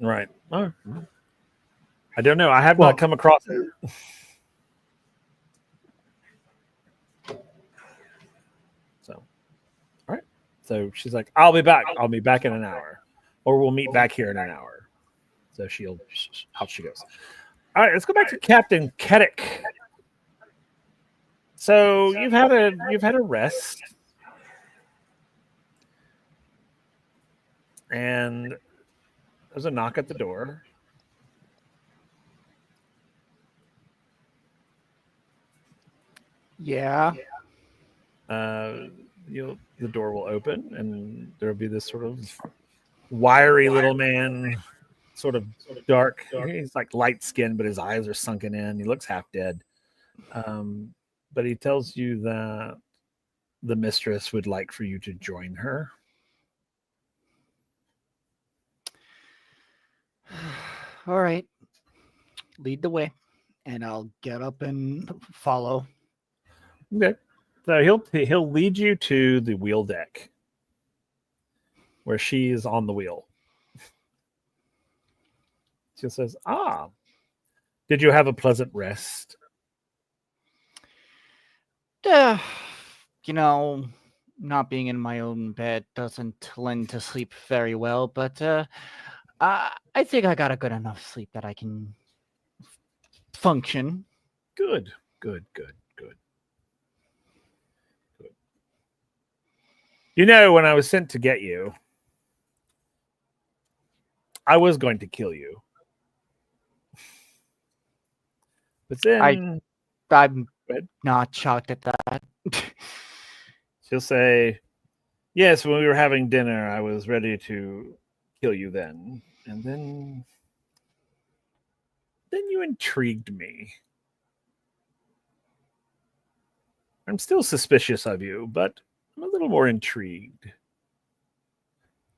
S1: Right. Oh. I don't know. I have
S2: Well-
S1: not come across it. So, all right. So she's like, I'll be back. I'll be back in an hour. Or we'll meet back here in an hour. So out she goes. All right, let's go back to Captain Keddick. So you've had a rest. And there's a knock at the door.
S5: Yeah.
S1: The door will open, and there'll be this sort of wiry little man, sort of dark. He's like light skinned, but his eyes are sunken in. He looks half dead. But he tells you that the mistress would like for you to join her.
S5: All right. Lead the way, and I'll get up and follow.
S1: Okay. So he'll lead you to the wheel deck where she is on the wheel. She says, did you have a pleasant rest?
S5: Not being in my own bed doesn't lend to sleep very well, but I think I got a good enough sleep that I can function.
S1: Good. You know, when I was sent to get you, I was going to kill you. But then
S5: I'm
S1: ahead.
S5: not shocked at that.
S1: She'll say, yes, when we were having dinner, I was ready to kill you then. And then you intrigued me. I'm still suspicious of you, but I'm a little more intrigued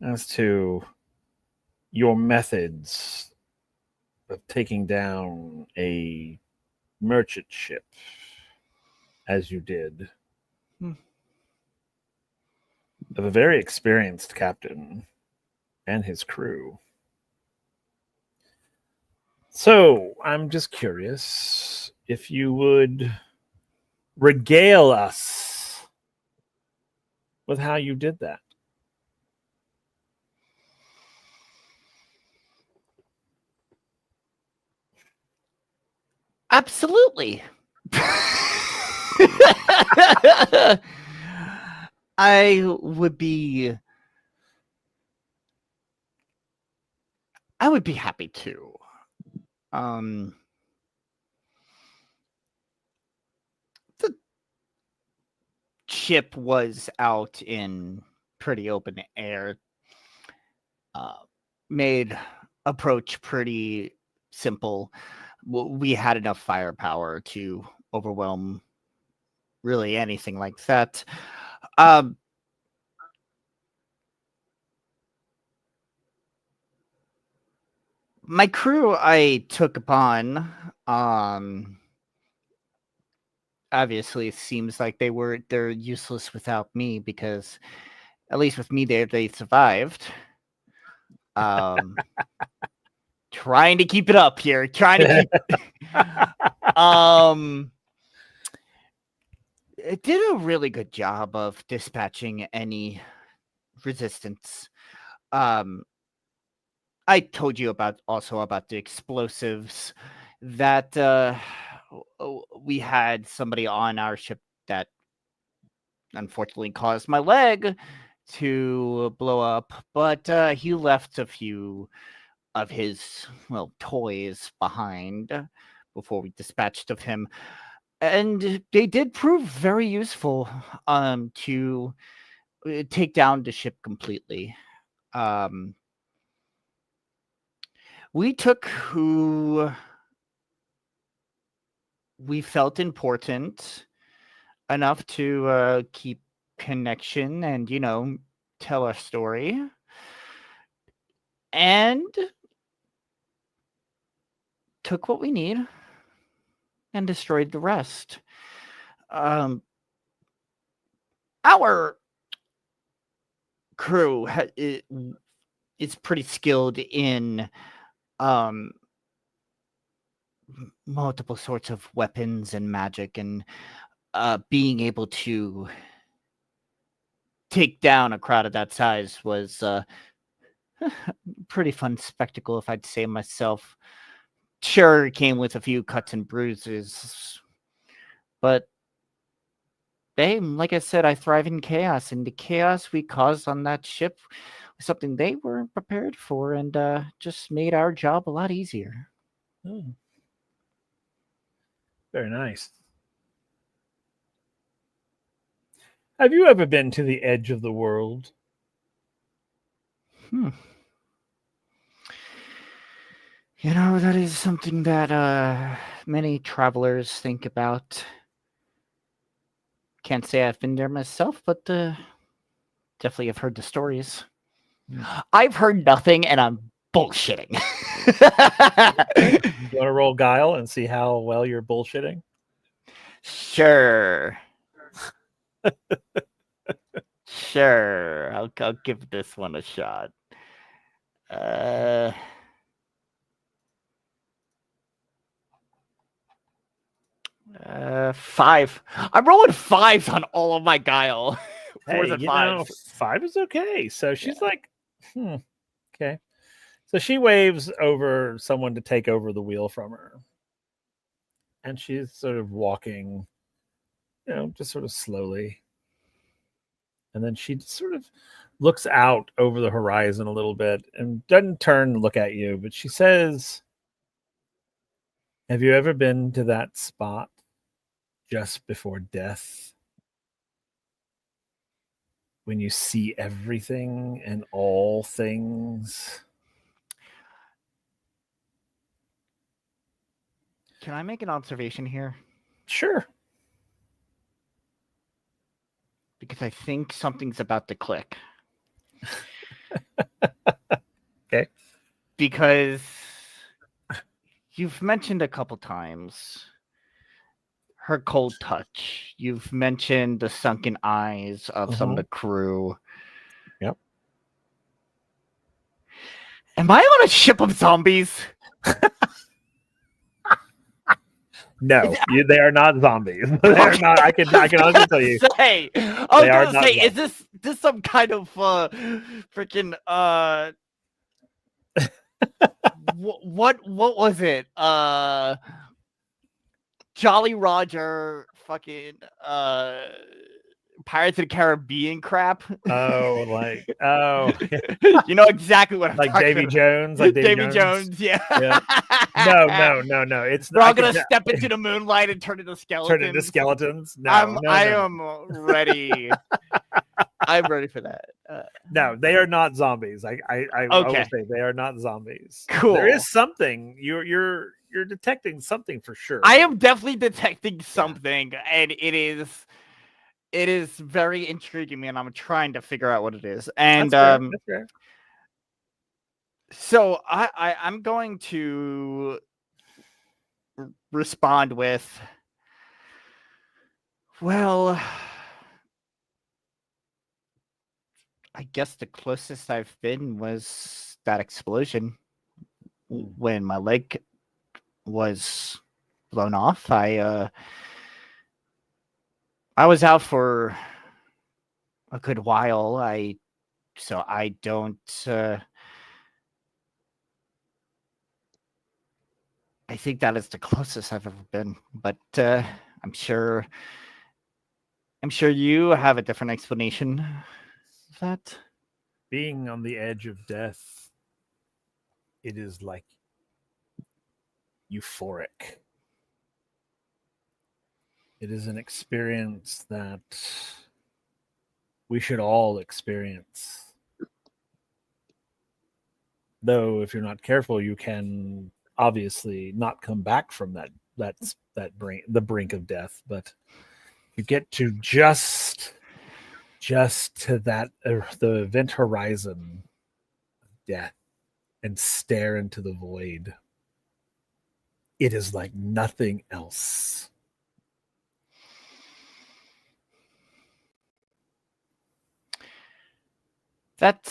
S1: as to your methods of taking down a merchant ship as you did. Of a very experienced captain and his crew. So, I'm just curious if you would regale us with how you did that.
S5: Absolutely. I would be happy to. The ship was out in pretty open air. Made approach pretty simple. We had enough firepower to overwhelm really anything like that. My crew I took upon, obviously it seems like they're useless without me, because at least with me they survived. Trying to keep it up here. Trying to keep it did a really good job of dispatching any resistance. I told you about the explosives that we had somebody on our ship that unfortunately caused my leg to blow up, but he left a few of his toys behind before we dispatched of him, and they did prove very useful to take down the ship completely. We took who we felt important enough to keep connection and, tell our story. And took what we need and destroyed the rest. Our crew is pretty skilled in multiple sorts of weapons and magic, and being able to take down a crowd of that size was pretty fun spectacle, if I'd say myself. Sure, it came with a few cuts and bruises, but hey, like I said, I thrive in chaos, and the chaos we caused on that ship was something they weren't prepared for, and just made our job a lot easier.
S1: Oh. Very nice. Have you ever been to the edge of the world?
S5: That is something that many travelers think about. Can't say I've been there myself, but definitely have heard the stories. I've heard nothing, and I'm bullshitting.
S1: You want to roll guile and see how well you're bullshitting?
S5: Sure. Sure. I'll give this one a shot. 5. I'm rolling 5s on all of my guile. 4s and 5s.
S1: 5 is okay. So she's like, okay. So she waves over someone to take over the wheel from her. And she's sort of walking, just sort of slowly. And then she sort of looks out over the horizon a little bit and doesn't turn and look at you, but she says, have you ever been to that spot just before death, when you see everything and all things.
S5: Can I make an observation here?
S1: Sure.
S5: Because I think something's about to click.
S1: Okay.
S5: Because you've mentioned a couple times her cold touch. You've mentioned the sunken eyes of some of the crew.
S1: Yep.
S5: Am I on a ship of zombies?
S1: No, they are not zombies. They are not. I can honestly tell you.
S5: Say, I was gonna say, is this some kind of freaking what was it? Jolly Roger fucking Pirates of the Caribbean crap.
S1: Oh,
S5: You know exactly what I'm
S1: like
S5: talking
S1: Davy
S5: about.
S1: Jones, like
S5: Davy Jones, yeah.
S1: No. It's
S5: We're all
S1: I can
S5: gonna
S1: tell-
S5: step into the moonlight and turn into skeletons.
S1: turn into skeletons. No,
S5: I am ready. I'm ready for that.
S1: No, they are not zombies. I will
S5: Okay.
S1: say they are not zombies.
S5: Cool.
S1: There is something you're detecting something for sure.
S5: I am definitely detecting something, and it is very intriguing me, and I'm trying to figure out what it is. And
S1: That's fair.
S5: So I'm going to respond with, well, I guess the closest I've been was that explosion when my leg was blown off. I was out for a good while. I don't. I think that is the closest I've ever been, but I'm sure you have a different explanation of that.
S1: Being on the edge of death, it is like euphoric. It is an experience that we should all experience. Though, if you're not careful, you can obviously not come back from the brink of death. But you get to just to that the event horizon of death and stare into the void. It is like nothing else.
S5: That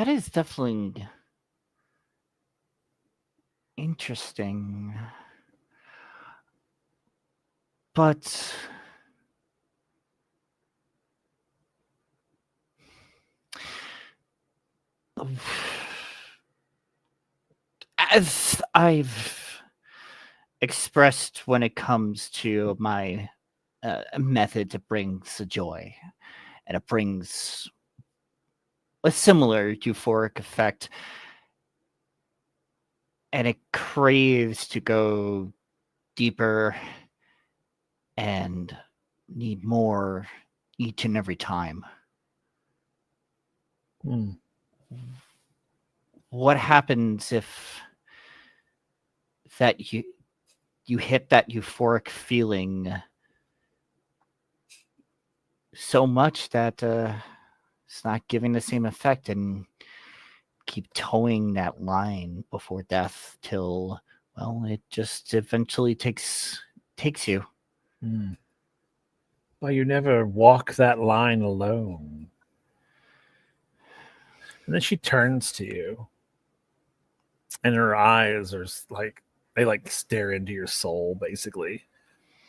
S5: is definitely interesting. But as I've expressed when it comes to my method, it brings joy, and it brings a similar euphoric effect, and it craves to go deeper and need more each and every time. What happens if that you hit that euphoric feeling so much that it's not giving the same effect, and keep towing that line before death till, well, it just eventually takes you.
S1: Well, you never walk that line alone. And then she turns to you, and her eyes are like they stare into your soul. Basically,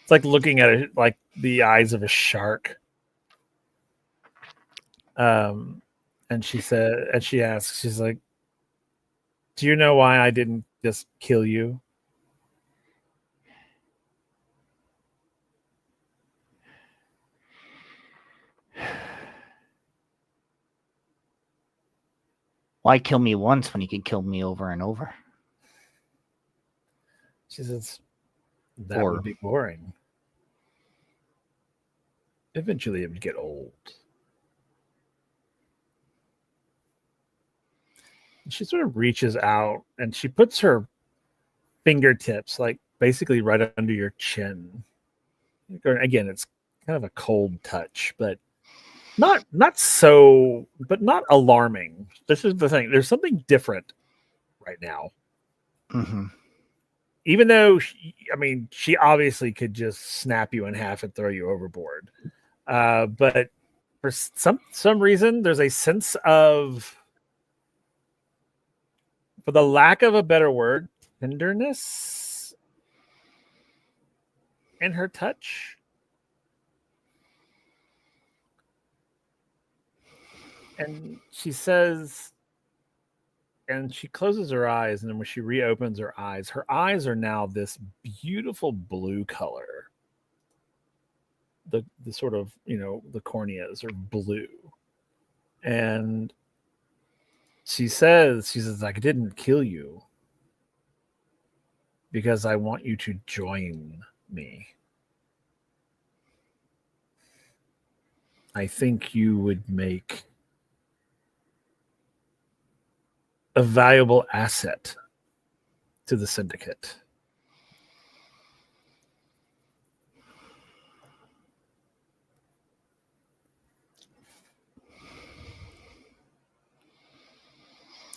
S1: it's like looking at it like the eyes of a shark. And she asks, she's like, "Do you know why I didn't just kill you?"
S5: Why kill me once when you can kill me over and over?
S1: She says, that
S5: Or-
S1: would be boring. Eventually it would get old. She sort of reaches out and she puts her fingertips like basically right under your chin. Again, it's kind of a cold touch, but not alarming. This is the thing. There's something different right now.
S5: Mm-hmm.
S1: Even though she obviously could just snap you in half and throw you overboard. But for some reason, there's a sense of, for the lack of a better word, tenderness in her touch. And she says, and she closes her eyes, and then when she reopens her eyes are now this beautiful blue color. The sort of, the corneas are blue. And she says, I didn't kill you because I want you to join me. I think you would make a valuable asset to the syndicate.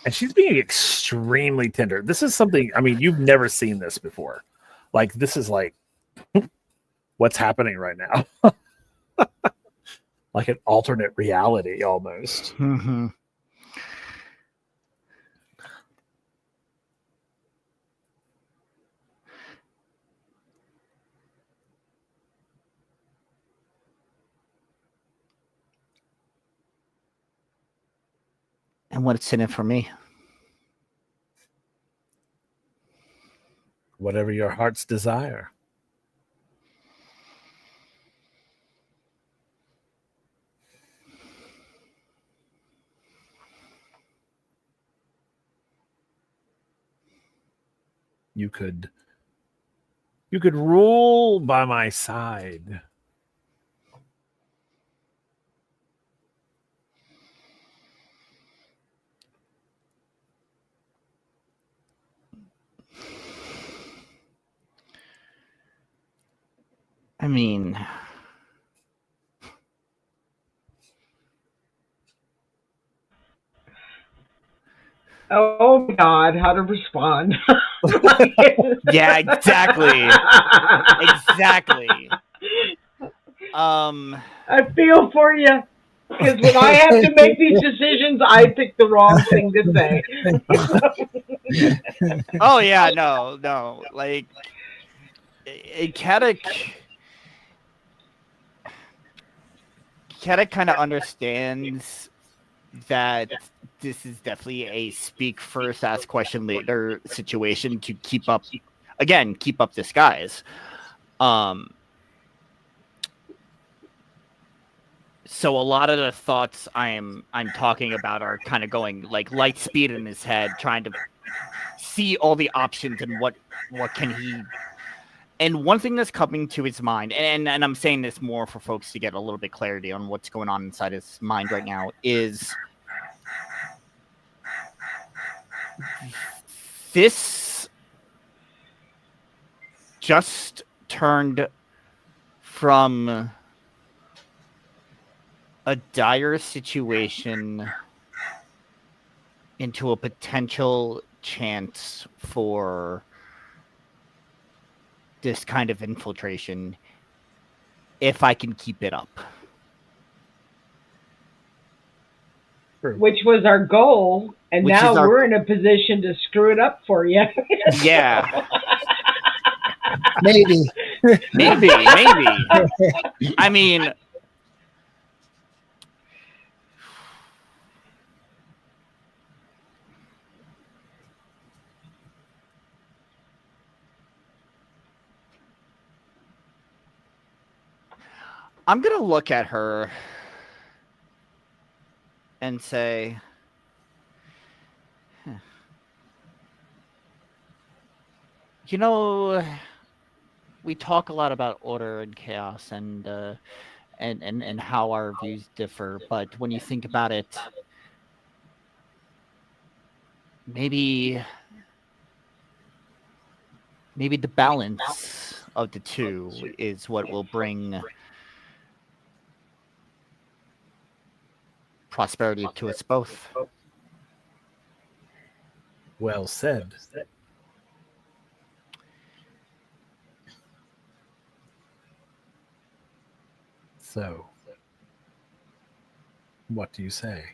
S1: And she's being extremely tender. This is something, you've never seen this before. Like, this is like what's happening right now. Like an alternate reality almost.
S5: Mm-hmm. And what's in it for me?
S1: Whatever your heart's desire. You could rule by my side.
S5: I mean,
S4: Oh my God, how to respond.
S5: yeah, exactly. Exactly.
S4: I feel for you. Because when I have to make these decisions, I pick the wrong thing to say.
S5: Oh yeah, no. Like, Kadek kind of understands that this is definitely a speak first, ask question later situation to keep up disguise. So a lot of the thoughts I'm talking about are kind of going like light speed in his head, trying to see all the options and what can he. And one thing that's coming to his mind, and I'm saying this more for folks to get a little bit clarity on what's going on inside his mind right now, is this just turned from a dire situation into a potential chance for this kind of infiltration if I can keep it up.
S4: Which was our goal, and now we're in a position to screw it up for you.
S5: Yeah.
S2: Maybe.
S5: Maybe. I mean, I'm going to look at her and say, You know, we talk a lot about order and chaos and how our views differ, but when you think about it, maybe the balance of the two is what will bring prosperity to us both.
S1: Well said. So, what do you say?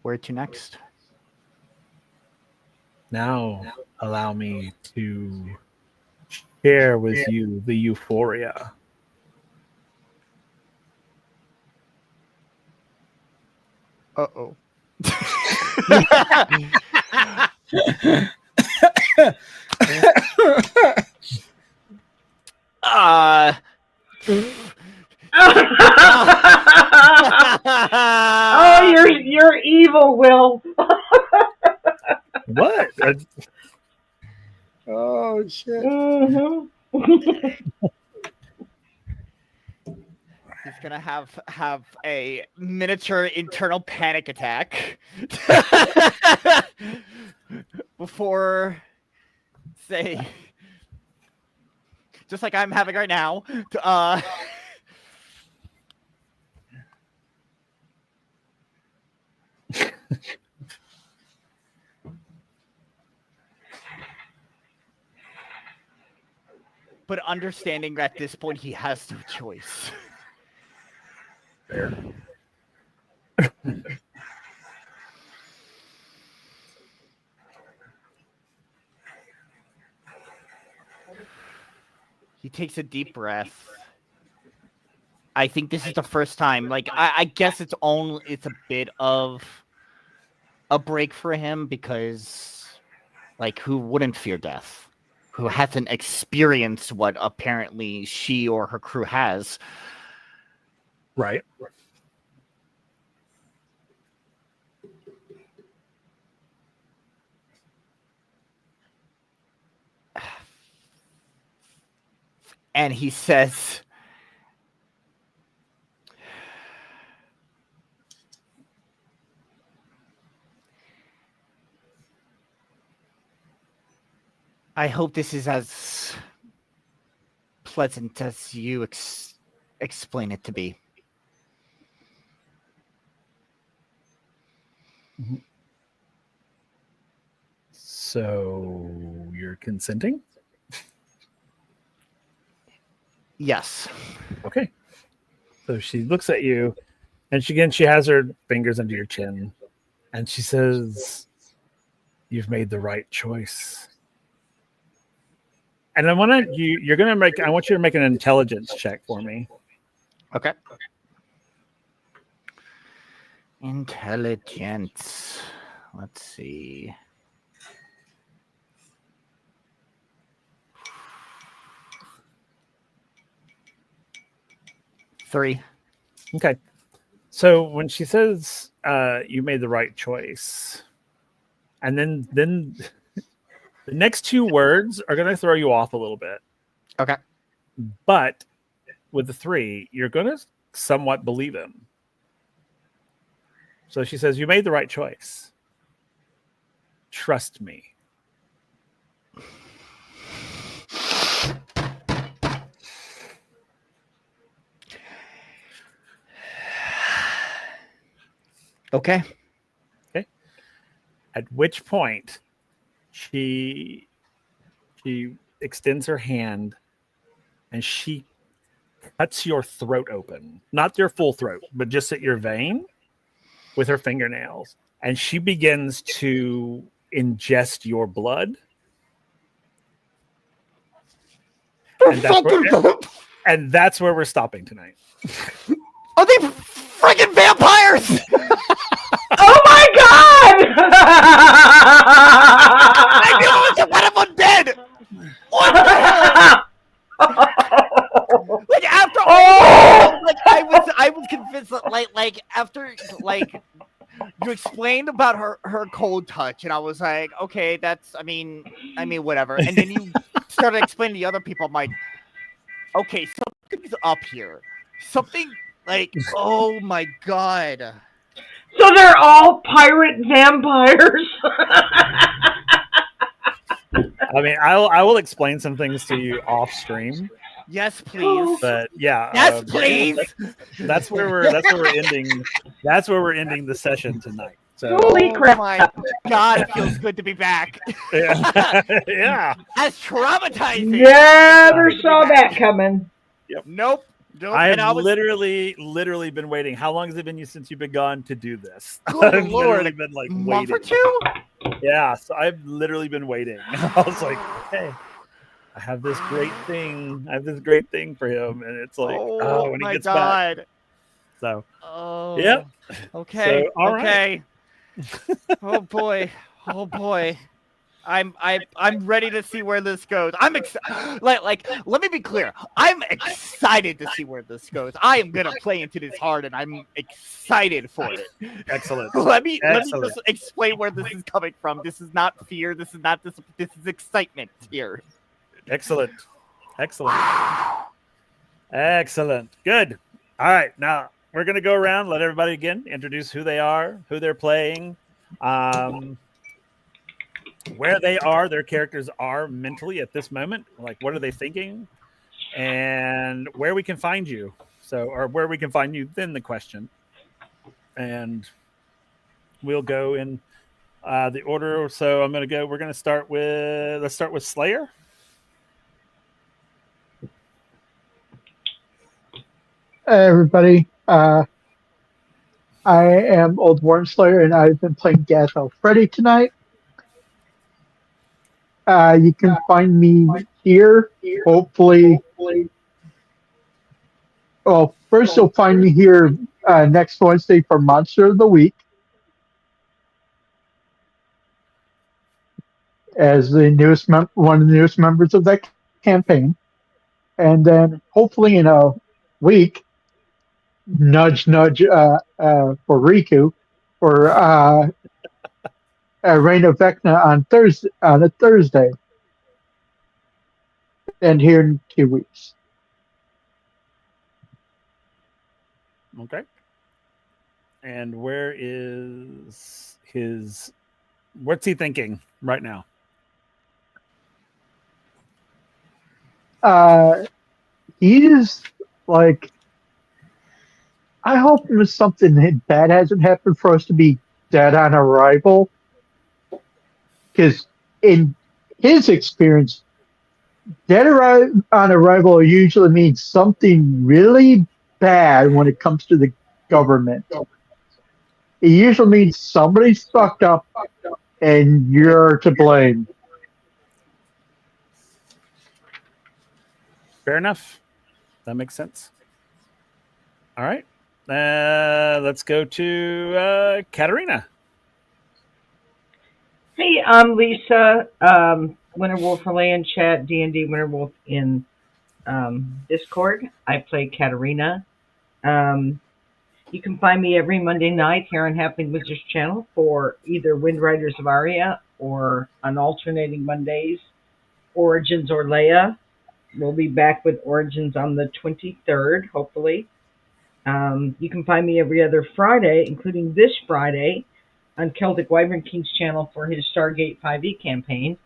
S5: Where to next?
S1: Now, allow me to share with you the euphoria.
S5: Uh-oh.
S4: Oh, you're evil, Will.
S1: What?
S3: Oh shit!
S4: Mm-hmm.
S5: He's gonna have a miniature internal panic attack before, say, just like I'm having right now. But understanding at this point he has no choice.
S1: Fair.
S5: He takes a deep breath. I think this is the first time. Like, I guess it's a bit of a break for him because, like, who wouldn't fear death? Who hasn't experienced what apparently she or her crew has?
S1: Right.
S5: And he says, I hope this is as pleasant as you explain it to be.
S1: So you're consenting?
S5: Yes.
S1: Okay. So she looks at you, and she has her fingers under your chin, and she says, "You've made the right choice." And I want you to make an intelligence check for me.
S5: Okay. Intelligence. Let's see. Three.
S1: Okay. So when she says you made the right choice, and then the next two words are going to throw you off a little bit.
S5: Okay.
S1: But with the three, you're going to somewhat believe him. So she says, you made the right choice. Trust me.
S5: Okay.
S1: Okay. At which point she extends her hand and she cuts your throat open. Not your full throat, but just at your vein with her fingernails. And she begins to ingest your blood. And that's where we're stopping tonight.
S5: Are they friggin' vampires?
S4: Oh my god!
S5: I knew it was one of them dead. What the hell? Like after all, like I was convinced that like after like you explained about her cold touch, and I was like, okay, that's, I mean, whatever. And then you started explaining to other people. I'm like, okay, something's up here. Something like, oh my god.
S4: So they're all pirate vampires.
S1: I mean, I will explain some things to you off stream,
S5: Yes, please.
S1: but yeah,
S5: Yes, please.
S1: that's where we're ending. That's where we're ending the session tonight. So,
S4: Holy
S5: Oh
S4: crap.
S5: my god, it feels good to be back.
S1: yeah, yeah.
S5: That's traumatizing.
S4: Never saw that coming.
S5: Nope.
S1: I
S5: And
S1: have literally been waiting. How long has it been since you've been gone to do this?
S5: Good
S1: I've
S5: Lord.
S1: literally been like
S5: month or
S1: waiting.
S5: two.
S1: Yeah, so I've literally been waiting. I was like, hey, I have this great thing. I have this great thing for him, and it's like,
S5: Oh
S1: when he
S5: my
S1: gets back.
S5: god.
S1: So,
S5: Oh.
S1: yep.
S5: Okay.
S1: So, all right.
S5: Okay. Oh boy. Oh boy. I'm ready to see where this goes. I'm like let me be clear. I'm excited to see where this goes. I am gonna play into this hard, and I'm excited for it.
S1: Excellent.
S5: Let me
S1: Excellent.
S5: just explain where this is coming from. This is not fear. This is not this. This is excitement here.
S1: Excellent. Excellent. Good. All right. Now we're going to go around, let everybody again introduce who they are, who they're playing, where they are, their characters are mentally at this moment. Like, what are they thinking? And where we can find you. So, or where we can find you, then the question. And we'll go in the order. So we're going to start with, let's start with Slayer.
S2: Hey, everybody. I am Old Wormslayer, and I've been playing Gath Alfredo tonight. You can find me here, hopefully. Well, first you'll find me here next Wednesday for Monster of the Week as the newest one of the newest members of that campaign. And then hopefully in a week, nudge, nudge for Riku, for Reign of Vecna on a Thursday, and here in 2 weeks.
S1: Okay. And where is what's he thinking right now?
S2: He's like, I hope something bad hasn't happened for us to be dead on arrival. Because in his experience, dead on arrival usually means something really bad when it comes to the government. It usually means somebody's fucked up and you're to blame.
S1: Fair enough. That makes sense. All right. Let's go to Katarina.
S4: Hey, I'm Lisa, Winterwolf Relay in chat, D&D Winterwolf in Discord. I play Katarina. You can find me every Monday night here on Halfling Wizards channel for either WindRiders of Aria or on alternating Mondays, Origins or Leia. We'll be back with Origins on the 23rd, hopefully. You can find me every other Friday, including this Friday, on Celtic Wyvern King's channel for his Stargate 5e campaign,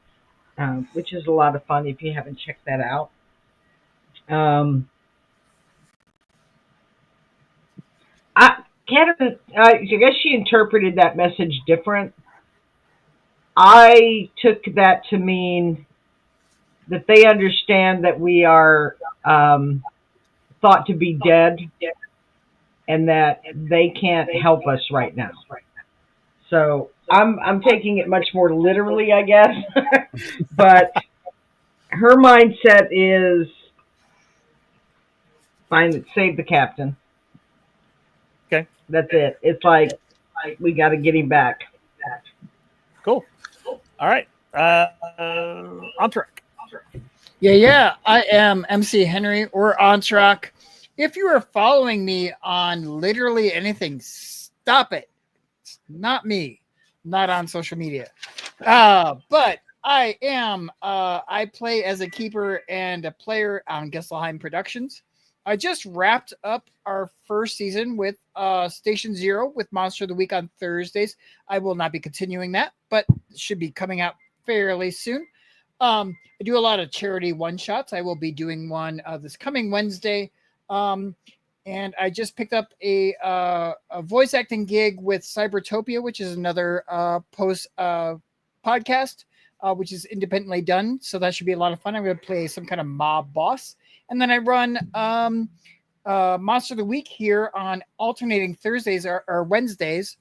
S4: which is a lot of fun if you haven't checked that out. Catherine, I guess she interpreted that message different. I took that to mean that they understand that we are thought to be dead and that they can't help us right now. So I'm taking it much more literally, I guess. But her mindset is save the captain.
S1: Okay.
S4: That's it. It's like we got to get him back.
S1: Cool. All right. Antrak.
S3: Yeah. I am MC Henry or Antrak. If you are following me on literally anything, stop it. Correct. Not me. Not on social media. But I am. I play as a keeper and a player on Gesselheim Productions. I just wrapped up our first season with Station Zero with Monster of the Week on Thursdays. I will not be continuing that, but it should be coming out fairly soon. I do a lot of charity one-shots. I will be doing one this coming Wednesday. And I just picked up a voice acting gig with Cybertopia, which is another post podcast, which is independently done. So that should be a lot of fun. I'm going to play some kind of mob boss. And then I run Monster of the Week here on alternating Thursdays or Wednesdays.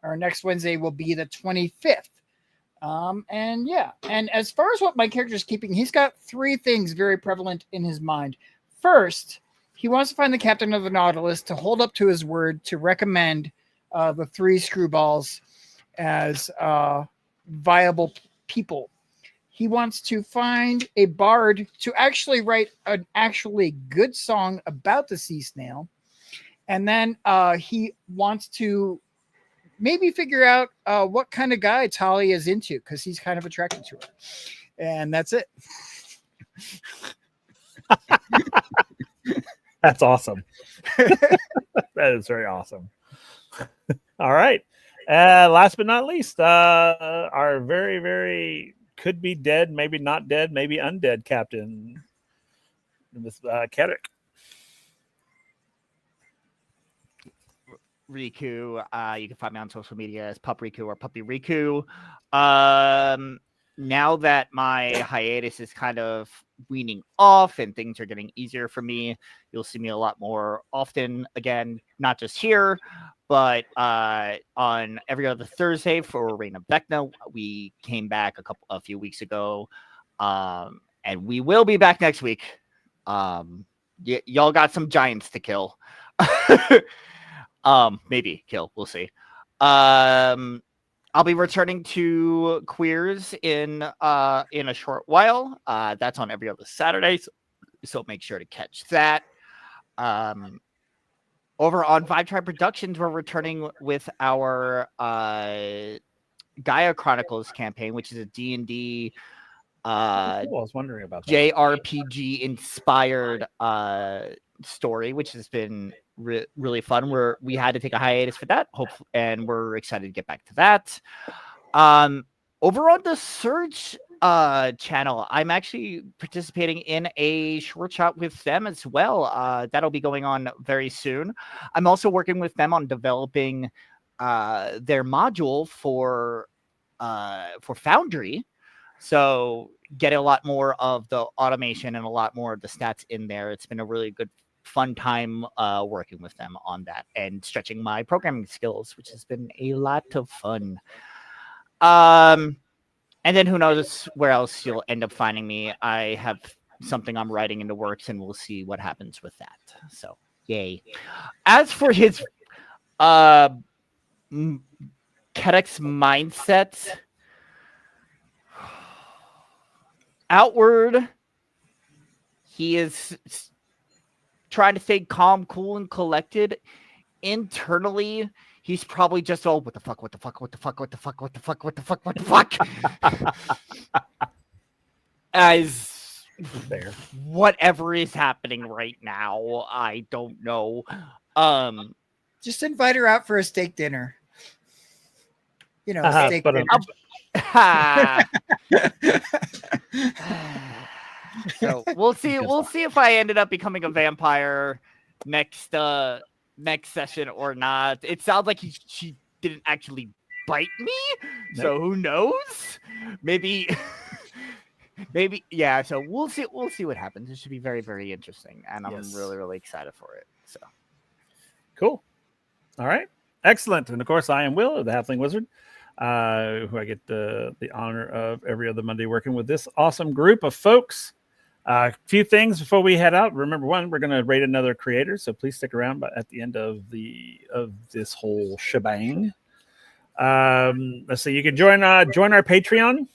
S3: Our next Wednesday will be the 25th. And yeah. And as far as what my character is keeping, he's got 3 things very prevalent in his mind. First, he wants to find the captain of the Nautilus to hold up to his word to recommend the 3 screwballs as viable people. He wants to find a bard to actually write an actually good song about the sea snail. And then he wants to maybe figure out what kind of guy Talia is into, because he's kind of attracted to her. And that's it.
S1: That's awesome. That is very awesome. All right. Last but not least, our very, very could be dead, maybe not dead, maybe undead captain, Miss Kedrick.
S5: Riku, you can find me on social media as Pup Riku or Puppy Riku. Now that my hiatus is kind of weaning off and things are getting easier for me, you'll see me a lot more often again, not just here, but on every other Thursday for Reign of Vecna. We came back a few weeks ago, and we will be back next week. Y'all got some giants to kill. Maybe kill, we'll see. I'll be returning to Queers in a short while. That's on every other Saturday, so make sure to catch that. Over on Vibe Tribe Productions, we're returning with our Gaia Chronicles campaign, which is a D&D
S1: Cool. I was wondering about that.
S5: JRPG inspired story, which has been really fun. We had to take a hiatus for that, and we're excited to get back to that. Over on the Surge channel, I'm actually participating in a short shot with them as well. That'll be going on very soon. I'm also working with them on developing their module for Foundry. So get a lot more of the automation and a lot more of the stats in there. It's been a really good, fun time working with them on that and stretching my programming skills, which has been a lot of fun. And then who knows where else you'll end up finding me. I have something I'm writing in the works, and we'll see what happens with that. So, yay. As for his Kedek's mindset, outward, he is trying to stay calm, cool, and collected. Internally, he's probably just all, what the fuck, what the fuck, what the fuck, what the fuck, what the fuck, what the fuck, what the fuck. As
S1: There.
S5: whatever is happening right now, I don't know.
S3: Just invite her out for a steak dinner. You know, steak
S1: but,
S3: dinner.
S5: So we'll see. We'll see if I ended up becoming a vampire next session or not. It sounds like she didn't actually bite me, so who knows? Maybe, yeah. So we'll see. We'll see what happens. It should be very, very interesting, and I'm really, really excited for it. So
S1: cool. All right, excellent. And of course, I am Will, the Halfling Wizard, who I get the honor of every other Monday working with this awesome group of folks. A few things before we head out. Remember, one, we're going to rate another creator, so please stick around. But at the end of this whole shebang, let's see. You can join our Patreon,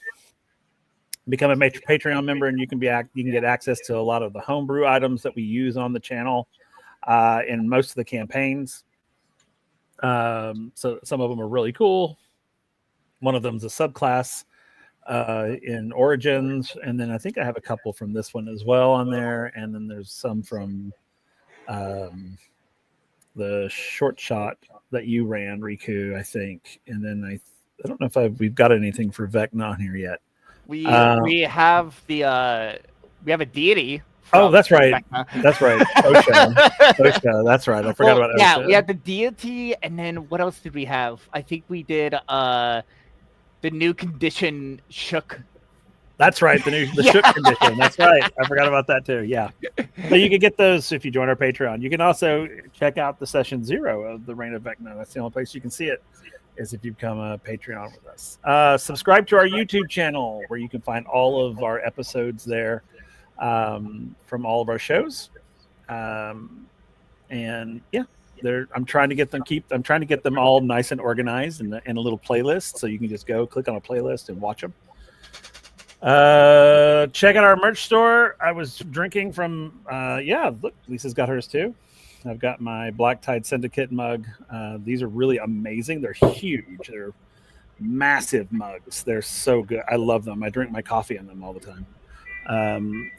S1: become a Patreon member, and you can get access to a lot of the homebrew items that we use on the channel in most of the campaigns. So some of them are really cool. One of them's a subclass in Origins, and then I think I have a couple from this one as well on there, and then there's some from the short shot that you ran, Riku, I think, and then I don't know if we've got anything for Vecna on here yet.
S5: We have we have a deity.
S1: Oh, that's right.
S5: Vecna.
S1: That's right. Osha. Osha. That's right. I forgot about Osha.
S5: Yeah, we had the deity, and then what else did we have? I think we did the new condition shook.
S1: That's right. The shook condition. That's right. I forgot about that too. Yeah. So you can get those if you join our Patreon. You can also check out the session 0 of the Reign of Vecna. That's the only place you can see it, is if you become a Patreon with us. Subscribe to our YouTube channel, where you can find all of our episodes there from all of our shows. And yeah, I'm trying to get them all nice and organized in a little playlist, so you can just go click on a playlist and watch them. Check out our merch store. I was drinking from look, Lisa's got hers too. I've got my Black Tide Syndicate mug. These are really amazing. They're huge. They're massive mugs. They're so good. I love them. I drink my coffee in them all the time.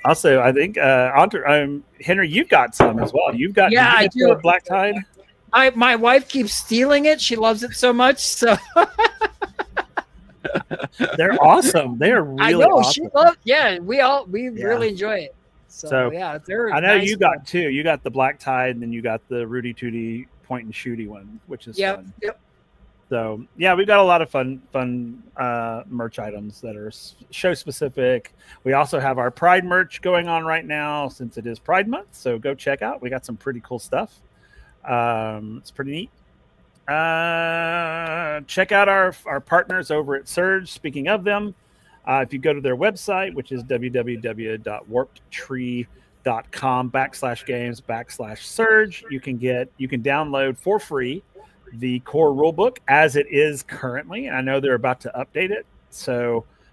S1: Also, I think Henry, you've got some as well.
S3: I do.
S1: Black Tide.
S3: My wife keeps stealing it. She loves it so much. So
S1: they're awesome. They are really. I know awesome.
S3: She loves. Yeah, we really enjoy it. So yeah, they're.
S1: I know nice. You got two. You got the Black Tide, and then you got the Rudy Tooty point and shooty one, which is fun. Yep. So yeah, we've got a lot of fun merch items that are show specific. We also have our Pride merch going on right now, since it is Pride Month. So go check out. We got some pretty cool stuff. It's pretty neat. Check out our partners over at Surge. Speaking of them, if you go to their website, which is www.warpedtree.com/games/Surge, you can download for free the core rulebook as it is currently. I know they're about to update it,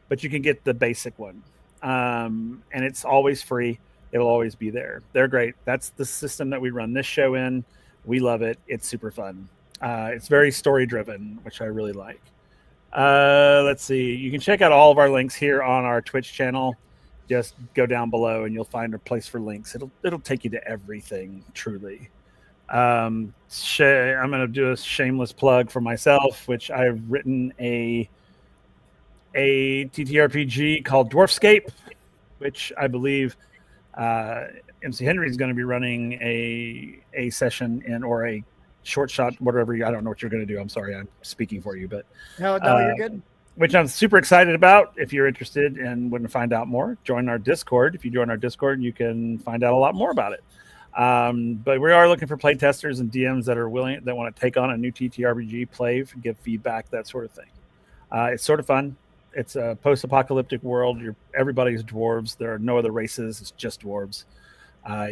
S1: but you can get the basic one, and it's always free. It'll always be there. They're great. That's the system that we run this show in. We love it. It's super fun. It's very story driven, which I really like. Let's see. You can check out all of our links here on our Twitch channel. Just go down below and you'll find a place for links. It'll take you to everything, truly. I'm going to do a shameless plug for myself, which I've written a TTRPG called Dwarfscape, which I believe MC Henry is going to be running a session in, or a short shot, whatever. I don't know what you're going to do. I'm sorry, I'm speaking for you, but
S3: no, you're good.
S1: Which I'm super excited about. If you're interested and want to find out more, join our Discord. If you join our Discord, you can find out a lot more about it. But we are looking for play testers and DMs that want to take on a new TTRPG, play, give feedback, that sort of thing. It's sort of fun. It's a post-apocalyptic world. Everybody's dwarves. There are no other races. It's just dwarves.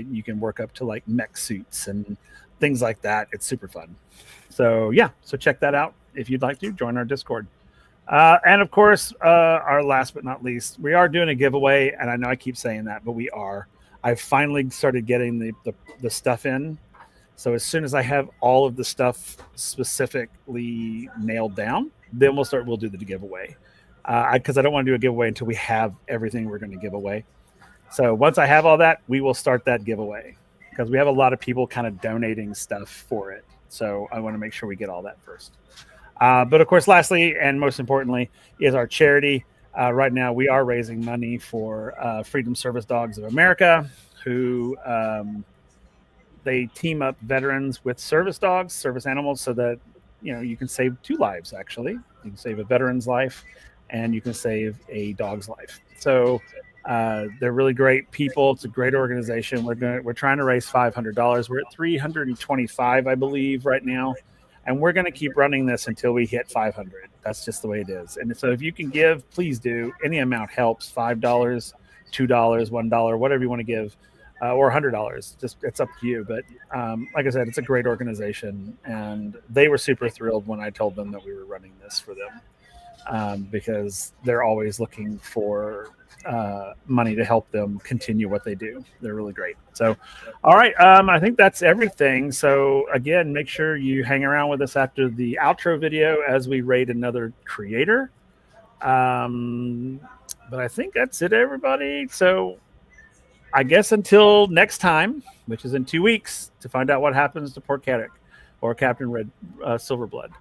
S1: You can work up to like mech suits and things like that. It's super fun. So yeah, so check that out. If you'd like to, join our Discord. And of course, our last but not least, we are doing a giveaway, and I know I keep saying that, but we are. I've finally started getting the stuff in. So as soon as I have all of the stuff specifically nailed down, then we'll do the giveaway. Because I don't want to do a giveaway until we have everything we're going to give away. So once I have all that, we will start that giveaway, because we have a lot of people kind of donating stuff for it. So I want to make sure we get all that first. But of course, lastly, and most importantly, is our charity. Right now, we are raising money for Freedom Service Dogs of America, who they team up veterans with service dogs, service animals, so that you can save 2 lives. Actually, you can save a veteran's life, and you can save a dog's life. So they're really great people. It's a great organization. We're trying to raise $500. We're at $325, I believe, right now. And we're going to keep running this until we hit 500. That's just the way it is. And so if you can give, please do. Any amount helps. $5, $2, $1, whatever you want to give, or $100. Just it's up to you. But like I said, it's a great organization. And they were super thrilled when I told them that we were running this for them, because they're always looking for money to help them continue what they do. They're really great. So, all right, I think that's everything. So again, make sure you hang around with us after the outro video as we rate another creator. But I think that's it, everybody. So I guess until next time, which is in 2 weeks, to find out what happens to Port Caddock or Captain Red Silverblood.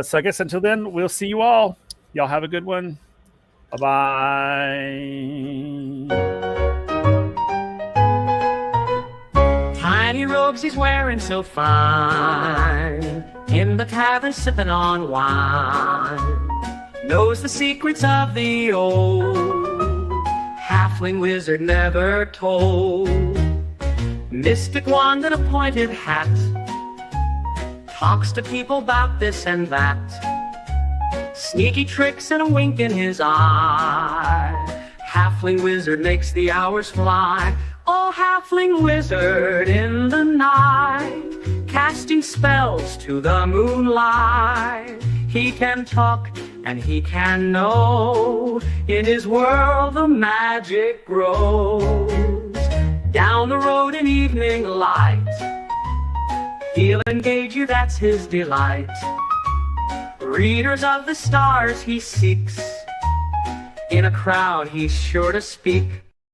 S1: So I guess until then, we'll see you all. Y'all have a good one. Bye-bye.
S6: Tiny robes he's wearing so fine, in the tavern sipping on wine, knows the secrets of the old halfling wizard never told. Mystic wand and a pointed hat, talks to people about this and that. Sneaky tricks and a wink in his eye, halfling wizard makes the hours fly. Oh, halfling wizard in the night, casting spells to the moonlight. He can talk and he can know, in his world the magic grows. Down the road in evening light, he'll engage you, that's his delight. Readers of the stars he seeks, in a crowd he's sure to speak.